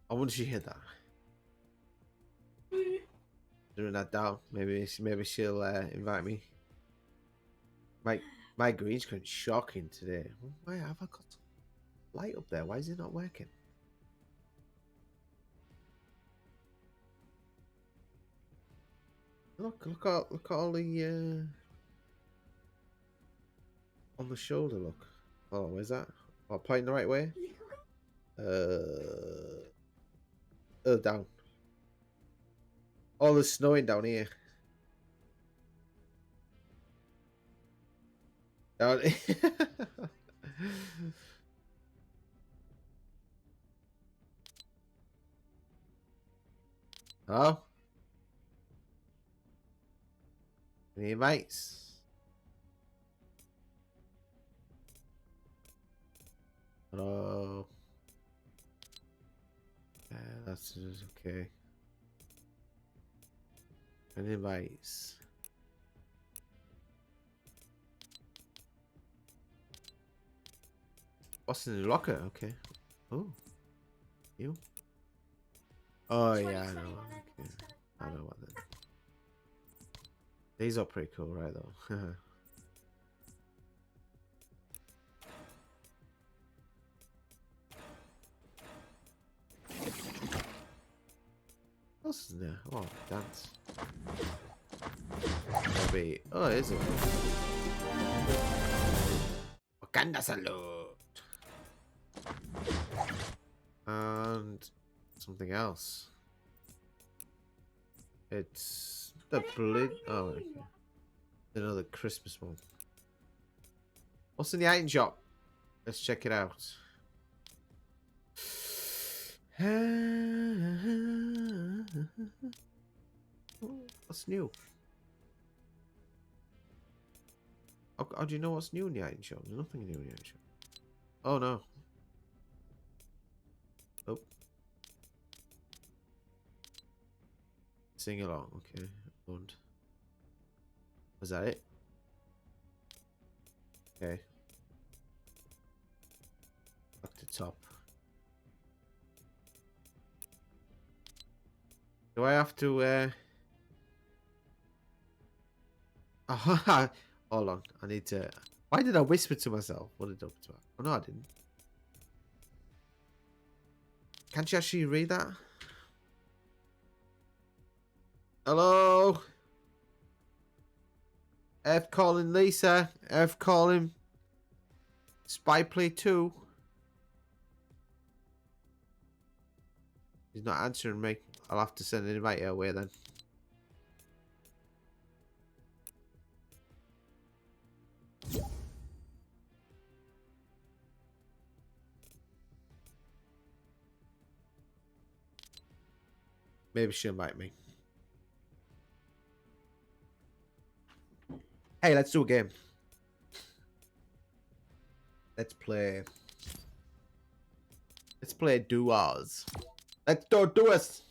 I wonder if she heard that. Doing that down. Maybe she'll invite me. My green screen's shocking today. Why have I got light up there? Why is it not working? Look at all the on the shoulder. Look. Oh, where's that? Am I pointing the right way? Down. Oh, there's snowing down here. Down. Hello? Any mates? Hello? That's okay. Any mates? What's in the locker? Okay. Oh. You? Oh, yeah, I know. Okay. I know what then. These are pretty cool, right, though? What's in there? Oh, dance. Maybe. Oh, is it? Wakanda salute. And something else. It's the blue. Oh, okay. Another Christmas one. What's in the item shop? Let's check it out. What's new? How do you know what's new in the item shop? There's nothing new in the item shop. Oh no. Oh. Sing along, okay. And was that it? Okay. Back to top. Do I have to oh, hold on. I need to. Why did I whisper to myself? What did I do to her? Oh no, I didn't. Can't you actually read that? Hello? F calling Lisa. F calling Spy Play 2. He's not answering me. I'll have to send an invite your way then. Maybe she'll invite me. Hey, let's do a game. Let's play duos. Let's do duos.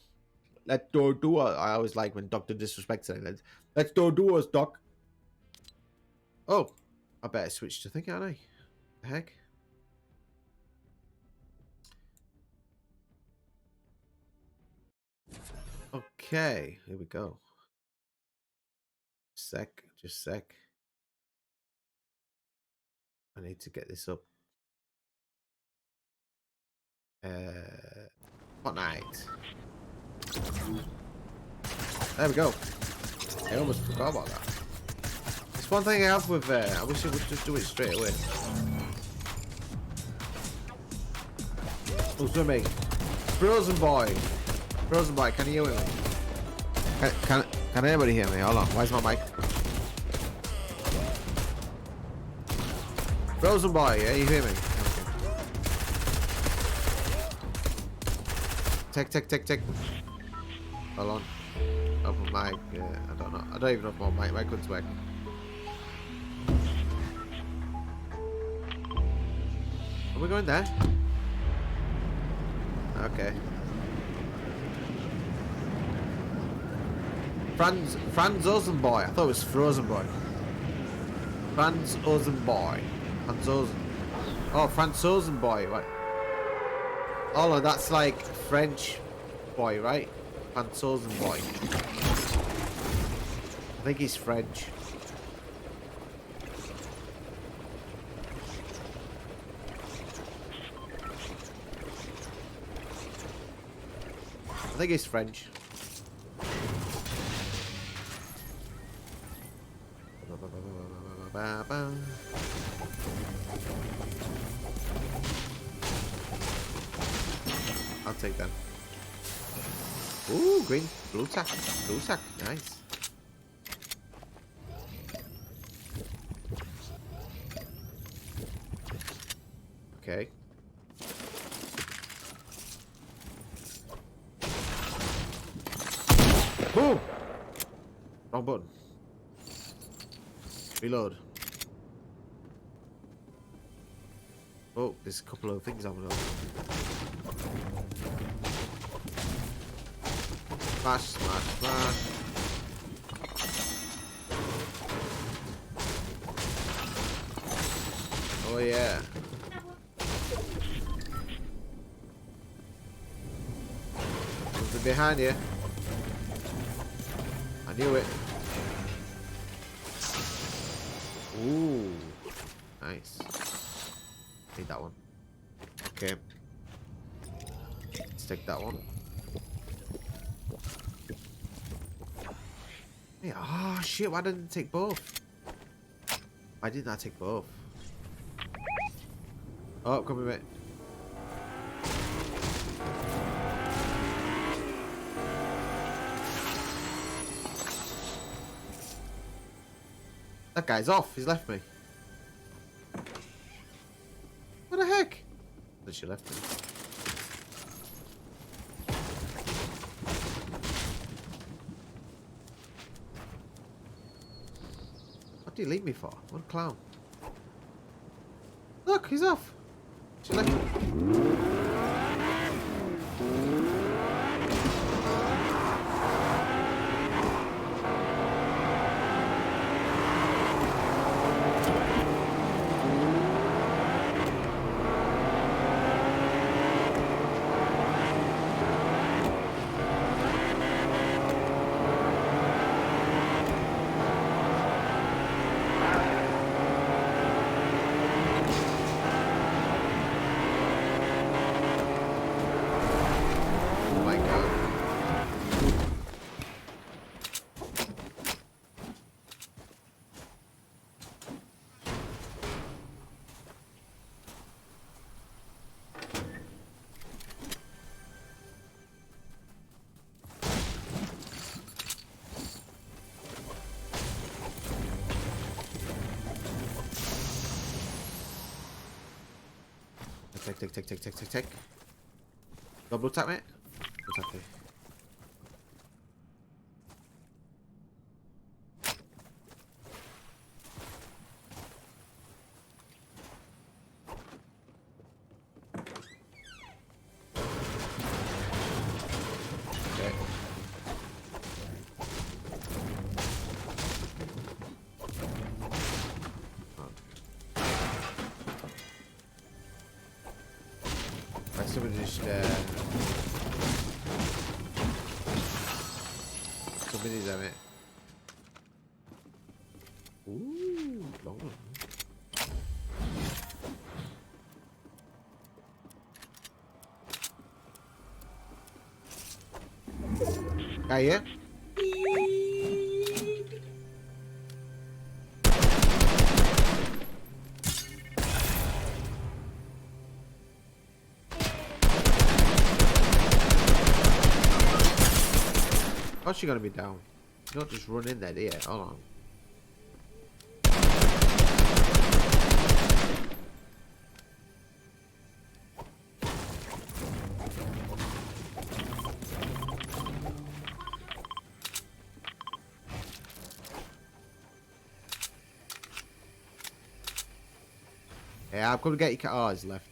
Let's do duos. I always like when Doctor disrespects it. Let's do duos, Doc. Oh, I better switch to thinking, aren't I? The heck? Okay, here we go. Just sec. I need to get this up. Fortnite. There we go. I almost forgot about that. It's one thing I have with. I wish I would just do it straight away. Who's with me? Frozen boy. Frozen boy, can you hear me? Can anybody hear me? Hold on. Where's my mic? Frozen boy, yeah, you hear me? Okay. Tick. Hold on. Open mic. I don't know. I don't even know if my mic couldn't work. Are we going there? Okay. Franz Ozenboy. I thought it was Frozen Boy. Franz Ozenboy. Franz Ozen. Oh, Franz Ozenboy. Right. Oh, no, that's like French boy, right? Franz Ozenboy. I think he's French. I think he's French. I'll take that. Ooh, blue sack, nice. Okay. Boom! Wrong button. Reload. Oh, there's a couple of things I'm gonna. Smash. Oh yeah. Something behind you. I knew it. Ooh. Nice. Need that one. Okay. Let's take that one. Hey, oh shit, why didn't I take both? Why didn't I take both? Oh, come with me. That guy's off, he's left me. What the heck? That she left me. What do you leave me for? What a clown. Look, he's off. She left me. Take. Double tap, mate. Double tap, mate. Somebody just somebody's on it. Ooh, long. Yeah. How's she gonna be down? You don't just run in there, do you? Hold on. Yeah, I'm gonna get your cat. Oh, he's left.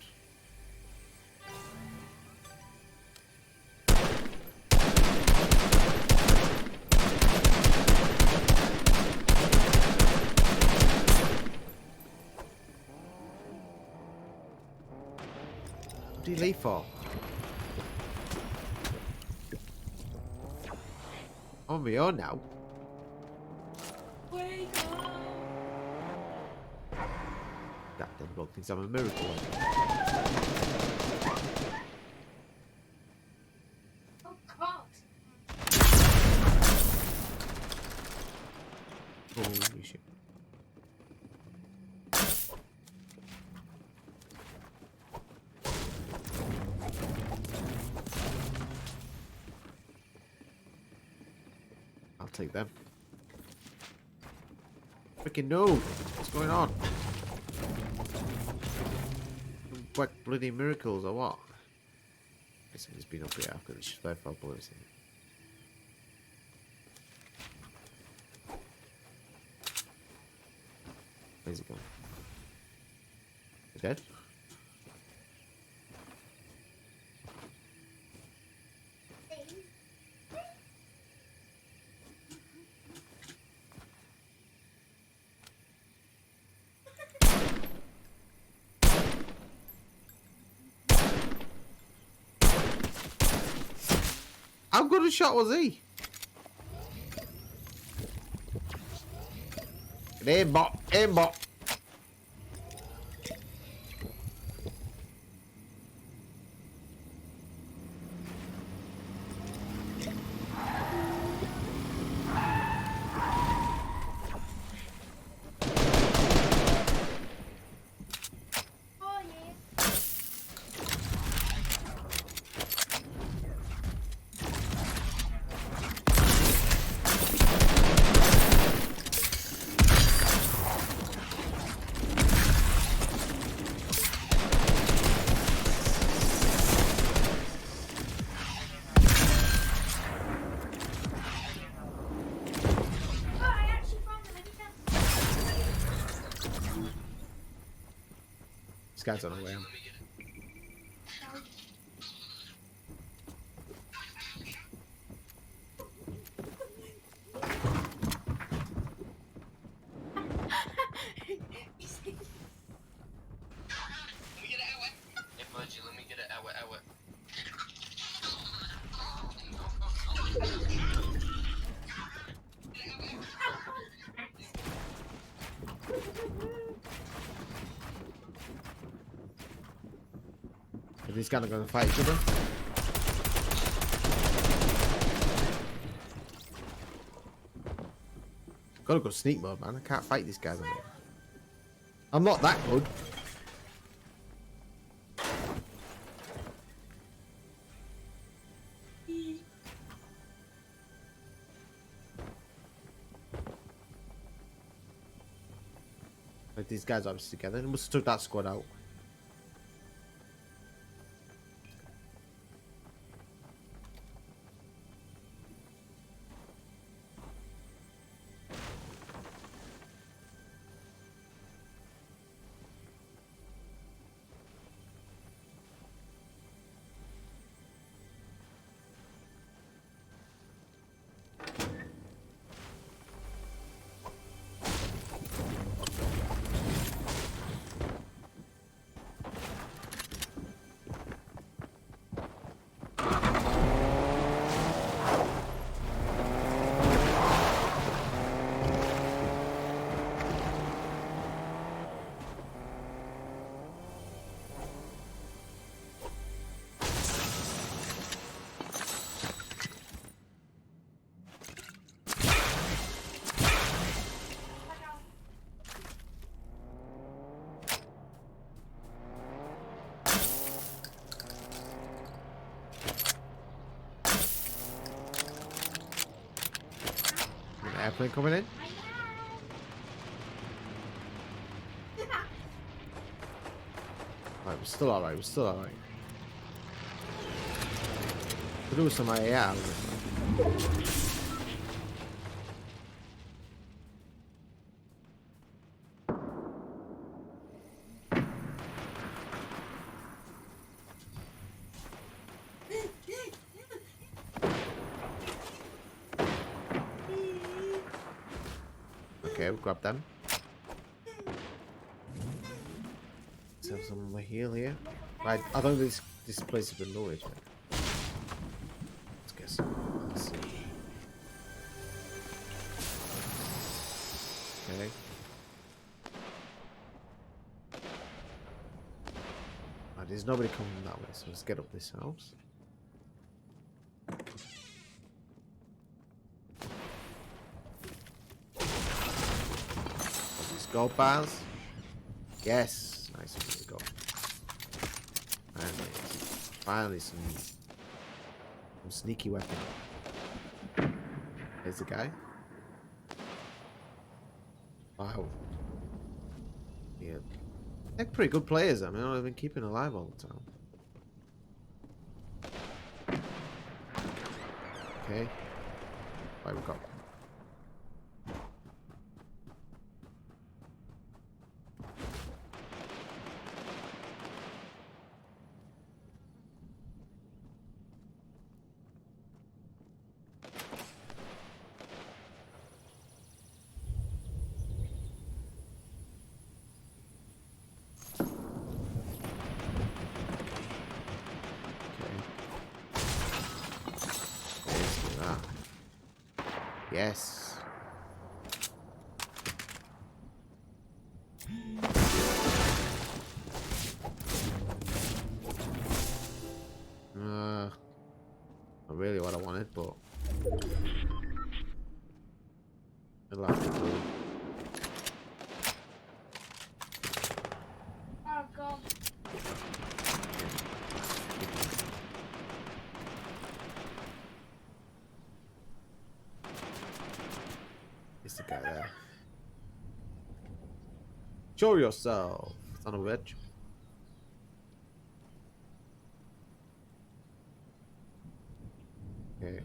What did he leave for? I'm on my own now. Wake up. That damn dog thinks I'm a miracle. Oh God. Holy shit. I'll take them. Freaking no! What's going on? What bloody miracles or what? Guess somebody's been up here. I've got this spare for bullets in it. Where's he gone? He dead? How good a shot was he? Aimbot, aimbot. Oh yeah. Oh, I actually found the mini. This guy's on the way. Let me get it. Ow. Are these guys gonna fight each other? Gotta go sneak mode, man. I can't fight these guys. I'm not that good. Like these guys obviously together. They must have took that squad out. Airplane coming in. Right, we're still alright. We're still alright. We'll do some AR. Okay, we'll grab them. Let's have some heal here. Right, I don't think this place has been loaded yet. Let's get some. Let's see. Okay. Right, there's nobody coming that way, so let's get up this house. Gold bars. Yes. Nice. Let's go. Finally some sneaky weapon. There's the guy. Wow. Yeah. They're pretty good players. I mean, I've been keeping alive all the time. Okay. Right, we got. Yes. Not really what I wanted, but it'll have to do. Oh god. The guy there. Show yourself, son of a bitch. Okay,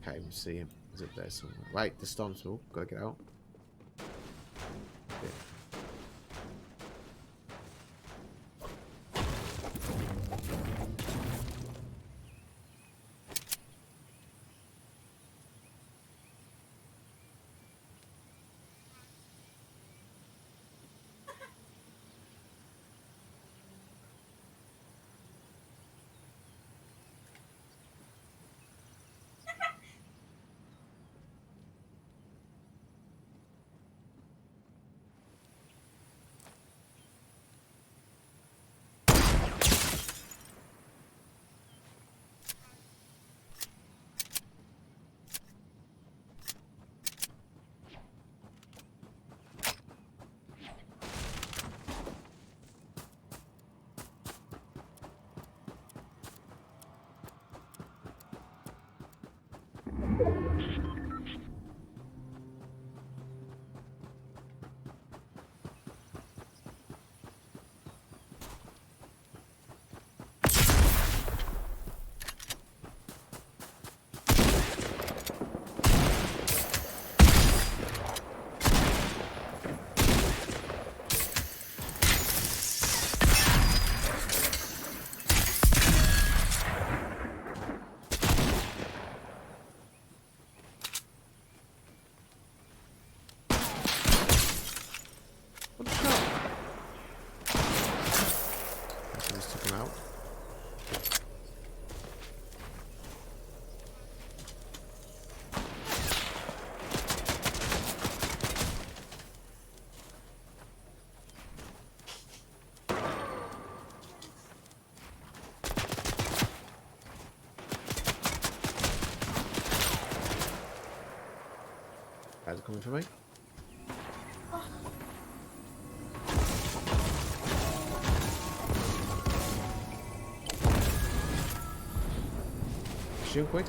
can't even see him. He's up there somewhere. Right, the storm smoke. Gotta get out. Okay. Guys are coming for me. Shoot quick.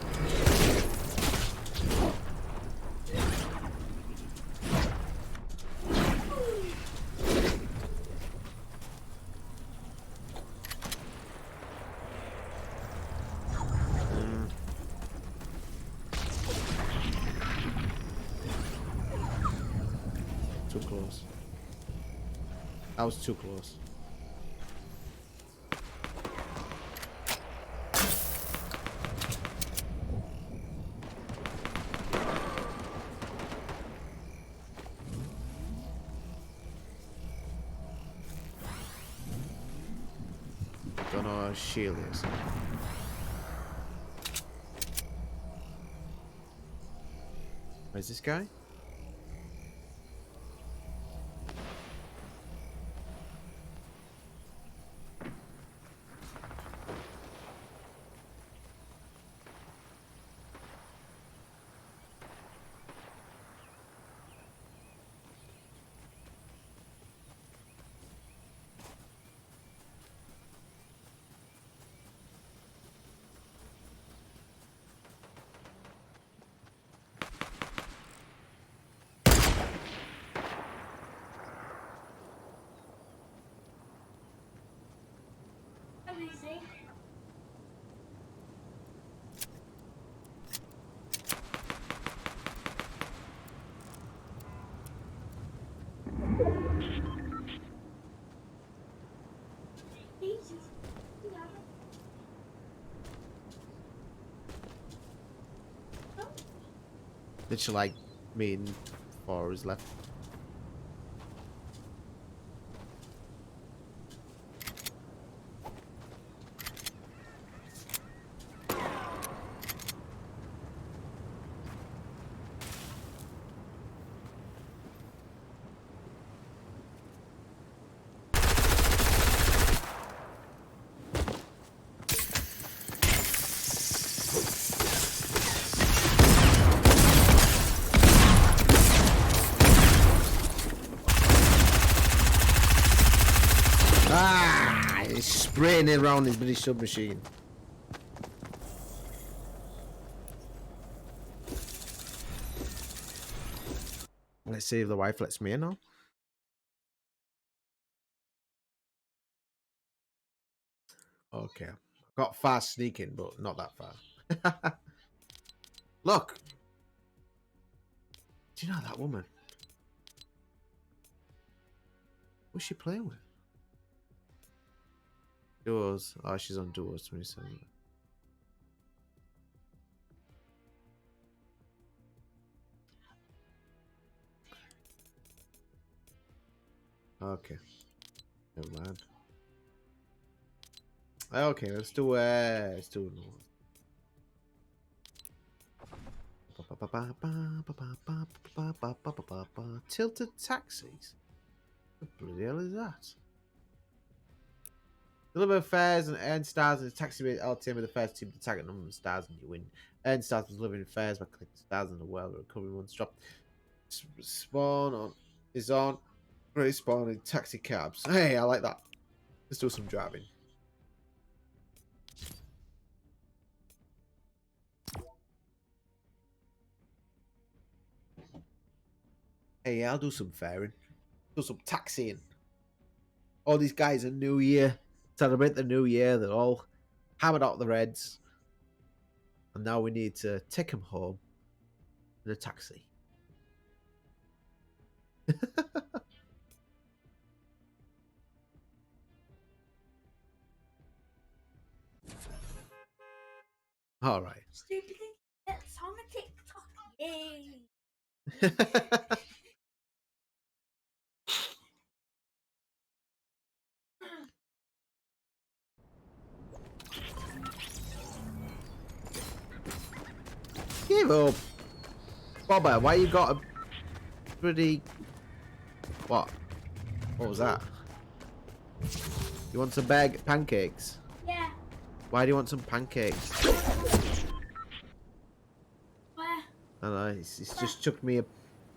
Too close. That was too close. Don't know how shield is. Where's this guy? Amazing. Literally like me and 4 is left. Ah, he's spraying it around his British submachine. Let's see if the wife lets me in now. Okay. Got fast sneaking, but not that far. Look. Do you know that woman? What's she playing with? Duos. Oh, she's on Duos 27. Okay. Never mind. Okay, let's do tilted taxis. What the bloody hell is that? Deliver fares and earn stars in the taxi rate LTM with the first team to target number of stars and you win. Earn stars for delivering fares by clicking stars in the world. Recovery one stop. Spawn on is on. Respawn in taxi cabs. Hey, I like that. Let's do some driving. Hey, yeah, I'll do some faring. Do some taxiing. All these guys are New Year. Celebrate the New Year. They're all hammered out the reds. And now we need to take them home in a taxi. All right. Stupid it's on a TikTok. Yay. Give up. Bobber, why you got a pretty... What? What was that? You want some pancakes? Yeah. Why do you want some pancakes? Where? I don't know, it's just chucked me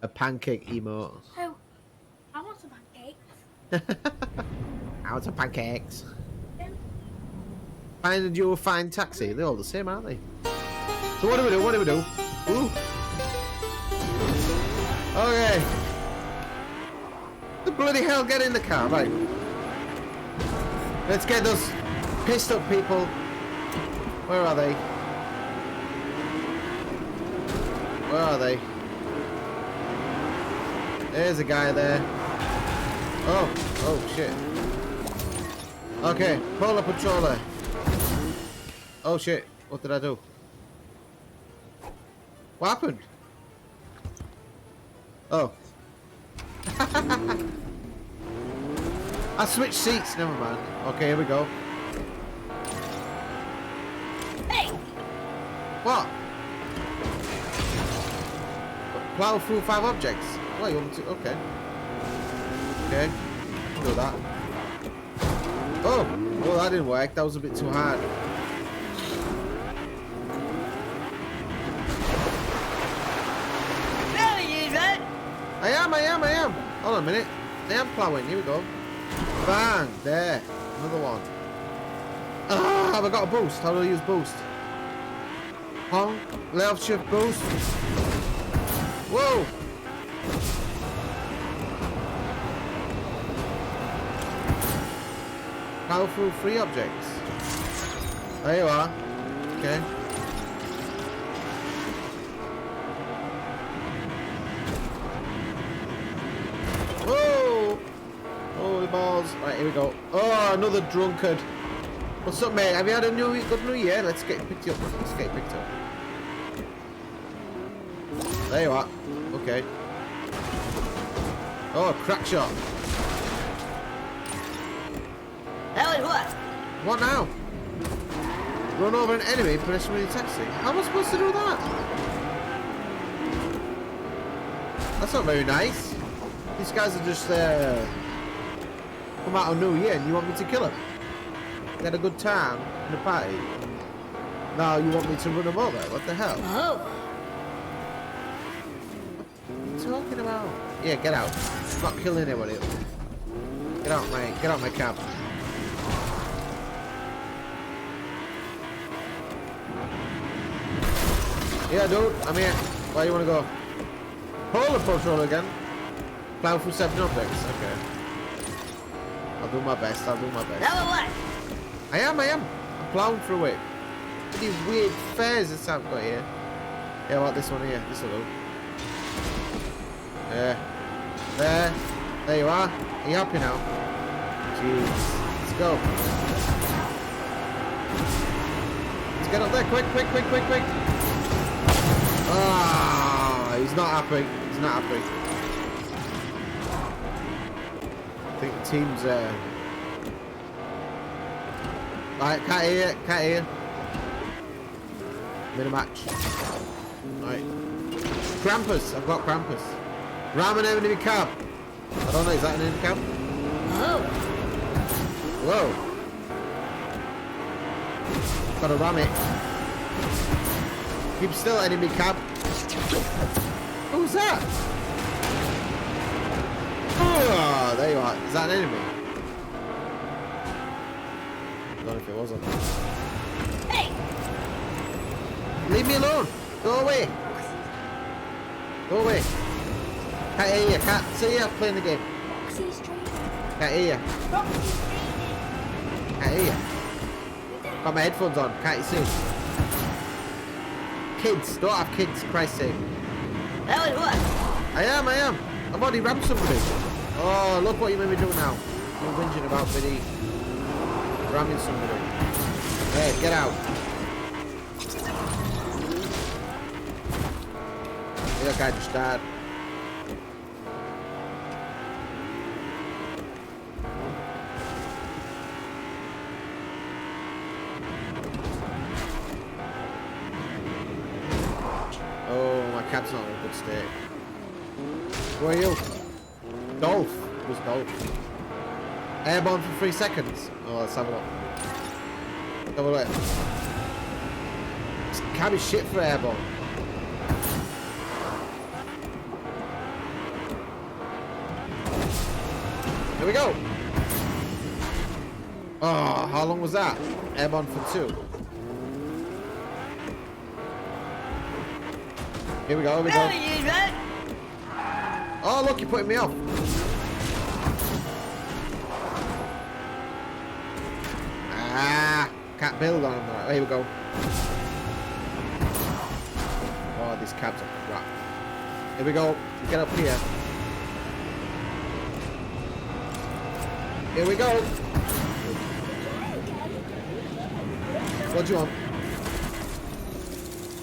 a pancake emote. Oh, I want some pancakes. I want some pancakes. Find you a fine taxi. They're all the same, aren't they? So what do we do? What do we do? Ooh. Okay. The bloody hell, get in the car, right? Let's get those pissed up people. Where are they? Where are they? There's a guy there. Oh shit. Okay, polar patroller. Oh shit, what did I do? What happened? Oh. I switched seats, never mind. Okay, here we go. Hey! What? Plow through 5 objects. What, you want me to? Okay. Okay. Do that. Oh, that didn't work. That was a bit too hard. I am. Hold on a minute. I am plowing. Here we go. Bang. There. Another one. Ah, have I got a boost? How do I use boost? Honk. Left shift boost. Whoa. Power through 3 objects. There you are. Okay. Whoa! Holy balls. Right, here we go. Oh, another drunkard. What's up, mate? Have you had a good new year? Let's get picked up. Let's get picked up. There you are. Okay. Oh, crack shot. That was what? What now? Run over an enemy, press with the taxi. How am I supposed to do that? That's not very nice. These guys are just come out on New Year and you want me to kill them? They had a good time in the party. Now you want me to run them over? What the hell? Oh. What are you talking about? Yeah, get out. I'm not killing anybody. Get out my cab. Yeah, dude, I'm here. Where you want to go? Polar patrol again. Plow through 7 objects. Okay. I'll do my best. Now what? I am. I'm plowing through it. Look at these weird fares that I've got here. Yeah, what this one here? This will do. There you are. Are you happy now? Jeez. Let's go. Let's get up there. Quick. Ah, he's not happy. I think the team's Alright, can't hear. I'm in a match. Alright. Krampus, I've got Krampus. Ram an enemy cab. I don't know, is that an enemy cab? Oh. Whoa. Gotta ram it. Keep still, enemy cab. What was that? Oh, there you are. Is that an enemy? I don't know if it wasn't. Hey! Leave me alone. Go away. Can't hear you. Can't see you playing the game. Can't hear you. Got my headphones on. Can't you see? Kids. Don't have kids. Christ's sake. That was what? I am. I've already rammed somebody. Oh, look what you made me do now. You're whinging about Biddy ramming somebody. Hey, get out. That guy just died. Oh, my cat's not in a good state. Who are you? Dolph. Who's Dolph? Airborne for 3 seconds. Oh, let's have a look. Have a look. This cab is shit for airborne. Here we go. Oh, how long was that? Airborne for 2. Here we go. Oh, look, you're putting me off. Ah, can't build on them. Right, here we go. Oh, these cabs are crap. Here we go. Get up here. Here we go. What do you want?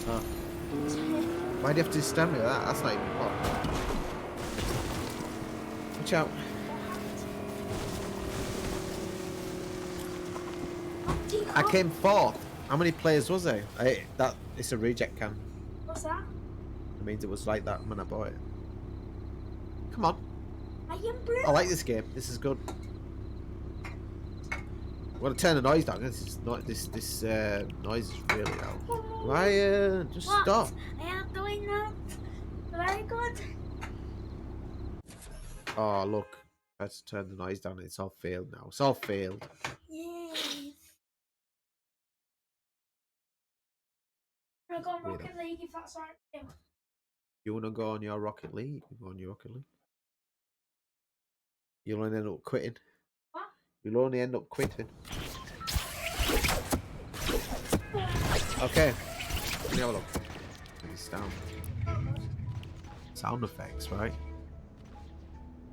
Oh. Why do you have to stand me with that? That's not even fun. Watch out. I came fourth. How many players was there? It's a reject cam. What's that? It means it was like that when I bought it. Come on. I am blue. I like this game. This is good. I'm gonna turn the noise down. This is not this noise is really loud. Ryan, just What? stop. I am doing that. Very good. Oh look, I had to turn the noise down. It's all failed now. It's all failed. Yay. I'm gonna go on Rocket League if that's alright with you. You wanna go on your Rocket League? You go on your Rocket League. You'll only end up quitting. What? You'll only end up quitting. Okay. Let me have a look. Turn this down. Sound effects, right?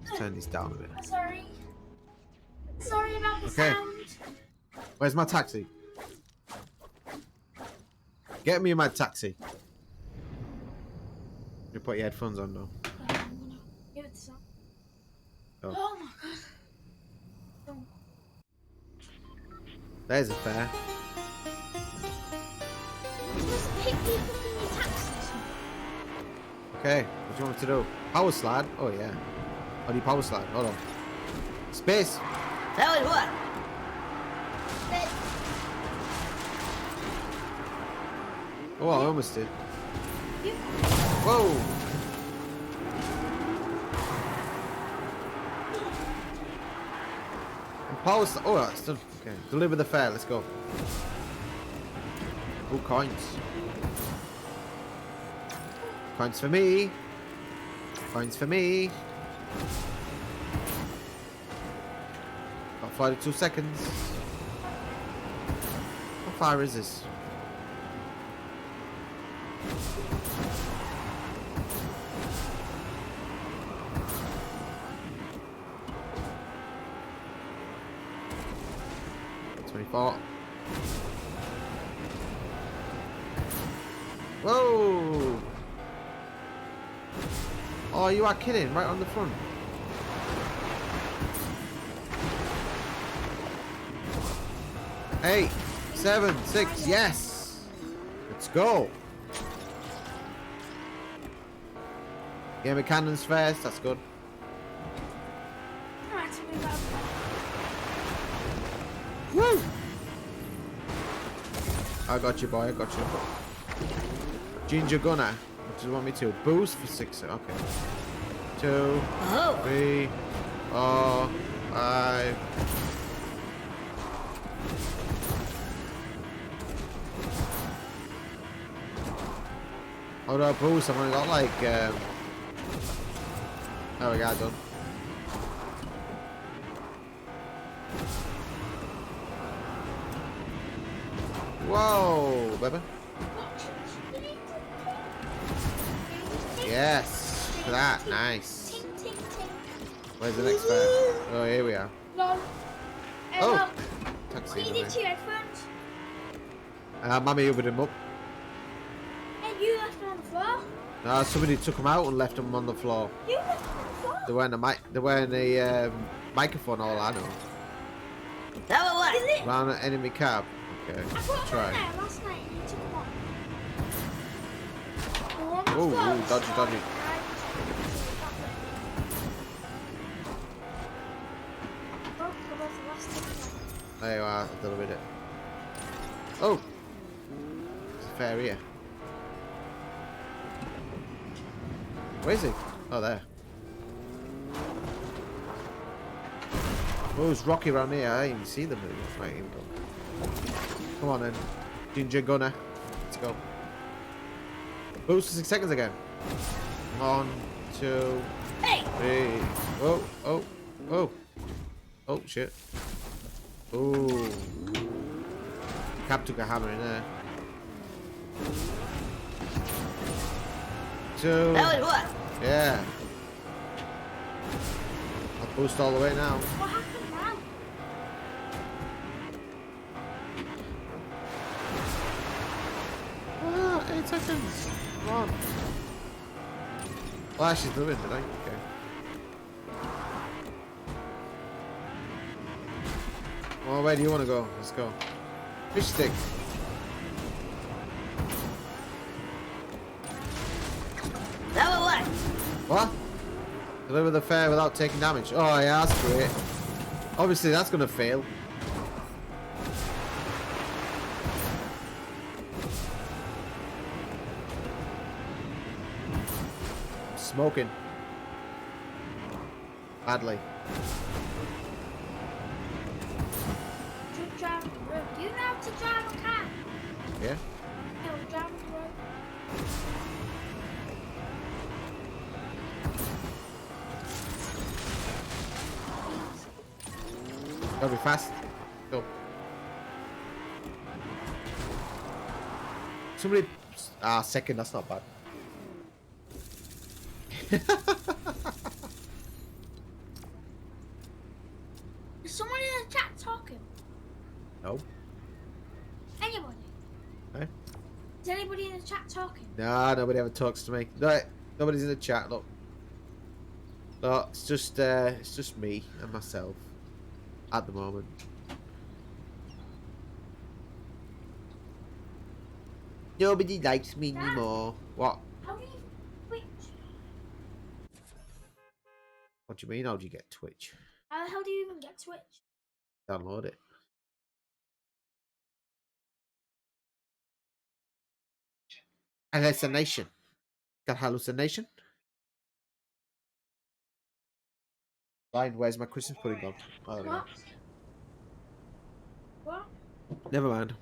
Let's turn this down a bit. Sorry. Sorry about the sound. Where's my taxi? Get me in my taxi. You put your headphones on though. Give it some. Oh. Oh my god. There's a fare. Just pick people from your taxis. Okay, what do you want me to do? Power slide? Oh yeah. How do you power slide? Hold on. Space! Tell you what. Oh, I almost did. Whoa! And power slide. Oh, that's done. Okay, deliver the fare. Let's go. Oh, coins. Coins for me. Coins for me. Got 42 seconds. How far is this? Whoa! Oh, you are kidding! Right on the front. Eight, 7, 6, yes! Let's go! Game of cannons first, that's good. Woo! I got you, boy, I got you. Ginger Gunner. What do you want me to? Boost for 6. Okay. 2, 3, 4, 5. How do I boost? I've only got like. Oh, we got it done. Whoa, baby. Yes, look at that, nice. Where's the next pair? Oh, here we are. Oh, taxi. You did your headphones? Mummy opened them up. And you left them on the floor? No, somebody took them out and left them on the floor. You left them on the floor? They weren't a microphone, all I know. Tell me what. Round an enemy cab. Okay, I put them try. on there last night and you took them off. Oh, dodgy, dodgy. There you are, a little bit. Oh! There's a fair here. Where is he? Oh, there. Oh, it's rocky around here. I didn't even see the movie. Right, here we go. Come on then. Ginger Gunner. Let's go. Boost for 6 seconds again. 1, 2, 3. Oh, oh, oh. Oh, shit. Oh. Cap took a hammer in there. 2. Tell you what. Yeah. I'll boost all the way now. What happened now? seconds. Come on. Well, she's doing it, okay. Well, where do you want to go? Let's go. Fish stick. Now what? What? Deliver the fare without taking damage. Oh yeah, that's great. Obviously that's gonna fail. Smoking. Badly. Do you know how to drive a car? Yeah? No, drive the road. Gotta be fast. Go. Somebody. Ah, second, that's not bad. Is someone in the chat talking? No. Anybody? No. Is anybody in the chat talking? Nah, nobody ever talks to me. No, nobody's in the chat. Look. No, it's just me and myself at the moment. Nobody likes me anymore. What? How do you Twitch? What do you mean? How do you get Twitch? How do you even get Twitch? Download it. Hallucination. Got hallucination? Fine, where's my Christmas pudding gone? Oh, there we go. What? Never mind.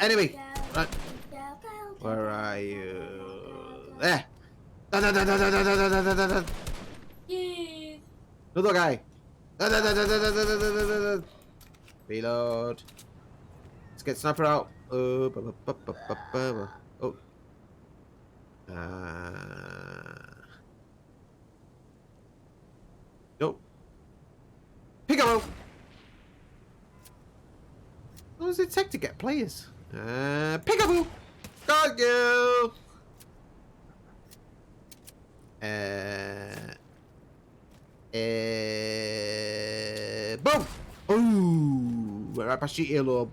Anyway. Right. Where are you? There. Another guy. Reload. Let's get sniper out. Oh. Nope. Peekaboo. What does it take to get players? Peekaboo. Dog you. Boom. Ooh. Right past your earlobe.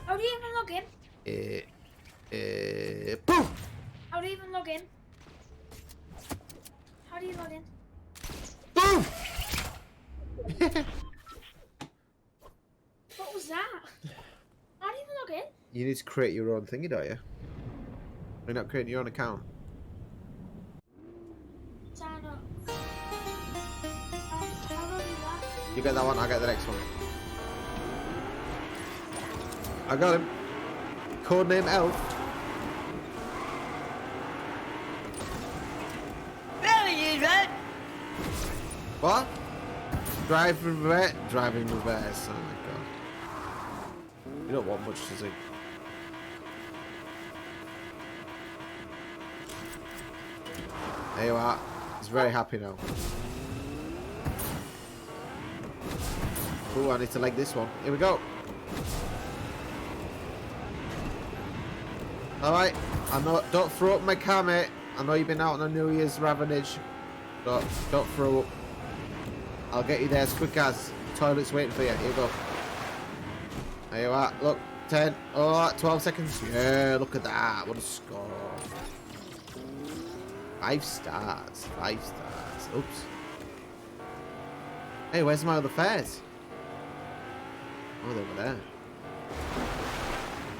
How do you even log in? Boom. How do you even log in? How do you log in? Boom. What was that? How do you even log in? You need to create your own thingy, don't you? You're not creating your own account. Sign up. How do I do that? You get that one, I'll get the next one. I got him. Codename Elf. What? Driving reverse. Oh my god. You don't want much, does he? There you are. He's very happy now. Oh, I need to like this one. Here we go. Alright. I know. Don't throw up my car, mate. I know you've been out on a New Year's ravenage. Don't throw up. I'll get you there as quick as. The toilet's waiting for you. Here you go. There you are. Look. 10. Oh, 12 seconds. Yeah, look at that. What a score. 5 stars. 5 stars. Oops. Hey, where's my other fares? Oh, they were there.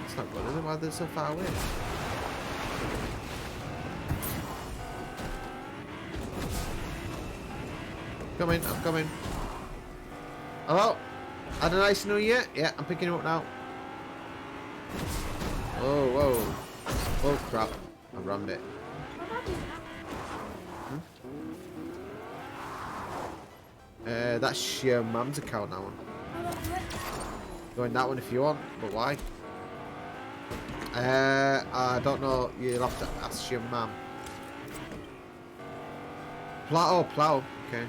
It's not good, is it? Why are they so far away? Coming, I'm coming. Hello? Had a nice new year? Yeah, I'm picking him up now. Oh, whoa. Oh, crap. I rammed it. That's your mum's account, that one. Go in that one if you want, but why? I don't know. You'll have to ask your mum. Plow, plow. Okay.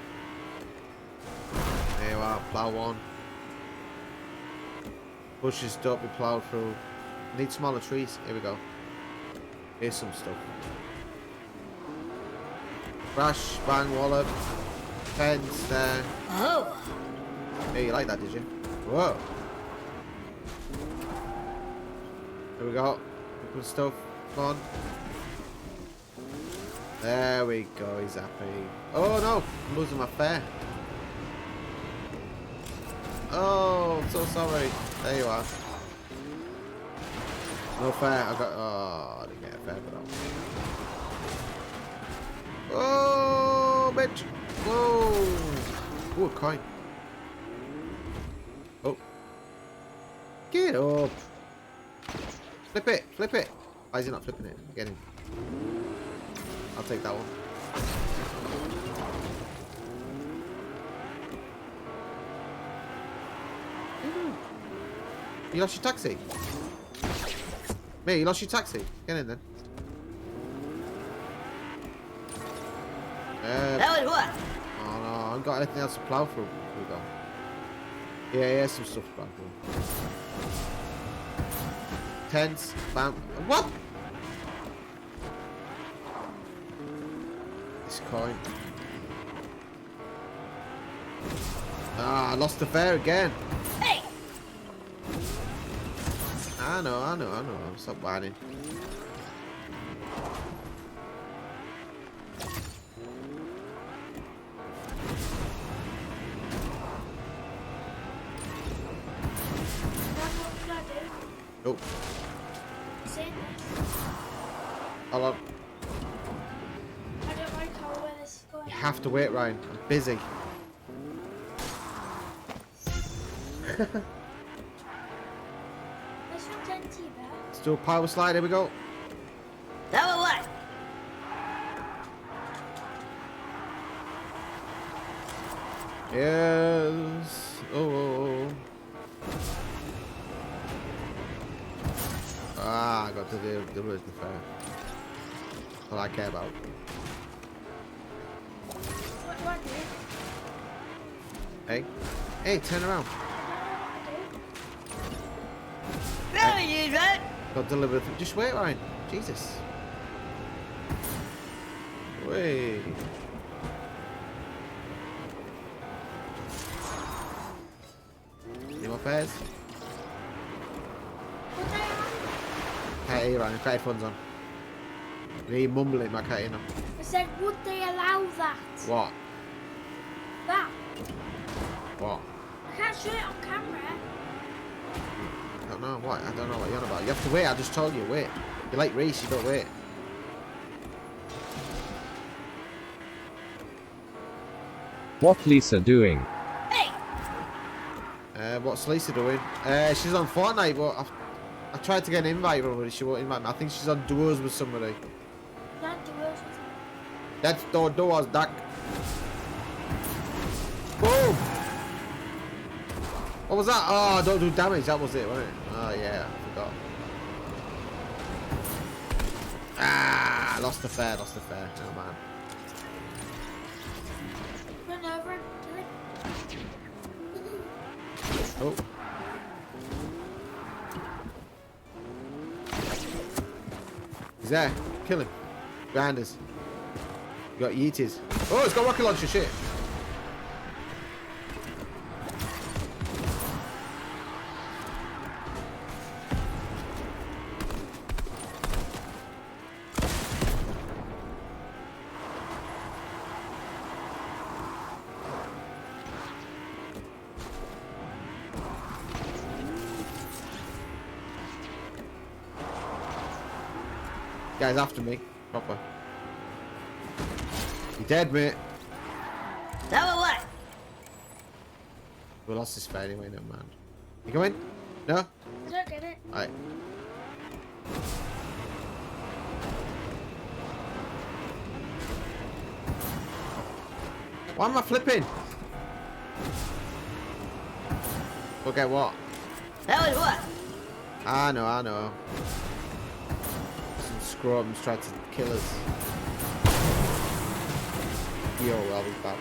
There you are, plow one. Bushes don't be plowed through. Need smaller trees. Here we go. Here's some stuff. Crash, bang, wallop. Fence there. Oh. Hey, you like that, did you? Whoa. Here we go. Good stuff. Come on. There we go. He's happy. Oh no! I'm losing my fare. Oh, I'm so sorry. There you are. No fare. I got. Oh, I didn't get a fare for that one. Oh, bitch! Whoa! Ooh, a coin. Oh. Get up! Flip it! Flip it! Why is he not flipping it? Get him. I'll take that one. You lost your taxi? Mate, you lost your taxi. Get in then. That was what? Oh no, I haven't got anything else to plow through. Here we go. Yeah, some stuff to plow through. Tents, bam. What? This coin. Ah, I lost the fare again. Hey! I know. Stop whining. Oh. Hold on. I don't like how where this is going. You have to wait, Ryan. I'm busy. This one's empty, Bear. Let's do a power slide. Here we go. That was what? Yes. Oh. Ah, I got to do the fair. That's all I care about. What do? Hey, turn around. There you is, right? Got delivered. Just wait, Ryan. Jesus. Wait. Any more fares? Hey, Ryan, got headphones on. You mumbling, I can't hear them. I said, would they allow that? What? That? What? I can't show it on camera. I don't know what. I don't know what you're on about. You have to wait. I just told you, wait. You like race, you don't wait. What Lisa doing? Hey! What's Lisa doing? She's on Fortnite, but I tried to get an invite from her, but she won't invite me. I think she's on duos with somebody. Not duos with me. That's the duos, Duck. Boom! What was that? Oh, don't do damage. That was it, wasn't it? Oh, yeah. I forgot. Ah, lost the fare. Oh, man. Run over him. Oh. He's there. Kill him. Behind us. You got Yeeties. Oh, it's got rocket launcher. Shit. Guy's after me. Proper. You dead, mate. That was what? We lost this fare anyway, never mind. You coming? No? I don't get it. Alright. Why am I flipping? Forget what? That was what? I know. Some scrums tried to kill us. Yo, I'll be back.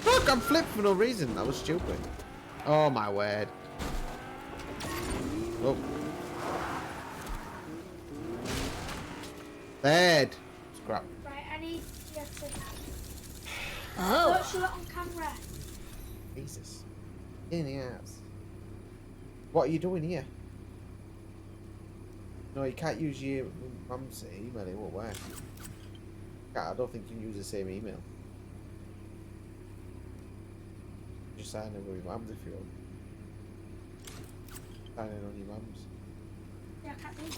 Look, I'm flipped for no reason. That was stupid. Oh my word. Oh. Dead. Scrap. Right, I need you to... Oh. Don't show it on camera. Jesus. In the ass. What are you doing here? No, you can't use your mum's email. It won't work. I don't think you can use the same email. Just sign in with your mum's if you want. Sign in on your mum's. Yeah, I can't do it.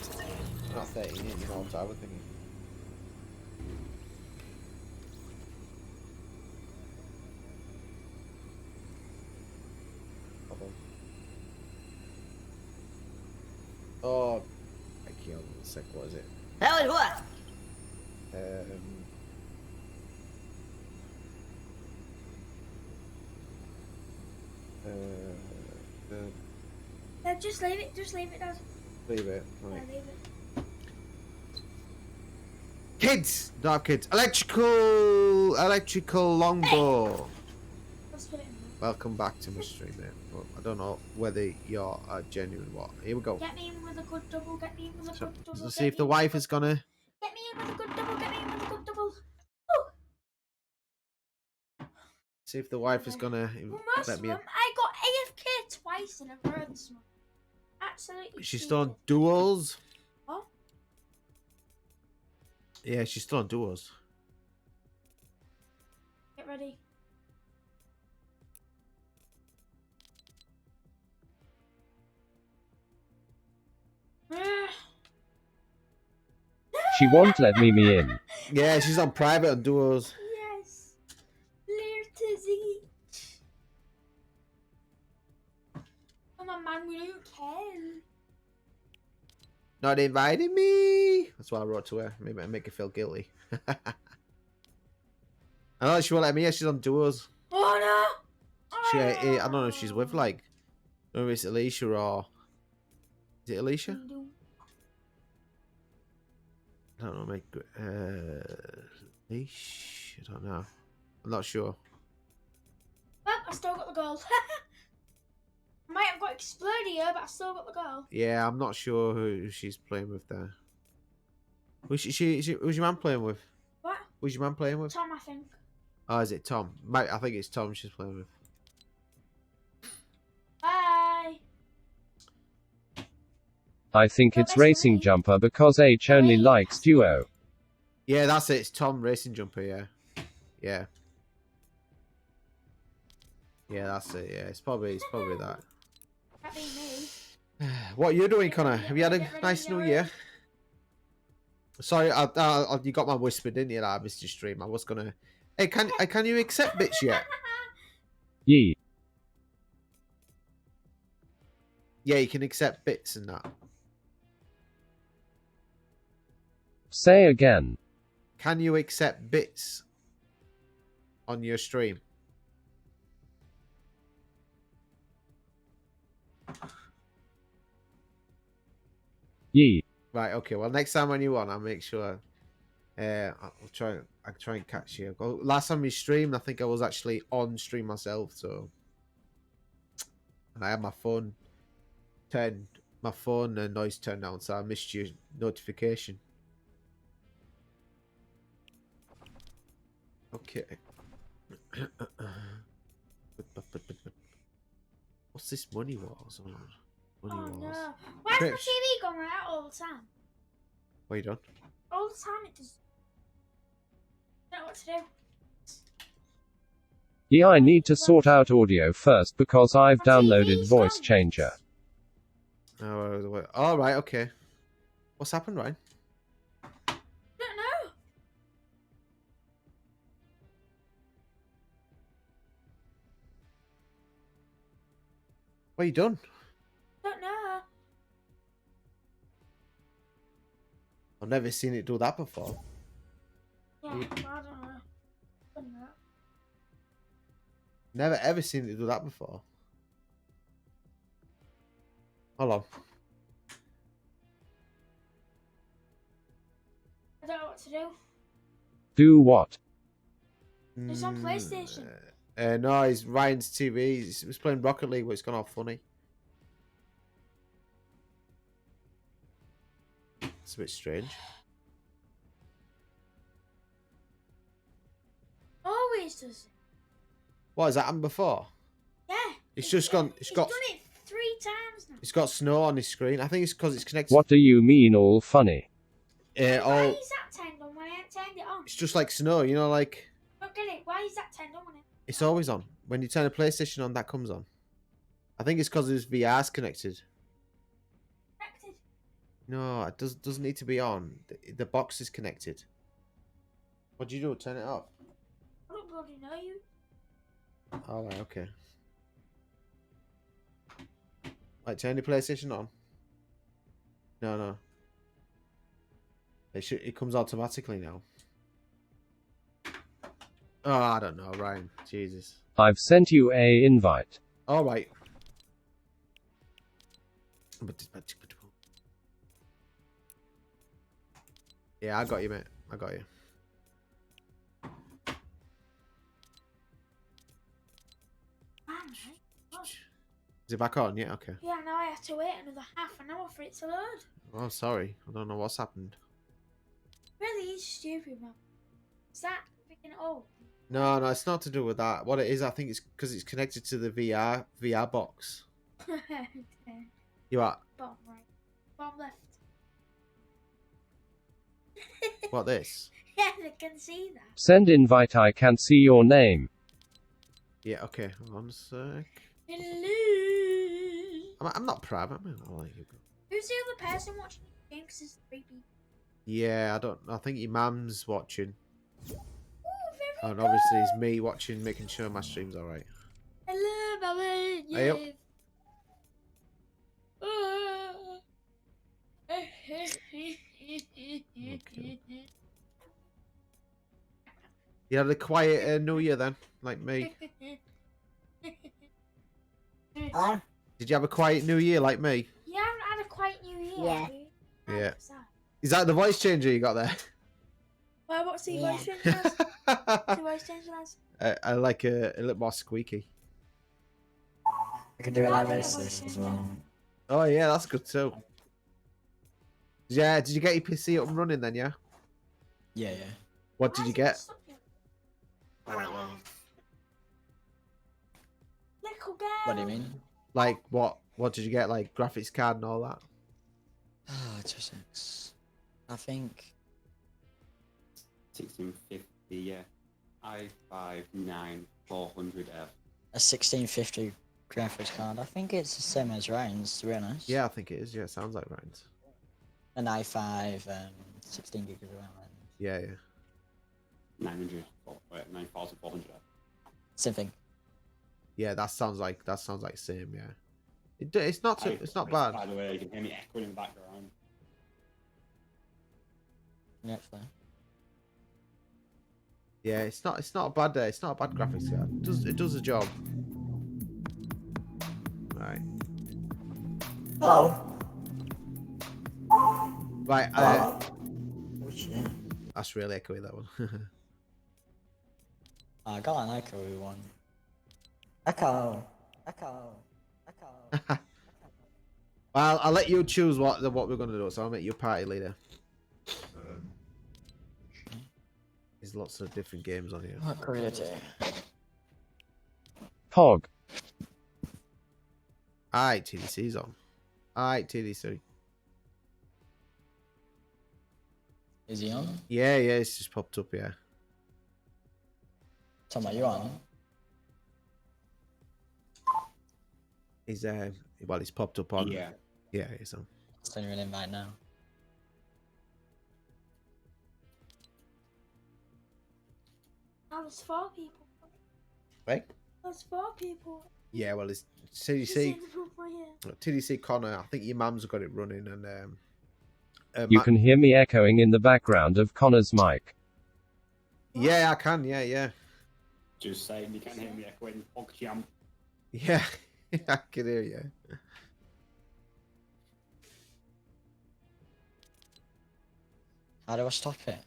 You're not 13 yet, you know what I'm thinking. Oh, I can't sec. What is it? That was what? Just leave it. Just leave it, Dad. Leave it. Yeah, Right. leave it. Kids, don't have kids. Electrical longbow. Let's put it in there. Welcome back to my stream, mate. Well, I don't know whether you're a genuine what. Here we go. Get me in with a good double. Get me in with a good double. Let's see if the wife is gonna. Get me in with a good double. Get me in with a good double. See if the wife is gonna let me in. I got AFK twice in a row this month. Absolutely. She's still on duels. What? Yeah, she's still on duels. Get ready. She won't let me in. Yeah, she's on private on duels. Yes. Later, Tizzy. Come on, man. We don't care. Not inviting me. That's what I wrote to her. Maybe I make her feel guilty. I know she won't let me. Yeah, she's on duels. Oh no. She, I don't know if she's with like, I don't know if it's Alicia or is it Alicia? I don't know. Make Alicia. I don't know. I'm not sure. Well, I still got the goal. I might have got exploded here, but I still got the goal. Yeah, I'm not sure who she's playing with there. Who's who's your man playing with? What? Who's your man playing with? Tom, I think. Oh, is it Tom? I think it's Tom she's playing with. Bye. I think it's Racing Jumper because H only likes duo. Yeah, that's it. It's Tom Racing Jumper. Yeah, yeah, yeah. That's it. Yeah, it's probably that. That be me. What are you doing, Connor? Have you had a nice New Year? Sorry, you got my whisper, didn't you? That I missed your stream. I was gonna. Hey, can you accept bits yet? Yee. Yeah, you can accept bits and that. Say again. Can you accept bits on your stream? Yee. Right. Okay. Well, next time when you on, I'll make sure. I'll try and catch you. Last time we streamed, I think I was actually on stream myself, so and I had my phone noise turned down, so I missed your notification. Okay. What's this money wars? Hold on. Money Oh wars. no. Why's my TV going out all the time? What you done? All the time it does. I don't know what to do. Yeah, I need to sort out audio first because I've downloaded Voice Changer. Oh, all right, okay. What's happened, Ryan? I don't know. What you done? Don't know. I've never seen it do that before. Yeah, I don't know. Don't know. Never ever seen it do that before. Hold on. I don't know what to do. Do what? It's on PlayStation. No, it's Ryan's TV. He's playing Rocket League, but it's gone all funny. It's a bit strange. Always does it. What has that happened before? Yeah. It's just gone. It's got. Done it 3 times now. It's got snow on his screen. I think it's because it's connected. What do you mean all funny? Why All. is that turned on when I ain't turned it on? It's just like snow, you know, like. Don't get it. Why is that turned on when I... It's always on. When you turn a PlayStation on, that comes on. I think it's because his VR's connected. Connected? No, it doesn't need to be on. The box is connected. What do you do? Turn it off? I don't bloody know you. Alright, okay. Right, turn the PlayStation on. No. It comes automatically now. Oh, I don't know, Ryan. Jesus. I've sent you a invite. Alright. Yeah, I got you, mate. I got you. Is it back on? Yeah, okay. Yeah, now I have to wait another half an hour for it to load. Oh, sorry. I don't know what's happened. Really is stupid, man. Is that freaking old? No, it's not to do with that. What it is, I think it's because it's connected to the VR box. Okay. You are. Bottom right. Bottom left. What, this? Yeah, I can see that. Send invite. I can see your name. Yeah, okay. Hold on a sec. Hello. I'm not private, man. I like you. Who's the other person watching the game? 'Cause it's 3 people. Yeah, I think your mum's watching. Ooh, very And obviously it's me watching, making sure my stream's alright. Hello, Mama. Hey, up. Yes. You had a quiet New Year then, like me. Hello? Did you have a quiet New Year like me? You haven't had a quiet New Year. Yeah. have you? Yeah. What's that? Is that the voice changer you got there? Well, what's the Yeah. voice change as? What's the voice change as? I like a little more squeaky. I can do it like this as well. Oh yeah, that's good too. Yeah, did you get your PC up and running then? Yeah. Yeah. What did you get? Little girl. What do you mean? Like what? What did you get? Like graphics card and all that? Ah, just I think 1650, yeah. i5 9400F. a 1650 graphics card. I think it's the same as Ryan's, to be honest. Yeah, I think it is. Yeah, it sounds like Ryan's. An i5, 16 gig of RAM. Yeah. 9400F. Same thing. Yeah, that sounds like same. Yeah. It's not too, it's not bad. By the way, you can hear me echoing in the background. Yeah, fine. Yeah, it's not a bad it's not a bad graphics card. It does the job. Right. Hello. Right. Oh shit. That's really echoey, that one. I got an echoey one. Echo. Well, I'll let you choose what we're gonna do. So I'll make you party leader. There's lots of different games on here. What creative? Pog. Alright, TDC's on. Alright, TDC. Is he on? Yeah, it's just popped up, yeah. Talking about you on? He's well, he's popped up on. Yeah. Yeah, he's on. Send you an invite now. Now there's 4 people. Right? There's 4 people. Yeah, well, it's She's TDC. in the proper, yeah. TDC Connor. I think your mum's got it running, and You can hear me echoing in the background of Connor's mic. Yeah, I can. Yeah. Just saying, you can't hear me echoing. Ogchamp. Yeah, I can hear you. How do I stop it?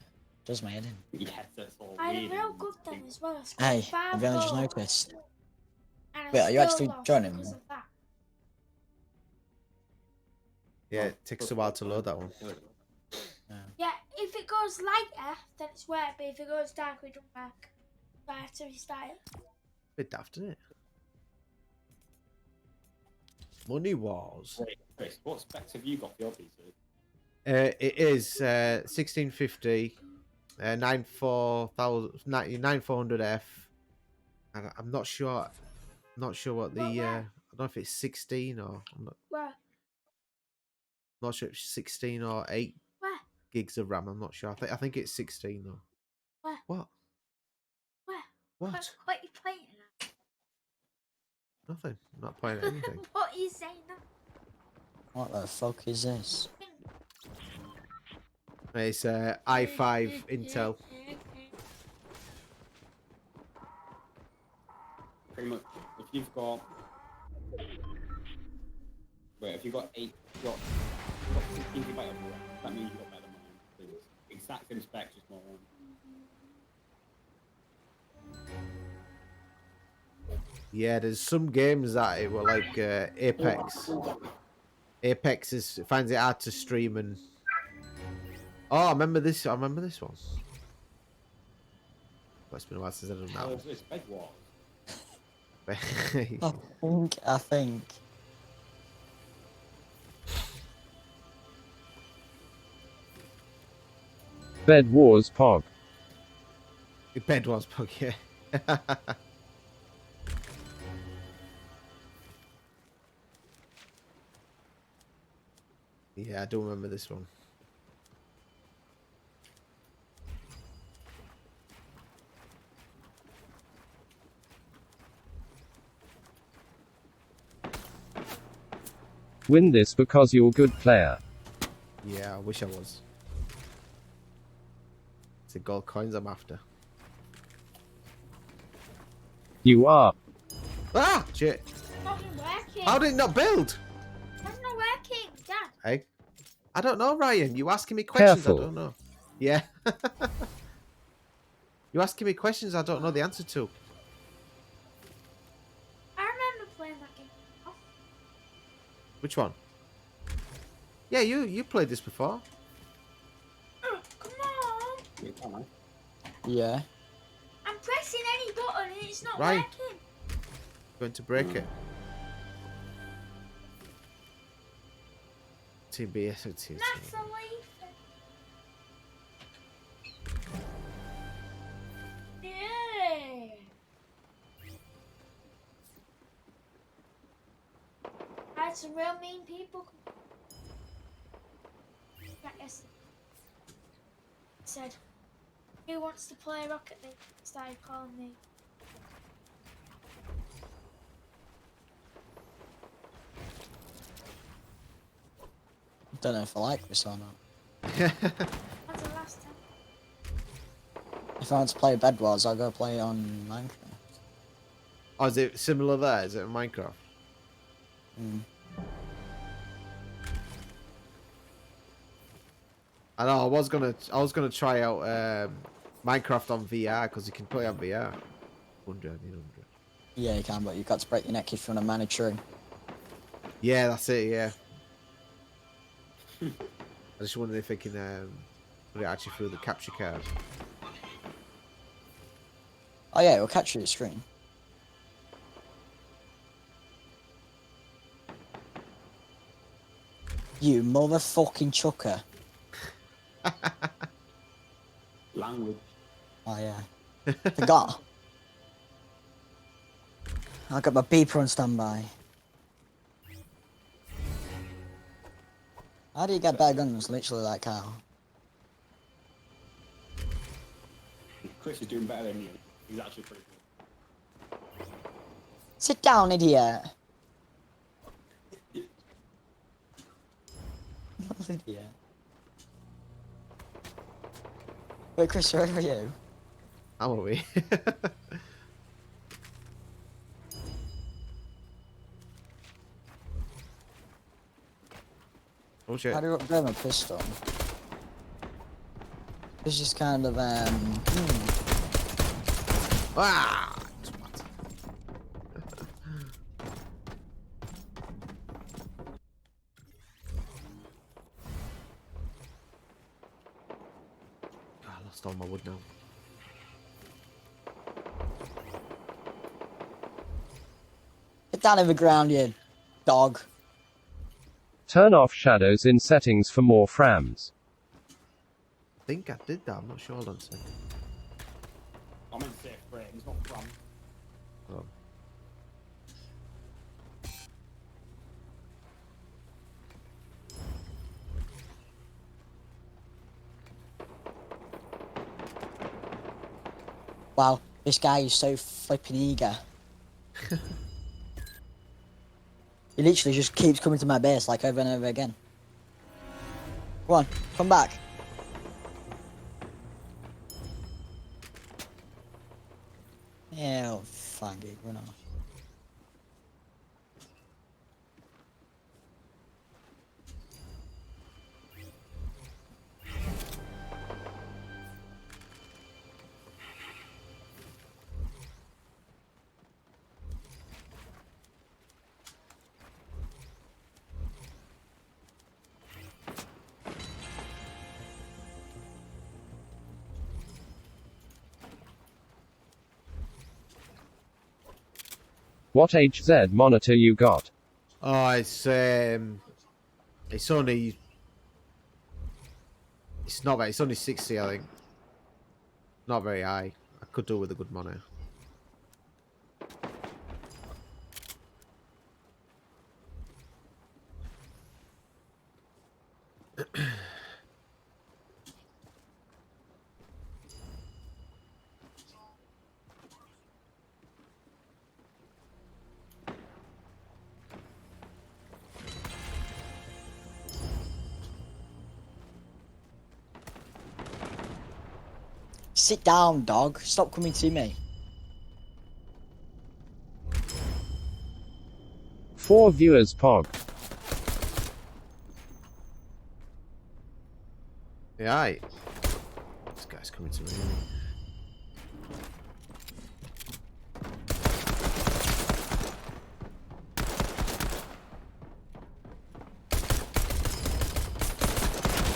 Does my head in? Yes, that's all. I had a real good then as well. I scored Hey, 5 have you only just goals, noticed? and I Wait, are you still actually lost joining because me? of that. Yeah, it takes a while to load that one. Yeah, if it goes lighter, then it's work, but if it goes darker, it don't work. So I have to restart it. Bit daft, isn't it? Money Wars. Wait, Chris, what specs have you got for your PC? It is 1650, 9400F, and I'm not sure. Not sure what the. I don't know if it's 16 or Where? not sure if it's 16 or 8 Where? gigs of RAM. I'm not sure. I think it's 16 though. Where? What? Where? What? What are you playing at? Nothing. I'm not playing anything. What are you saying now? What the fuck is this? It's i5 Intel. Pretty much, if you've got... Wait, if you've got 16 gigabyte of RAM, that means you've got better than mine. Because exact same specs, just more RAM. Yeah, there's some games that it were like Apex. Apex finds it hard to stream and. Oh, I remember this. I remember this one. Well, it's been a while since I've done that one. It's Bed Wars. I think. Bed Wars Pog. Bed Wars Pog, yeah. Yeah, I do remember this one. Win this because you're a good player. Yeah, I wish I was. It's the gold coins I'm after. You are. Ah! Shit. It's not working. How did it not build? It's not working, Dad. Hey? I don't know, Ryan. You asking me questions Careful. I don't know. Yeah. You asking me questions I don't know the answer to. I remember playing that game. Oh, Which one? Yeah, you played this before. come on. Yeah. I'm pressing any button and it's not Right. working. Going to break it. Team BS or Team Natalie. Yeah. I had some real mean people. Yes. Said, who wants to play Rocket League? Started calling me. Don't know if I like this or not. That's the last time. If I want to play Bed Wars, I'll go play it on Minecraft. Oh, is it similar there? Is it in Minecraft? Mm. I know. I was gonna try out Minecraft on VR because you can play on VR. 100. Yeah, you can, but you've got to break your neck if you want to manage through. Yeah, that's it. Yeah. I just wondered if they can put it actually through the capture card. Oh yeah, it'll catch your screen. You motherfucking chucker. Language. Oh yeah. Forgot. I got my beeper on standby. How do you get better guns literally like how? Chris is doing better than you. He's actually pretty good. Sit down, idiot. Idiot. Wait, Chris, where are you? I'm over here. Oh shit. How do you upgrade my pistol? It's just kind of, Ah! I lost all my wood now. Get down in the ground, you dog. Turn off shadows in settings for more frams. I think I did that. I'm not sure. Hold on a second. I'm in safe frames, not from. Oh. Wow, this guy is so flipping eager. He literally just keeps coming to my base like over and over again. Come on, come back. Oh, fuck it, run off. What HZ monitor you got? Oh, it's only. It's not very. It's only 60, I think. Not very high. I could do with a good monitor. Sit down, dog. Stop coming to me. 4 viewers Pog. Yeah, aye. This guy's coming to me.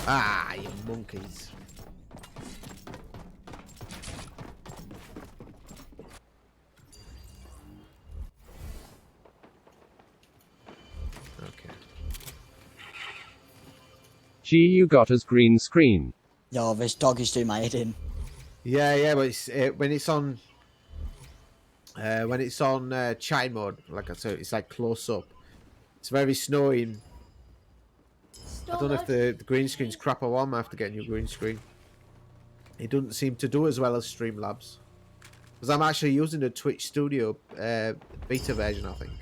Ah, you monkeys. Okay. G you got as green screen. Yo, this dog is doing my head in. Yeah, but it's when it's on chatting mode, like I said, it's like close up. It's very snowy. I don't know if the green screen's crap or what. I might have to get a new green screen. It doesn't seem to do as well as Streamlabs. Because I'm actually using the Twitch Studio beta version, I think.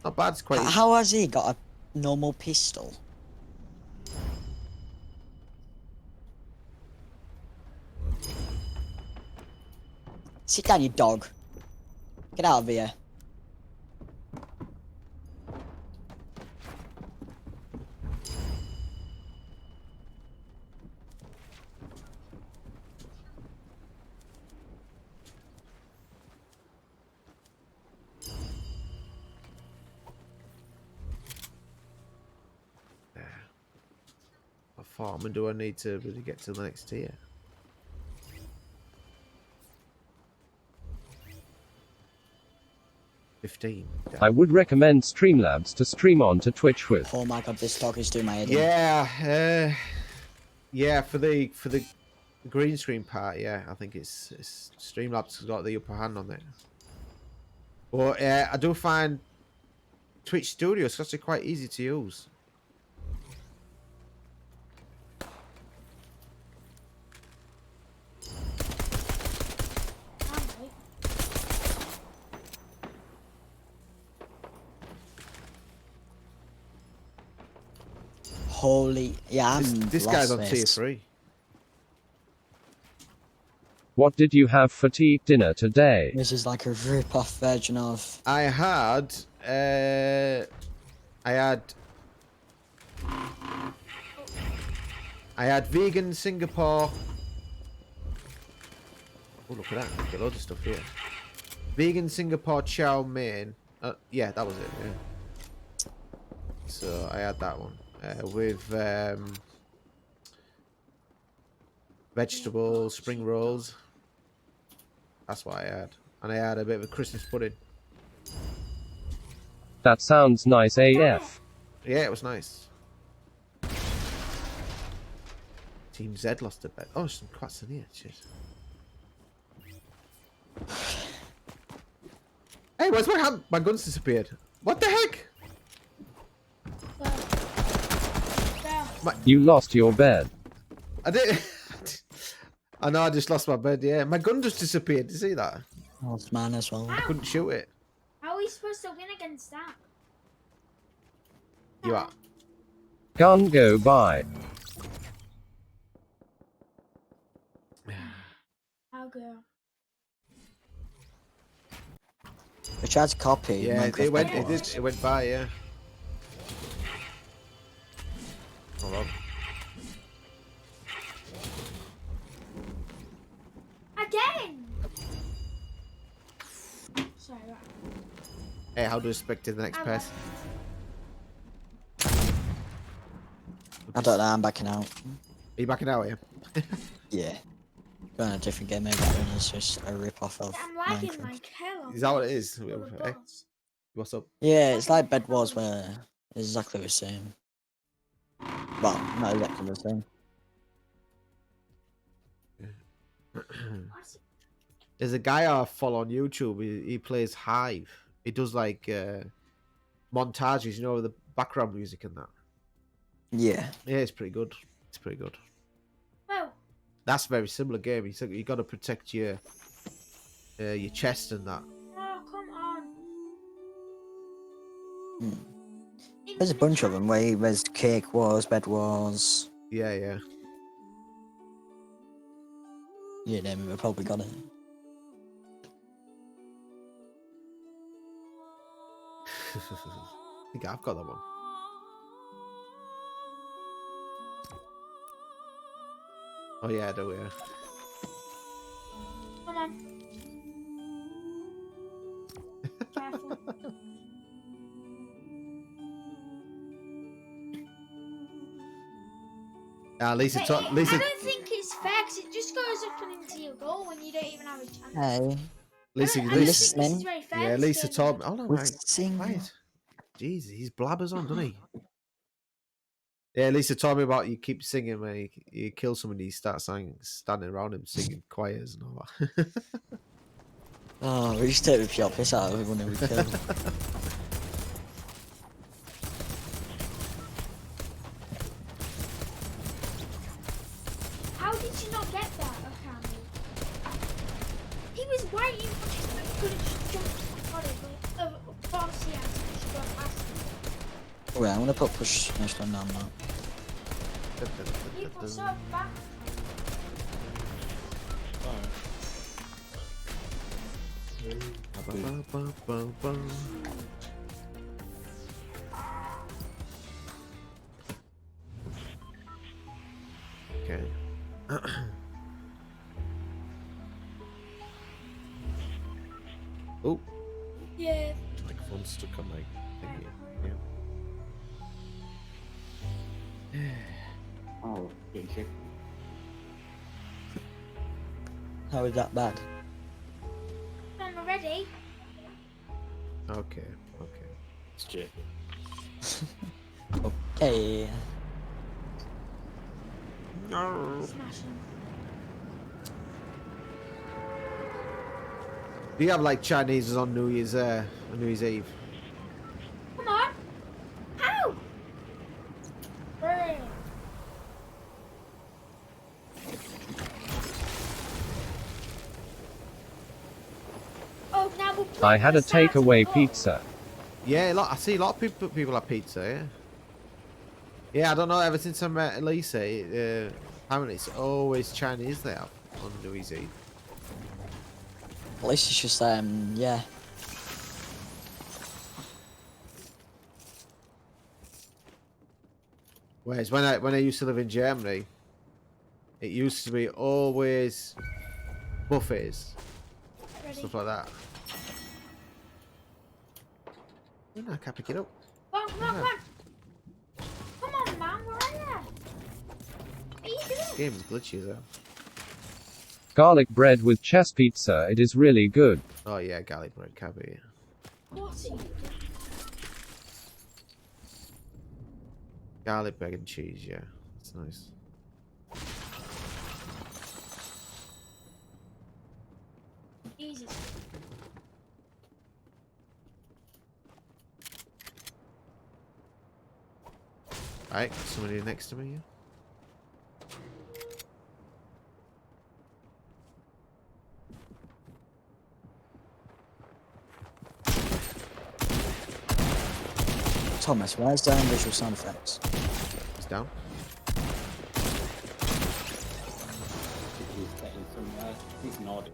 Not bad, it's quite... How has he got a normal pistol? Sit down, you dog. Get out of here. What farmer do I need to really get to the next tier? I would recommend Streamlabs to stream on to Twitch with. Oh my god, this dog is doing my head in. Yeah, yeah. For the green screen part, yeah, I think it's Streamlabs has got the upper hand on it. But I do find Twitch Studio is actually quite easy to use. Holy, yeah, This guy's on tier 3. What did you have for dinner today? This is like a rip-off version of. I had vegan Singapore. Oh, look at that! Got loads of stuff here. Vegan Singapore chow mein. Yeah, that was it. Yeah. So I had that one with vegetables, spring rolls. That's what I had, and I had a bit of a Christmas pudding. That sounds nice AF. Yeah, it was nice. Team Z lost a bet. Oh, some quats in here. Shit. Hey, where's my hand? My gun's disappeared. What the heck? You lost your bed. I did. I know. I just lost my bed. Yeah, my gun just disappeared. Did you see that? Oh, it's mine as well. I couldn't shoot it. How are we supposed to win against that? You are. Can't go by. I'll go. I tried to copy. Yeah, Minecraft it went. Bed Wars. It went by. Yeah. Hold on. Again. Sorry. Right. Hey, how do you expect the next pass? I don't know. I'm backing out. Are you backing out here? Yeah. Going a different game maybe. That one is just a rip-off of. I'm lagging Minecraft. like hell. Is that what it is? Hey, what's up? Yeah, it's like Bed Wars where it's exactly the same. Well, not exactly the same. There's a guy I follow on YouTube. He plays Hive. He does like montages, you know, with the background music and that. Yeah. Yeah, it's pretty good. It's pretty good. Well. That's a very similar game. You got to protect your chest and that. Oh, come on. There's a bunch of them where there's Cake Wars, Bed Wars. Yeah, yeah. Yeah, name it, I probably got it. I think I've got that one. Oh yeah, I do, yeah. Come on. Careful. Lisa, But I don't think it's fair because it just goes up and into your goal when you don't even have a chance. Hey. Lisa, I don't think this is very fair, yeah, this Lisa game. told me. Oh no, right. Sing. Right. Jeez, he's blabbers on, doesn't he? Yeah, Lisa told me about you keep singing when you kill somebody, you start standing around him singing choirs and all that. Oh, we just take the pure piss out of everyone we kill. How did you not get that, Okami? He was waiting for his but he could have just jumped on it, but of course he had to just go past him. Wait, I'm gonna put push next one down now. People so back. Okay. Oh. Yeah. Microphone's stuck on my thingy. Yeah. Oh, getting sick. How is that bad? I'm ready. Okay. It's chill. Okay. No. Smash him. Do you have like Chinese on New Year's Eve? Come on. How? Hooray. Oh, now we'll play I had a the start of takeaway the pizza. Yeah, I see a lot of people have pizza. Yeah. Yeah, I don't know. Ever since I met Elisa, apparently it's always Chinese they have on New Year's Eve. At least it's just, yeah. Whereas when I used to live in Germany, it used to be always buffets, stuff like that. No, I can't pick it up. Come on. Come on, man, where are you? What are you doing? This game is glitchy though. Garlic bread with chess pizza, it is really good. Oh yeah, garlic bread can be. What's he doing? Garlic bread and cheese, yeah. It's nice. Jesus. Alright, somebody next to me, yeah? Thomas, where's the visual sound effects? It's down. He's getting some decent audio.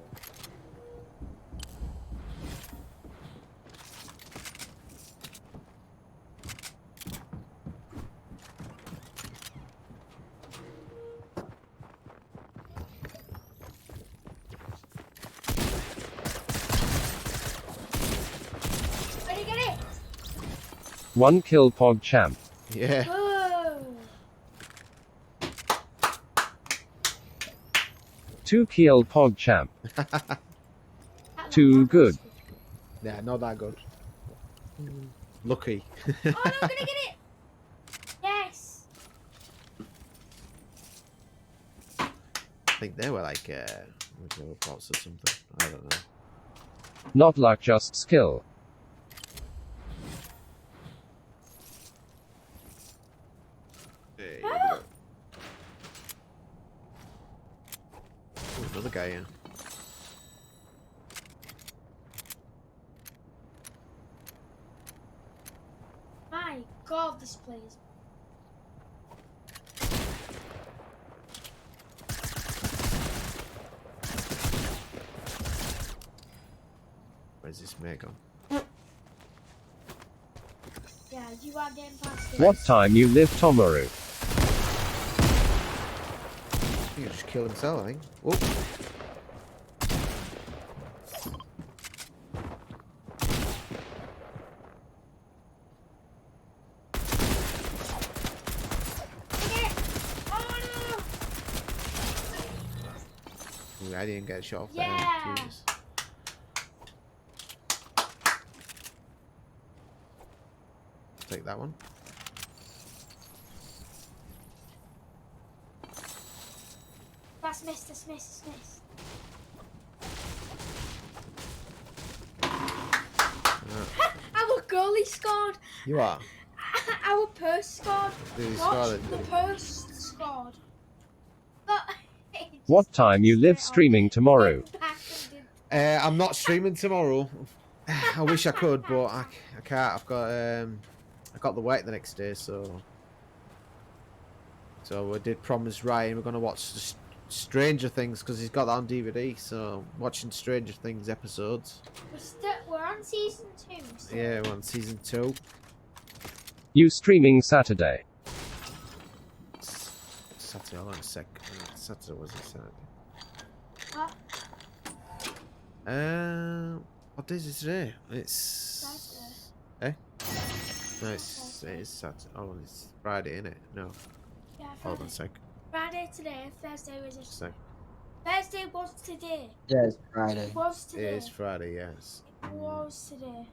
Where did you get it? 1 kill Pog Champ. Yeah. Oh. 2 kill Pog Champ. Too good. Yeah, not that good. Lucky. Oh, no, I'm gonna get it. Yes. I think they were like bots or something. I don't know. Not luck, just skill. Hey, Ah. Ooh, another guy here. My God, this place. Where's this mate gone? Yeah, you are getting past this. What time you live, Tomaru? He just killed himself, I think. Whoop. Ooh, I didn't get a shot off there. Yeah. Jesus. Take that one. That's missed. Our goalie scored. You are. Our purse scored. Did he What? score it? The purse scored. But What time you live streaming tomorrow? I'm not streaming tomorrow. I wish I could, but I can't. I got the work the next day, so we did promise Ryan we're gonna watch Stranger Things because he's got that on DVD. So watching Stranger Things episodes. we're on season 2. So. Yeah, we're on season 2. You streaming Saturday? Saturday, hold on a sec. Saturday was it Saturday? What? What day is it today? It's Saturday. No, it is Saturday. Oh, it's Friday, isn't it? No. Yeah, Hold on a sec. Friday today. Thursday was Sec. Thursday was today. Yeah, it's Friday. It was today. It is Friday, yes. It was today.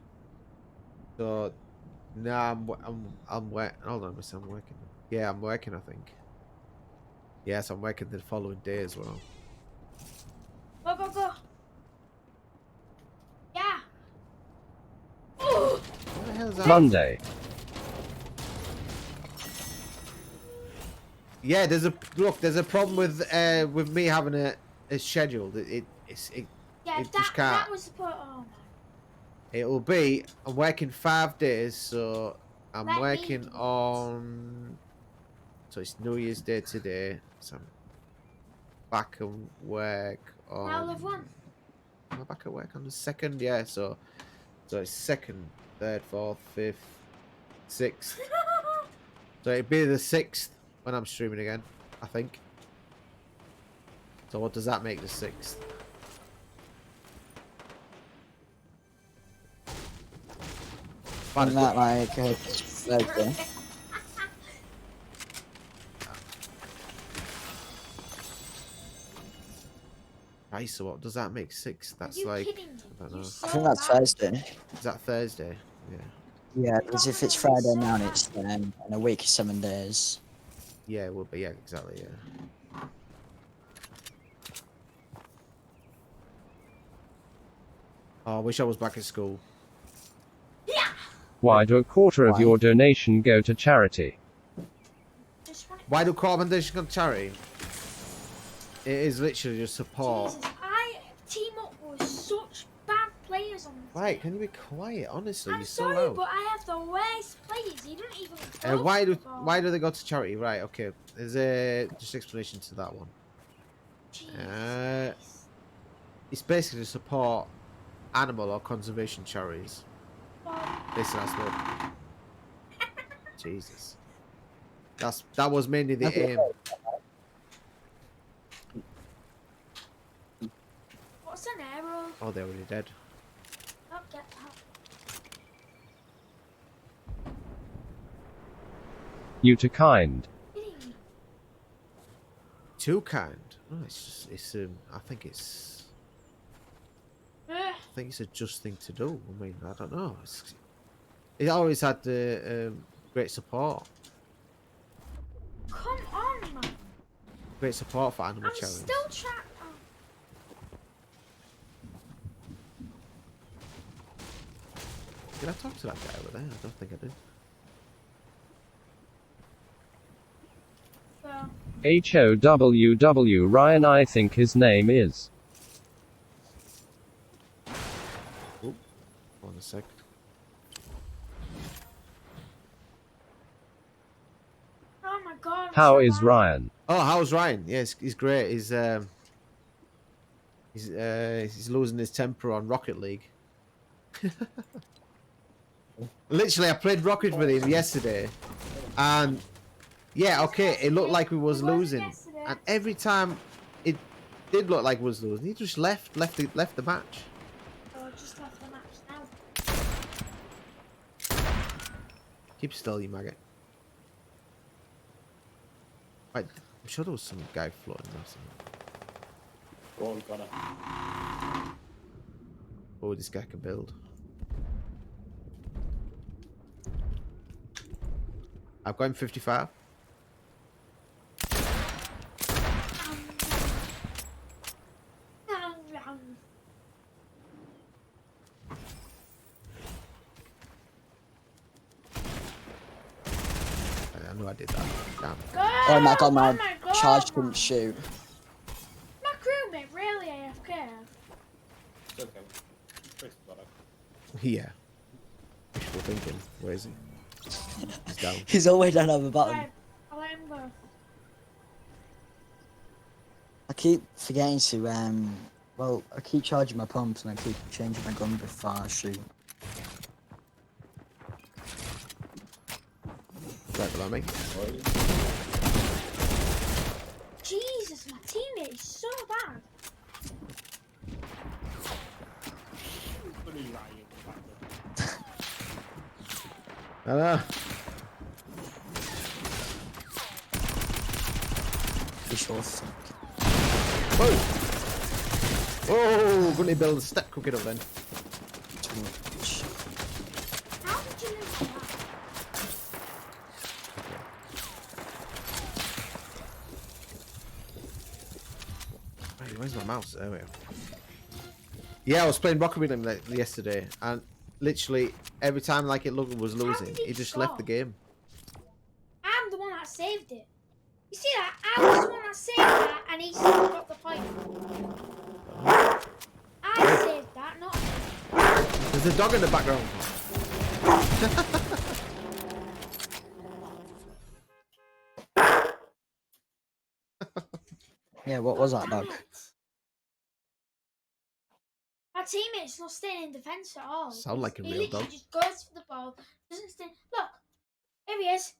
So, nah, I'm working. Hold on, I'm working. Yeah, I'm working. I think. Yes, I'm working the following day as well. Go. Yeah. Oh. What the hell is that? Monday. Yeah, there's a problem with me having a schedule. Yeah, It that just can't. was the point. Oh man. It'll be I'm working 5 days, so I'm Let me working do it. on So it's New Year's Day today. So I'm back at work on. Now love one. Am I back at work on the 2nd? Yeah. So it's 2nd, 3rd, 4th, 5th, 6th. So it'd be the 6th when I'm streaming again, I think. So what does that make the 6th? Isn't that like Thursday? Right, so what does that make 6th? That's like, I don't know. I think that's Thursday. Is that Thursday? Yeah. Yeah, because if it's Friday now, it's in a week, 7 days. Yeah, it will be. Yeah, exactly. Yeah. Oh, I wish I was back at school. Why do a quarter of your donation go to charity? Why do commendation go to charity? It is literally just support. Jesus, I team up with such bad players on this. Right, can you be quiet? Honestly, I'm you're so sorry, loud. but I have the worst players. You don't even go Why do they go to charity? Right, okay. There's a just explanation to that one. It's basically to support animal or conservation charities. Listen, that's what. Jesus. That was mainly the aim. What's an arrow? Oh, they're already dead. I'll get that. You too kind. Too kind. No, it's just I think it's a just thing to do. I mean, I don't know. It always had great support. Come on, man. Great support for animal I'm charities. still trying. Did I talk to that guy over there? I don't think I did. HOWW Ryan, I think his name is. Hold on a sec. Oh my god. How is Ryan? Oh, how's Ryan? Yes, he's great. He's losing his temper on Rocket League. Literally, I played Rocket with him yesterday, and yeah, okay, it looked like we was losing, and every time it did look like we was losing, he just left the match. Oh, just left the match now. Keep still, you maggot. Right, I'm sure there was some guy floating there somewhere. Go on, Connor. Oh, this guy can build. I've got him 55. I know I did that. Damn. Oh my god, my charge couldn't shoot. My crewmate really AFK. It's okay. Chris got it. Yeah. Wishful thinking. Where is he? He's down. He's always down on the bottom. Right, I'll let him go. I keep forgetting to, well, I keep charging my pumps and I keep changing my gun before I shoot. Right below me. Jesus, my teammate is so bad. Hello. Fish off. Whoa! Oh, gonna build a stack cooking up then. How did you lose that? Right, where's my mouse? There we go. Yeah, I was playing Rocket with him yesterday, and literally every time like it was losing, he just left the game. I'm the one that saved it. You see that? I was the one that saved that, and he still got the point. I saved that, not him. There's a dog in the background. Yeah, what was that, dog? Our teammate's not staying in defence at all. Sound like a he real literally dog. just goes for the ball, doesn't stay. Look, here he is.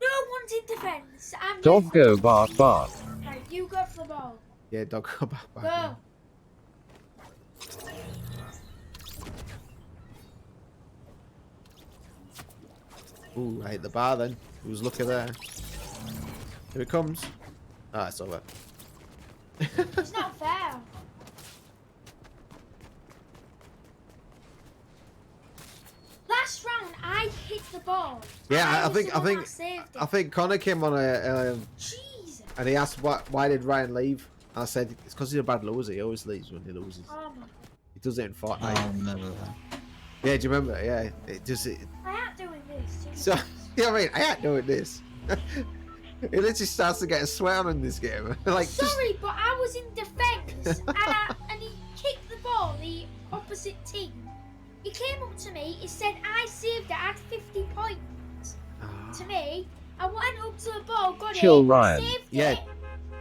No one's in defence. I'm going Dog for go the bark bark. Right, you go for the ball. Yeah, dog go back. Go. Yeah. Ooh, I hit the bar then. Who's looking there? Here it comes. Ah, it's over. It's not fair. Last round, I hit the ball. Yeah, I think Connor came on Jesus. and he asked why did Ryan leave? And I said it's because he's a bad loser. He always leaves when he loses. Oh my. He does it in Fortnite. I remember that. Yeah, do you remember? Yeah, it just. I ain't doing this. So, yeah, I mean, I ain't doing this. It literally starts to get a sweat on in this game. Like, Sorry, but I was in defence and he kicked the ball, the opposite team. He came up to me, he said I saved it, I had 50 points. To me, I went up to the ball, got Chill, it, Ryan. saved it,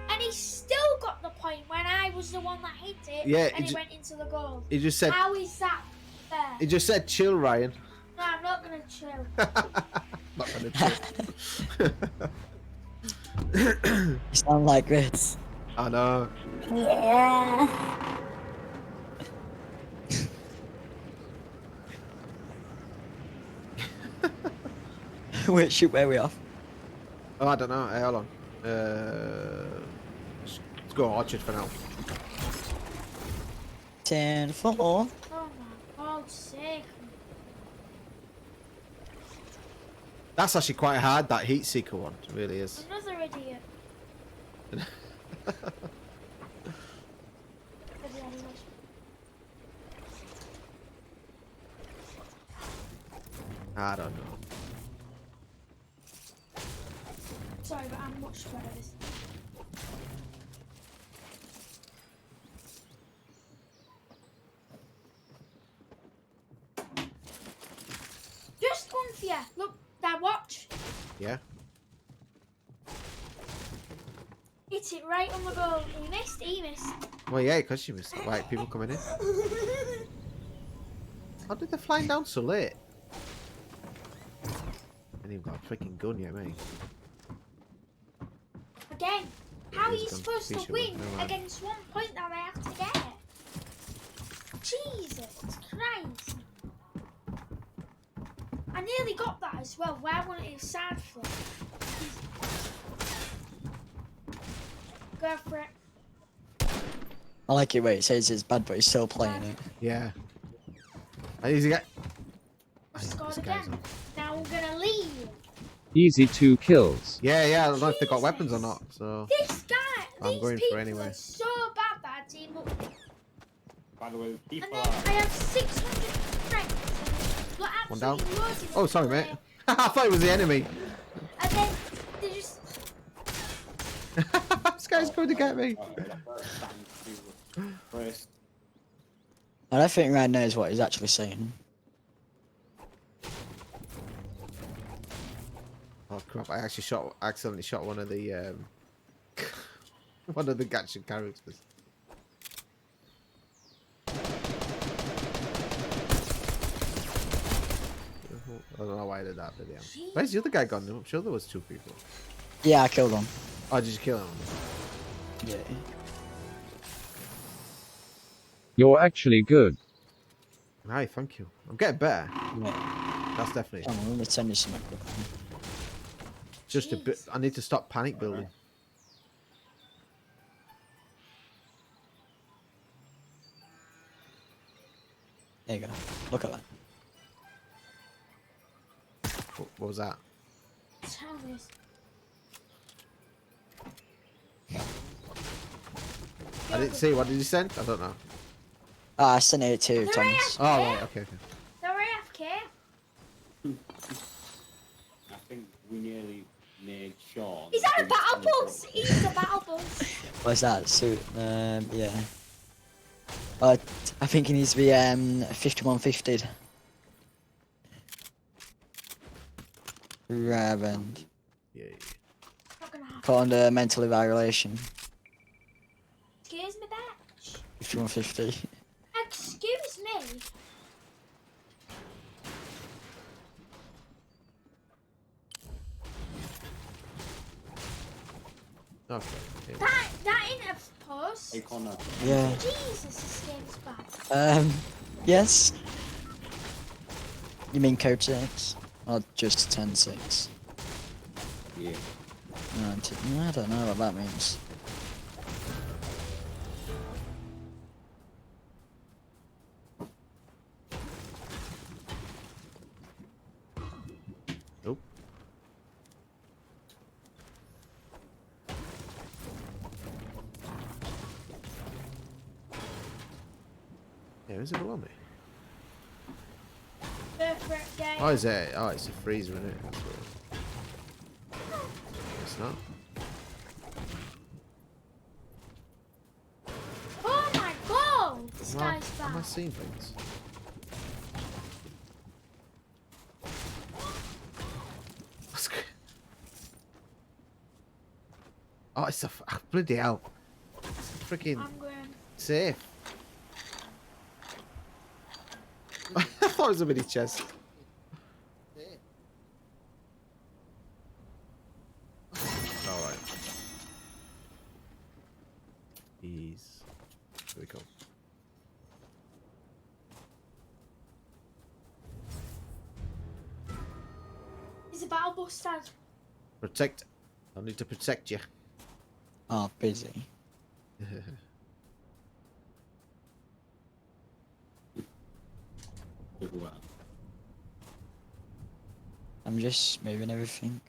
and he still got the point when I was the one that hit it, Yeah, and he went into the goal. he just said. How is that fair? He just said, "Chill, Ryan." No, I'm not gonna chill. Not gonna chill. You sound like this. I know. Yeah. Where are we off? Oh, I don't know. Hey, hold on. Let's go Orchard for now. 10-4. Oh my God's sake. That's actually quite hard. That Heat Seeker one, it really is. Another idiot. I don't know. Sorry, but I'm much better at this. Just one for you. Look, that watch. Yeah. Hit it right on the goal. He missed. Well, yeah, because you missed. Right, people coming in. How did they flying down so late? And you've got a freaking gun yet, mate. Again, how are you He's gone. supposed to T-shirt, win never mind. against 1 point that I have to get? Jesus Christ. I nearly got that as well. Where would it sad for? Go for it. I like it where it says it's bad, but he's still playing it. Yeah. I need to get. Scored again. Now we're gonna leave. Easy 2 kills. Yeah, I don't know if they got weapons or not. So This guy, I'm these going people for anyway. are so bad that I team up. By the way, And people then I have 600 friends. Got One down. absolutely loads of Oh, sorry, them mate. there. I thought it was the enemy. And then they just. This guy's going to get me. I don't think Ryan knows what he's actually saying. Oh crap! I actually accidentally shot one of the one of the gadget characters. I don't know why I did that video. Where's the other guy gone? I'm sure there was 2 people. Yeah, I killed him. Oh, did you kill him? Yeah. You're actually good. Hi, thank you. I'm getting better. Yeah. That's definitely. I'm gonna send you some. Just a bit. I need to stop panic building. There you go. Look at that. What was that? Tell this. I didn't see. What did you send? I don't know. I sent it to They're Thomas. Oh, right, okay. They're AFK. I think we nearly made Sean. He's at a battle bus. He's a battle bus. What's that? So, yeah. I think he needs to be 51-50'd. Raven. Yeah. Put under mental evaluation. 5150. Excuse me. Okay. That ain't a post. Hey, Connor. Yeah. Jesus, this game's bad. Yes. You mean code 6? Or just 10.6? Yeah. I don't know what that means. Nope. Yeah, is it below me? Perfect game. Oh, is it? Oh, it's a freezer, isn't it? That's what it's not. Oh my god! This guy's Am I bad. seeing things? What's good? Oh, it's a bloody hell. It's freaking I'm going. safe. I thought it was a mini chest. Alright. Ease. Here we go. He's a battle buster. Protect. I need to protect you. Oh, busy. I'm just moving everything.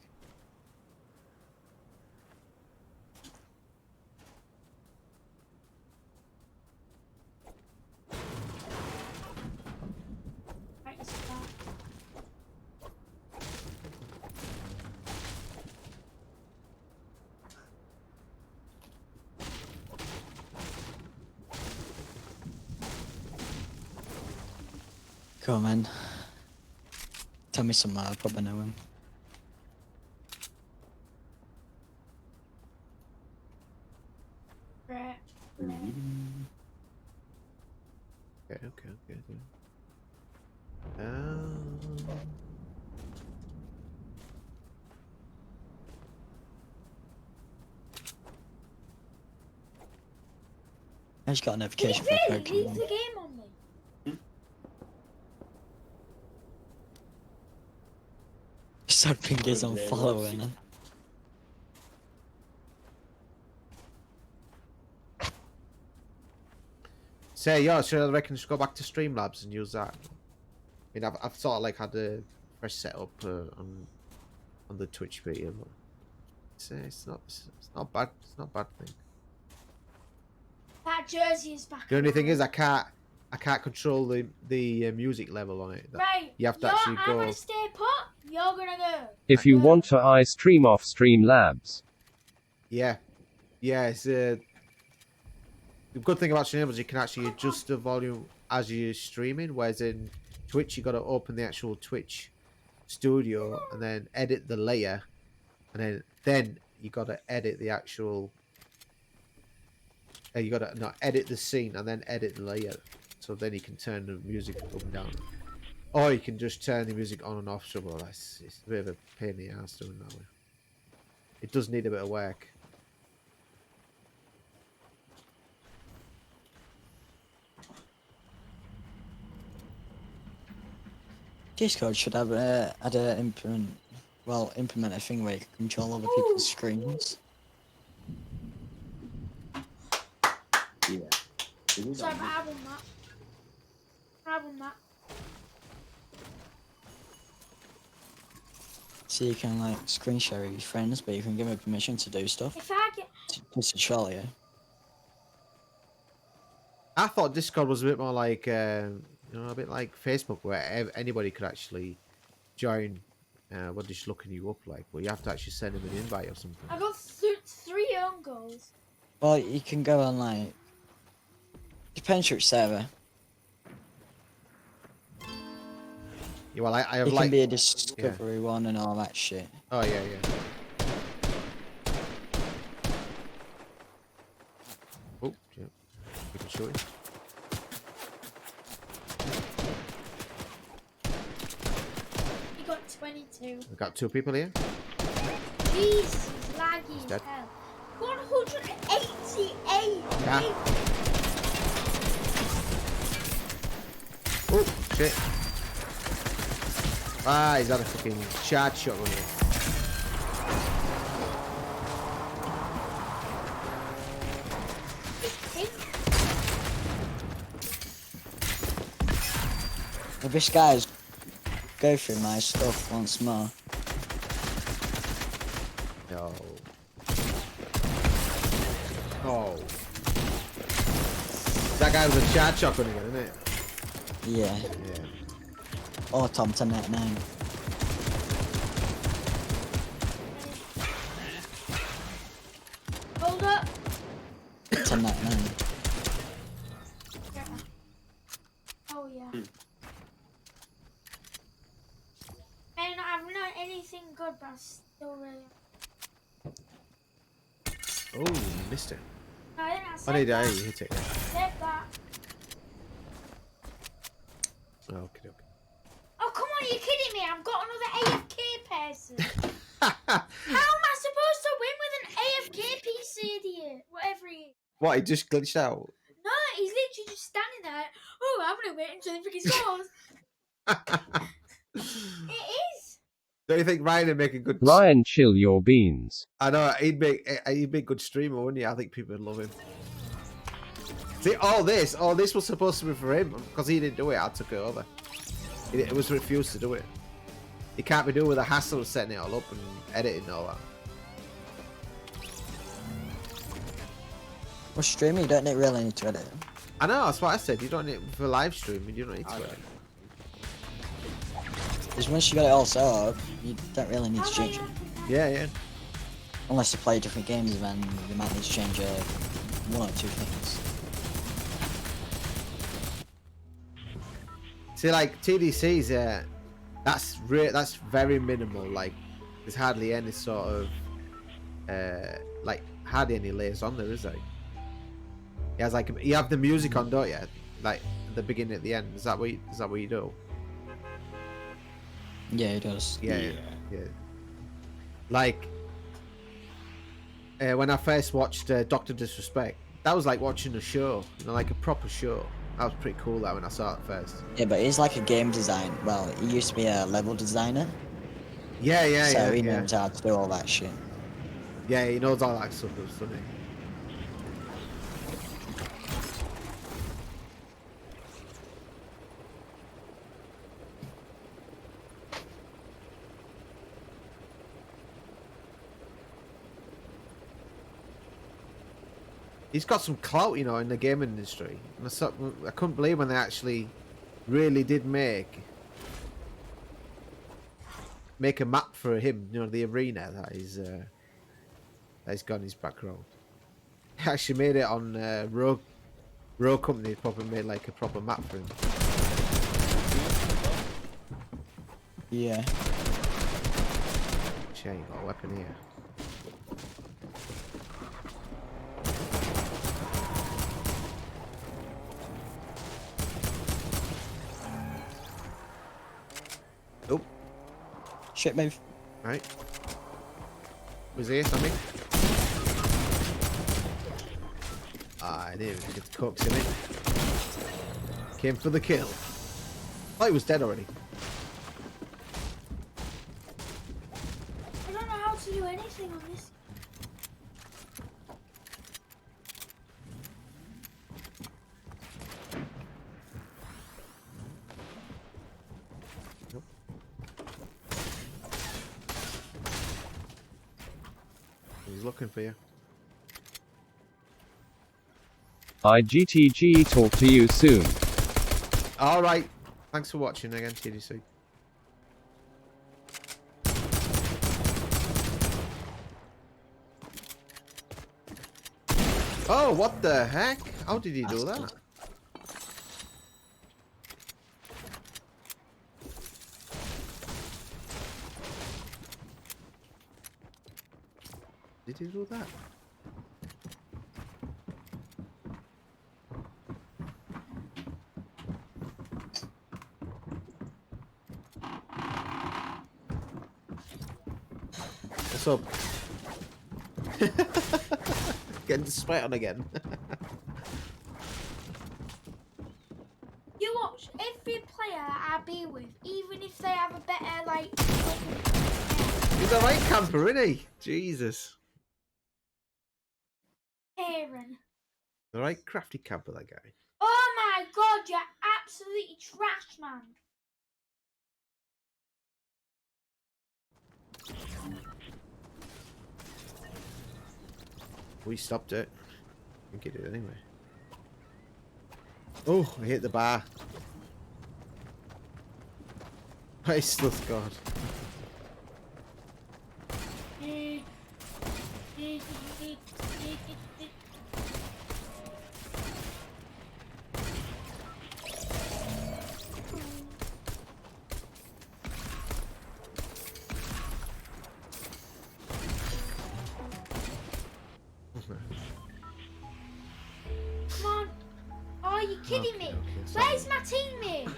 Right, it's bad. Come on. Tell me some more, I probably know him. Right. Okay. I just got a He notification really from leaves Pokemon. the game on me. Something is on following her. So yeah, so I reckon just go back to Streamlabs and use that. I mean, I've sort of like had a fresh setup on the Twitch video, but it's not bad. It's not a bad thing. That jersey is back. The only thing around. is I can't control the music level on it. Right. You have to actually I'm go. gonna stay put. You're gonna go. If you want to stream off Streamlabs. Yeah, it's the good thing about Streamlabs is you can actually adjust the volume as you're streaming, whereas in Twitch you got to open the actual Twitch studio and then edit the layer, and then you got to edit the actual. You got to not edit the scene and then edit the layer, so then you can turn the music up and down, or you can just turn the music on and off. So well, it's a bit of a pain in the ass doing that way. It does need a bit of work. Discord should have implement a thing where you can control other people's screens. Yeah. Sorry, but I won that. So you can like screen share with your friends, but you can give them permission to do stuff. If I get. Just to troll you. I thought Discord was a bit more like, a bit like Facebook, where anybody could actually join. What they're just looking you up like, but you have to actually send them an invite or something. I got 3 own goals. Well, you can go on like. Depends which server. Yeah, well, I have It like. can be a discovery one and all that shit. Oh yeah. Oh, yeah. People shooting. You got 22. We've got 2 people here. Jesus, laggy as dead. hell. 188. Yeah. Oh, shit. Ah, he's had a fucking charge shotgun here. Well, this guy's go through my stuff once more. No. Oh. That guy with a charge shotgun again, isn't it? Yeah. Yeah. Or Tom 1099. Hold up. 1099. Oh, yeah. Man, I've not anything good, but I still really. Oh, you missed it. No, I didn't. I Oh, said no, that. you hit it. I said that. Oh, okay, okay. Oh, come on, are you kidding me? I've got another AFK person. How am I supposed to win with an AFK PC idiot? Whatever he is. What, he just glitched out? No, he's literally just standing there. Oh, I'm gonna wait until he freaking scores. It is. Don't you think Ryan would make a good... Ryan, chill your beans. I know, he'd make a good streamer, wouldn't he? I think people would love him. See, all this was supposed to be for him. Because he didn't do it, I took it over. It was refused to do it. He can't be doing with the hassle of setting it all up and editing and all that. Well, streaming, you don't really need to edit. I know, that's what I said. You don't need for live streaming, you don't need to edit. Because once you got it all set up, you don't really need to change it. Yeah, yeah. Unless you play different games, then you might need to change 1 or 2 things. See, like TDC's, that's very minimal. Like, there's hardly any sort of, like hardly any layers on there, is there? He has like you have the music on, don't you? Like at the beginning, at the end. Is that what you do? Yeah, it does. Yeah. Like when I first watched Doctor Disrespect, that was like watching a show, you know, like a proper show. That was pretty cool. That when I saw it first. Yeah, but he's like a game design. Well, he used to be a level designer. Yeah. So he knows how to do all that shit. Yeah, he knows all that stuff, doesn't he? He's got some clout, you know, in the gaming industry. And I couldn't believe when they actually really did make a map for him, you know, the arena that he's got in his background. He actually made it on Rogue Company. Probably made like a proper map for him. Yeah. Shit, you got a weapon here. Nope. Shit move. Right. Was here something? I didn't even get the cooks in it. Came for the kill. Oh, he was dead already. I don't know how to do anything on this. Nope. He's looking for you. IGTG, talk to you soon. Alright. Thanks for watching again, TDC. Oh, what the heck? How did he do that? Did he do that? what's up? Getting the sweat on again. You watch every player that I be with, even if they have a better like. He's a right camper, isn't he? Jesus. Aaron. The right crafty camper, that guy. Oh my god, you're absolutely trash, man. We stopped it. I think it did anyway. Oh, I hit the bar. Faceless God. Come on. Oh, are you kidding me? Where's my teammate?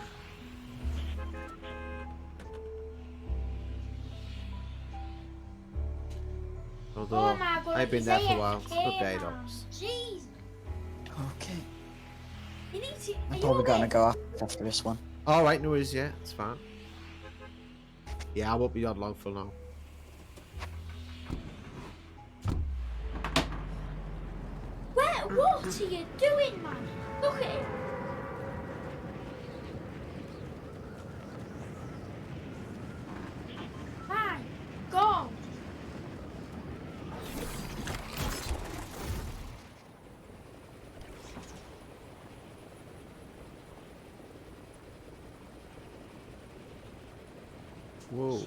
Although, Oh my god, I've been he's there for a AFK, while. Good day, man. Docs. Jeez. Okay. You need to. I'm Are probably you gonna okay? go after this one. Alright, no worries, yeah, it's fine. Yeah, I won't be on long for long. What are you doing, man? Look at him. My God. Whoa.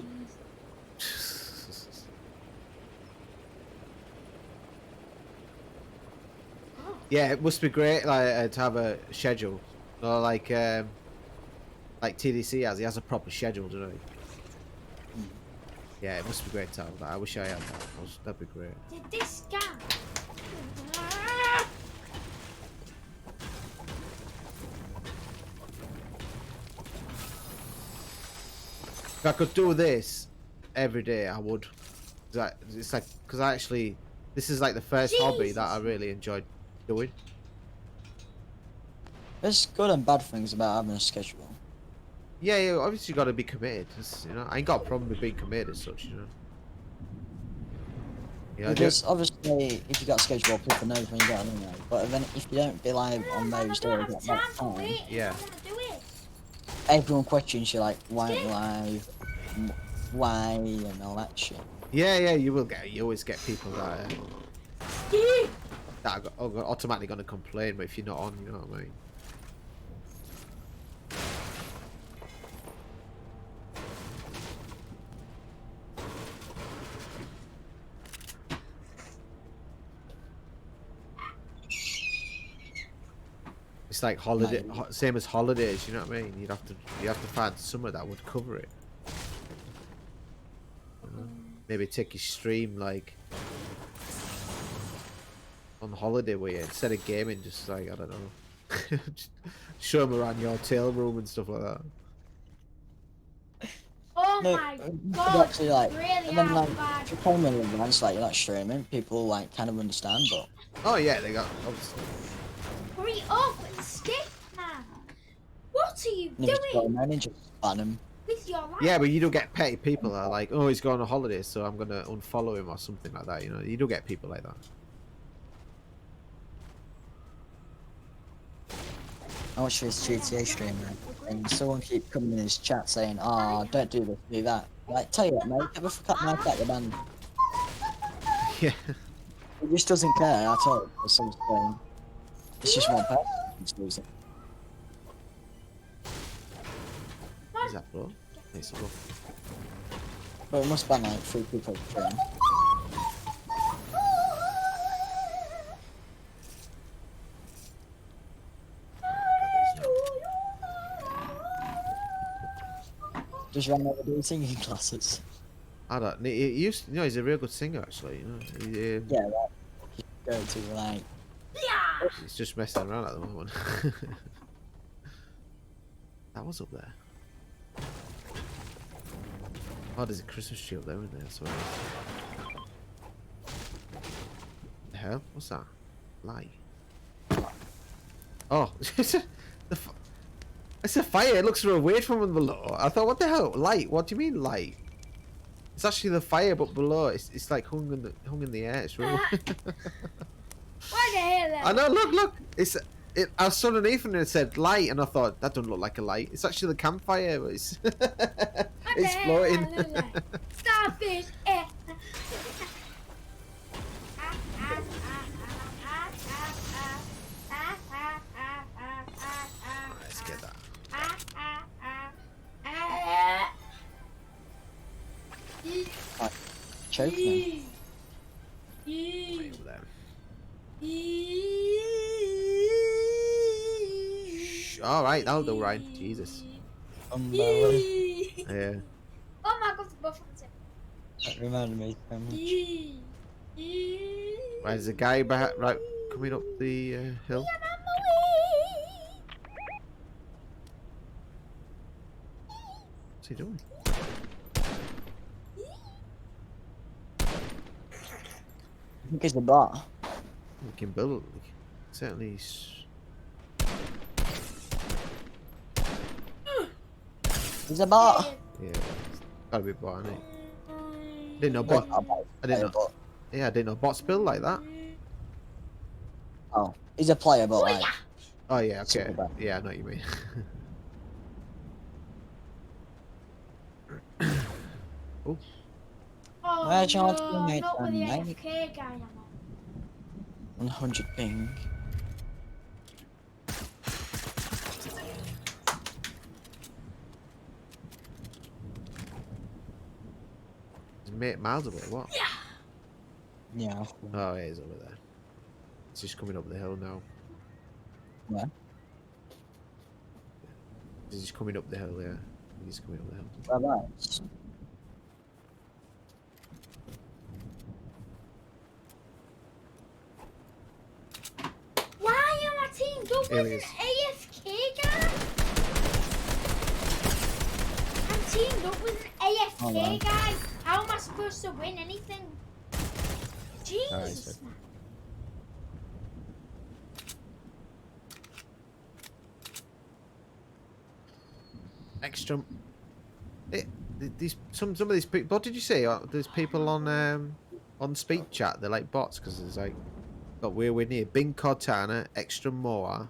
Yeah, it must be great like to have a schedule. Or like TDC has. He has a proper schedule, doesn't he? Yeah, it must be great to have that. I wish I had that. That'd be great. Did this guy? If I could do this every day, I would. It's like because this is like the first hobby that I really enjoyed doing. There's good and bad things about having a schedule. Yeah, obviously you got to be committed. You know, I ain't got a problem with being committed as such. You know. Yeah, Because obviously, if you got a schedule, people know when you got it anyway. But then if you don't be live on those days at that time, yeah. Everyone questions you like, why aren't you live? Why and all that shit. Yeah, you always get people that are automatically going to complain, but if you're not on, you know what I mean. It's like holiday, same as holidays. You know what I mean? You have to find summer that would cover it. Maybe take your stream like on holiday where you, instead of gaming, just like I don't know, just show them around your hotel room and stuff like that. Oh No, my you could God. actually like, Really and then like, bad. if you're playing with events like you're not streaming, people like kind of understand, but. Oh yeah, they got obviously. Hurry up and skip, man. What are you Just go doing around and just ban him. with your life? Yeah, but you don't get petty people that are like, oh, he's going on holiday, so I'm gonna unfollow him or something like that. You know, you don't get people like that. I watched this GTA streamer, and someone keep coming in his chat saying, "Oh, don't do this, do that." Like, tell you what, mate, get the fuck out my back, your band. Yeah. He just doesn't care at all. For some reason. It's just one person who's losing. Is that bro? Nice bro. But it must ban like 3 people per stream. Just ran over doing singing classes. I don't. He used, you know, he's a real good singer actually. You know. Yeah, right. You go to like. He's just messing around at the moment. That was up there. Oh, there's a Christmas tree up there, isn't there? Sorry. hell? What's that? Light. Oh, it's a fire. It looks real weird from below. I thought, what the hell? Light? What do you mean light? It's actually the fire, but below it's like hung in the air. It's real. What the hell? I know. Look. I saw underneath and it said light, and I thought that doesn't look like a light. It's actually the campfire. But it's it's floating. Stop it! Let's get that. Choke me. Right over there. All right, that'll do, right? Jesus. Yeah. Oh my god, the buff on the tip. That reminded me so much. Right, there's a guy right coming up the hill. What's he doing? I think it's a bot. We can build it. Certainly. It's a bot. Yeah, it's gotta be a bot, isn't it? Didn't know bot. I didn't know. Yeah, I didn't know bots build like that. Oh, he's a player, but like. Oh yeah, okay. Yeah, I know what you mean. Oh. Oh, Where's your no, teammate not with the then, mate? AFK guy, I'm on. 100 ping. He's miles away. What? Yeah. Oh, yeah, he's over there. He's just coming up the hill now. Where? He's just coming up the hill. Yeah, he's coming up the hill. Whereabouts? Why am I teamed up Here with he an is. AFK guy? I'm teamed up with an AFK Oh, wow. guy. How am I supposed to win anything? Jesus, man. Extra. Some of these people. What did you say? There's people on speed chat. They're like bots because there's like. Got we're near Bing Cortana, Extra Moa.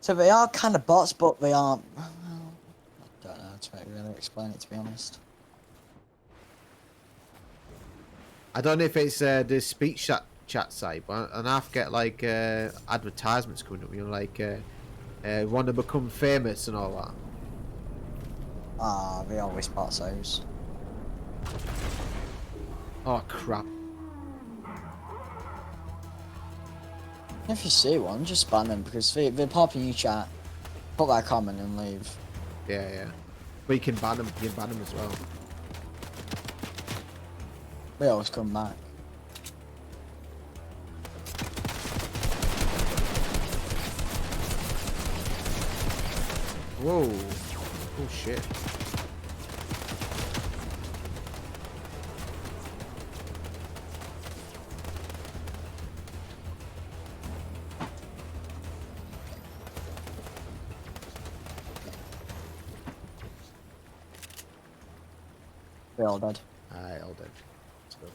So they are kind of bots, but they aren't. Well, I don't know how to really explain it, to be honest. I don't know if it's the speech chat site, but and I get like advertisements coming up. You know, like want to become famous and all that. Ah, they always bots those. Oh crap! If you see one, just ban them because they pop in your chat, put that comment and leave. Yeah, yeah. But you can ban them. You can ban them as well. They always come back. Whoa! Oh shit! They're all dead. Aye, all dead. Let's go.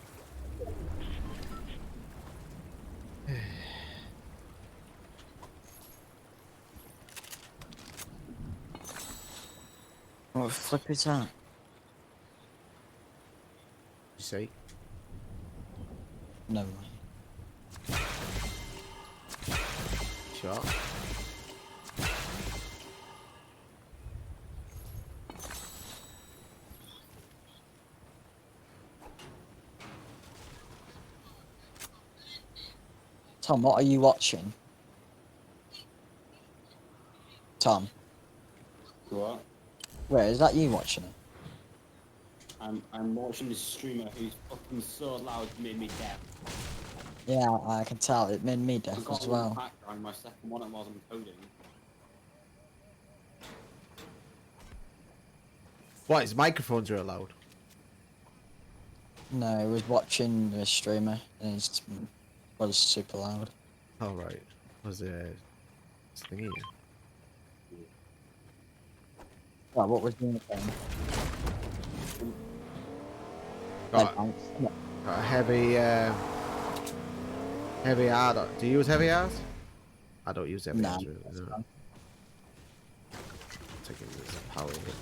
What the flip is that? You see? No. Shot. Tom, what are you watching? Tom, What? where is that you watching it? I'm watching this streamer who's fucking so loud it made me deaf. Yeah, I can tell. It made me I've deaf got as one well. background, my second one while I'm coding. What? His microphones are allowed. No, I was watching the streamer and it was super loud. Oh, right. Was it thingy? Well, what was the thing? Got a heavy R. Do you use heavy R's? I don't use heavy R's really, no. Take it as a power hit.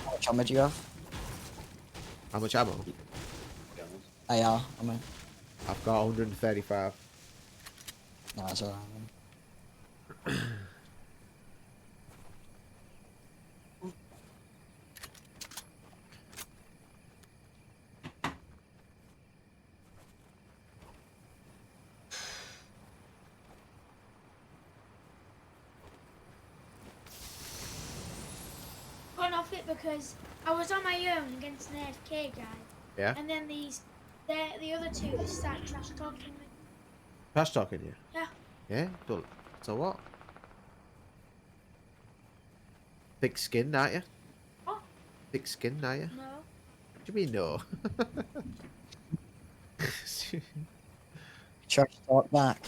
How much ammo do you have? How much ammo? AR, I mean. I've got 135. No, that's alright. Gone off it because I was on my own against an AFK guy. Yeah. And then the other two just started trash talking me. Trash talking you? Yeah. Yeah? So what? Thick skin, aren't you? What? Thick skin, aren't you? No. What do you mean no? Trash talk back.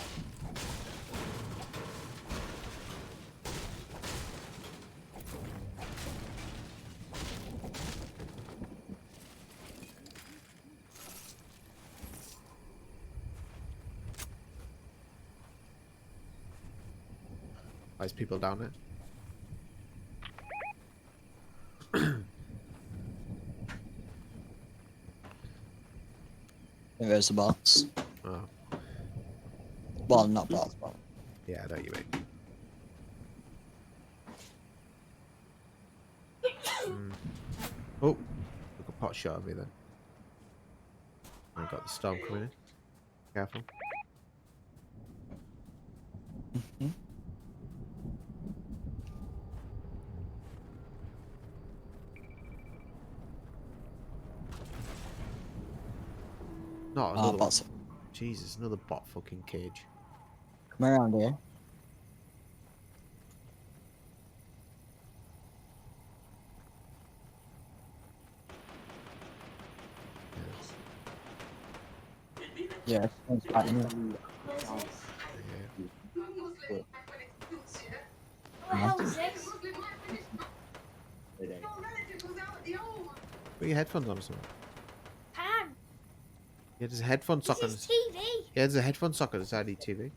There's people down there. There's the bots. Oh. Well, not bots, but... Yeah, I know you mean. Oh, took a pot shot at me then. I got the storm coming in. Careful. Not another bots. Jesus, another bot fucking cage. Come around here. Yeah, it's fighting you. What the hell is this? Put your headphones on or something. Pan! Yeah, there's a headphone socket. This is TV! Yeah, there's a headphone socket inside the TV.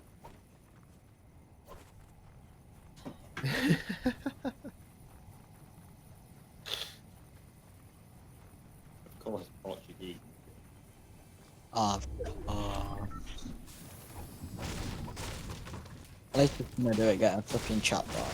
Of course, Portuguese. At least if you're gonna do it, get a fucking chat bar.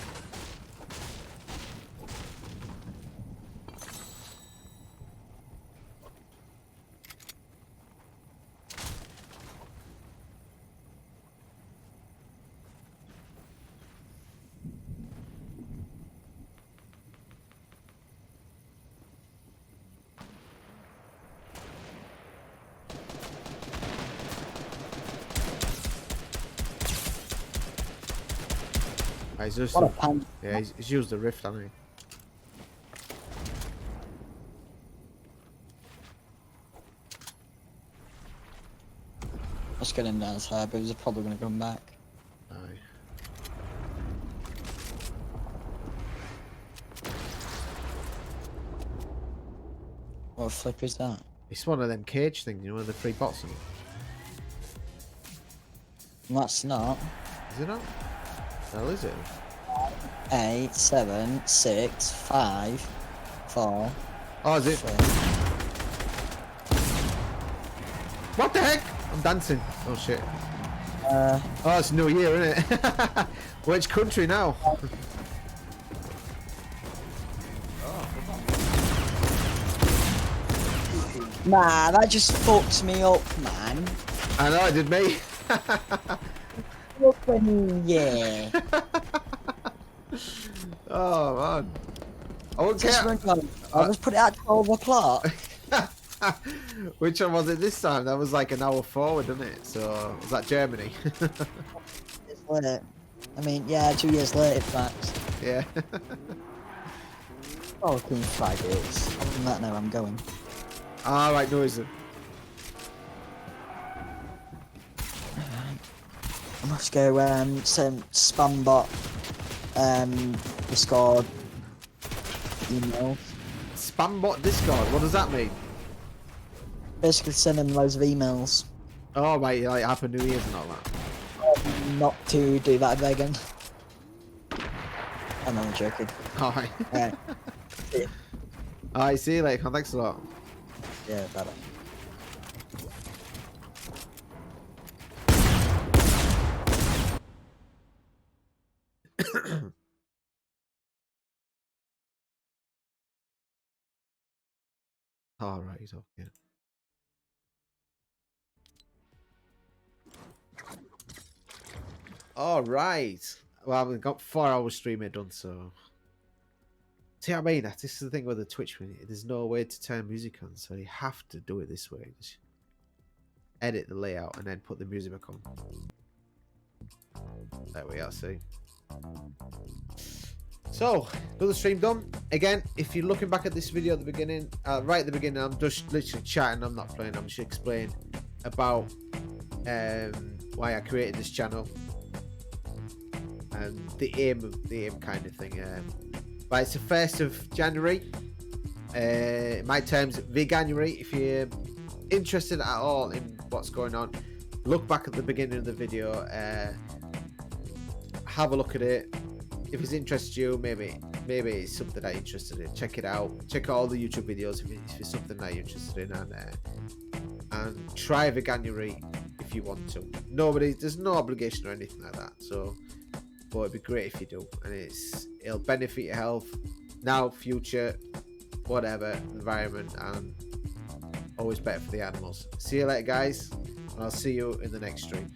He's just What a pan. yeah, he's used the rift, hasn't he? Let's get him down his hair, but he's probably gonna come back. Aye. What the flip is that? It's one of them cage things, you know, the free bots. That's not. Is it not? Hell, is it? 8, 7, 6, 5, 4. Oh, is it? 3. What the heck? I'm dancing. Oh shit. Uh, Oh, it's New Year, isn't it? Which country now? Nah, that just fucks me up, man. I know, it did me. Yeah. Oh man. I won't Just care. I'll just put it at 12 o'clock. Which one was it this time? That was like an hour forward, wasn't it? So, was that Germany? It's late. I mean, yeah, 2 years late, in fact. Yeah. Fucking faggots. Other than that, now I'm going. Alright, no, is it? I must go send spam bot Discord email. Spam bot Discord. What does that mean? Basically, send them loads of emails. Oh right, like Happy New Year's and all that. Not to do that, vegan. I'm only joking. Alright. Yeah. Alright, see you later. Thanks a lot. Yeah, better. Alright, okay. Alright. Well, we've got 4 hours streaming done, so. See what I mean? This is the thing with the Twitch. There's no way to turn music on, so you have to do it this way. Just edit the layout and then put the music back on. There we are, see. So, another stream done. Again, if you're looking back at this video at the beginning, right at the beginning, I'm just literally chatting. I'm not playing. I'm just explaining about why I created this channel and the aim kind of thing. But it's the 1st of January. My terms, Veganuary. If you're interested at all in what's going on, look back at the beginning of the video. Have a look at it. If it's interested you, maybe it's something that you're interested in. Check it out. Check out all the YouTube videos if it's something that you're interested in, and try Veganuary if you want to. There's no obligation or anything like that. So, but it'd be great if you do, and it'll benefit your health now, future, whatever, environment, and always better for the animals. See you later, guys, and I'll see you in the next stream.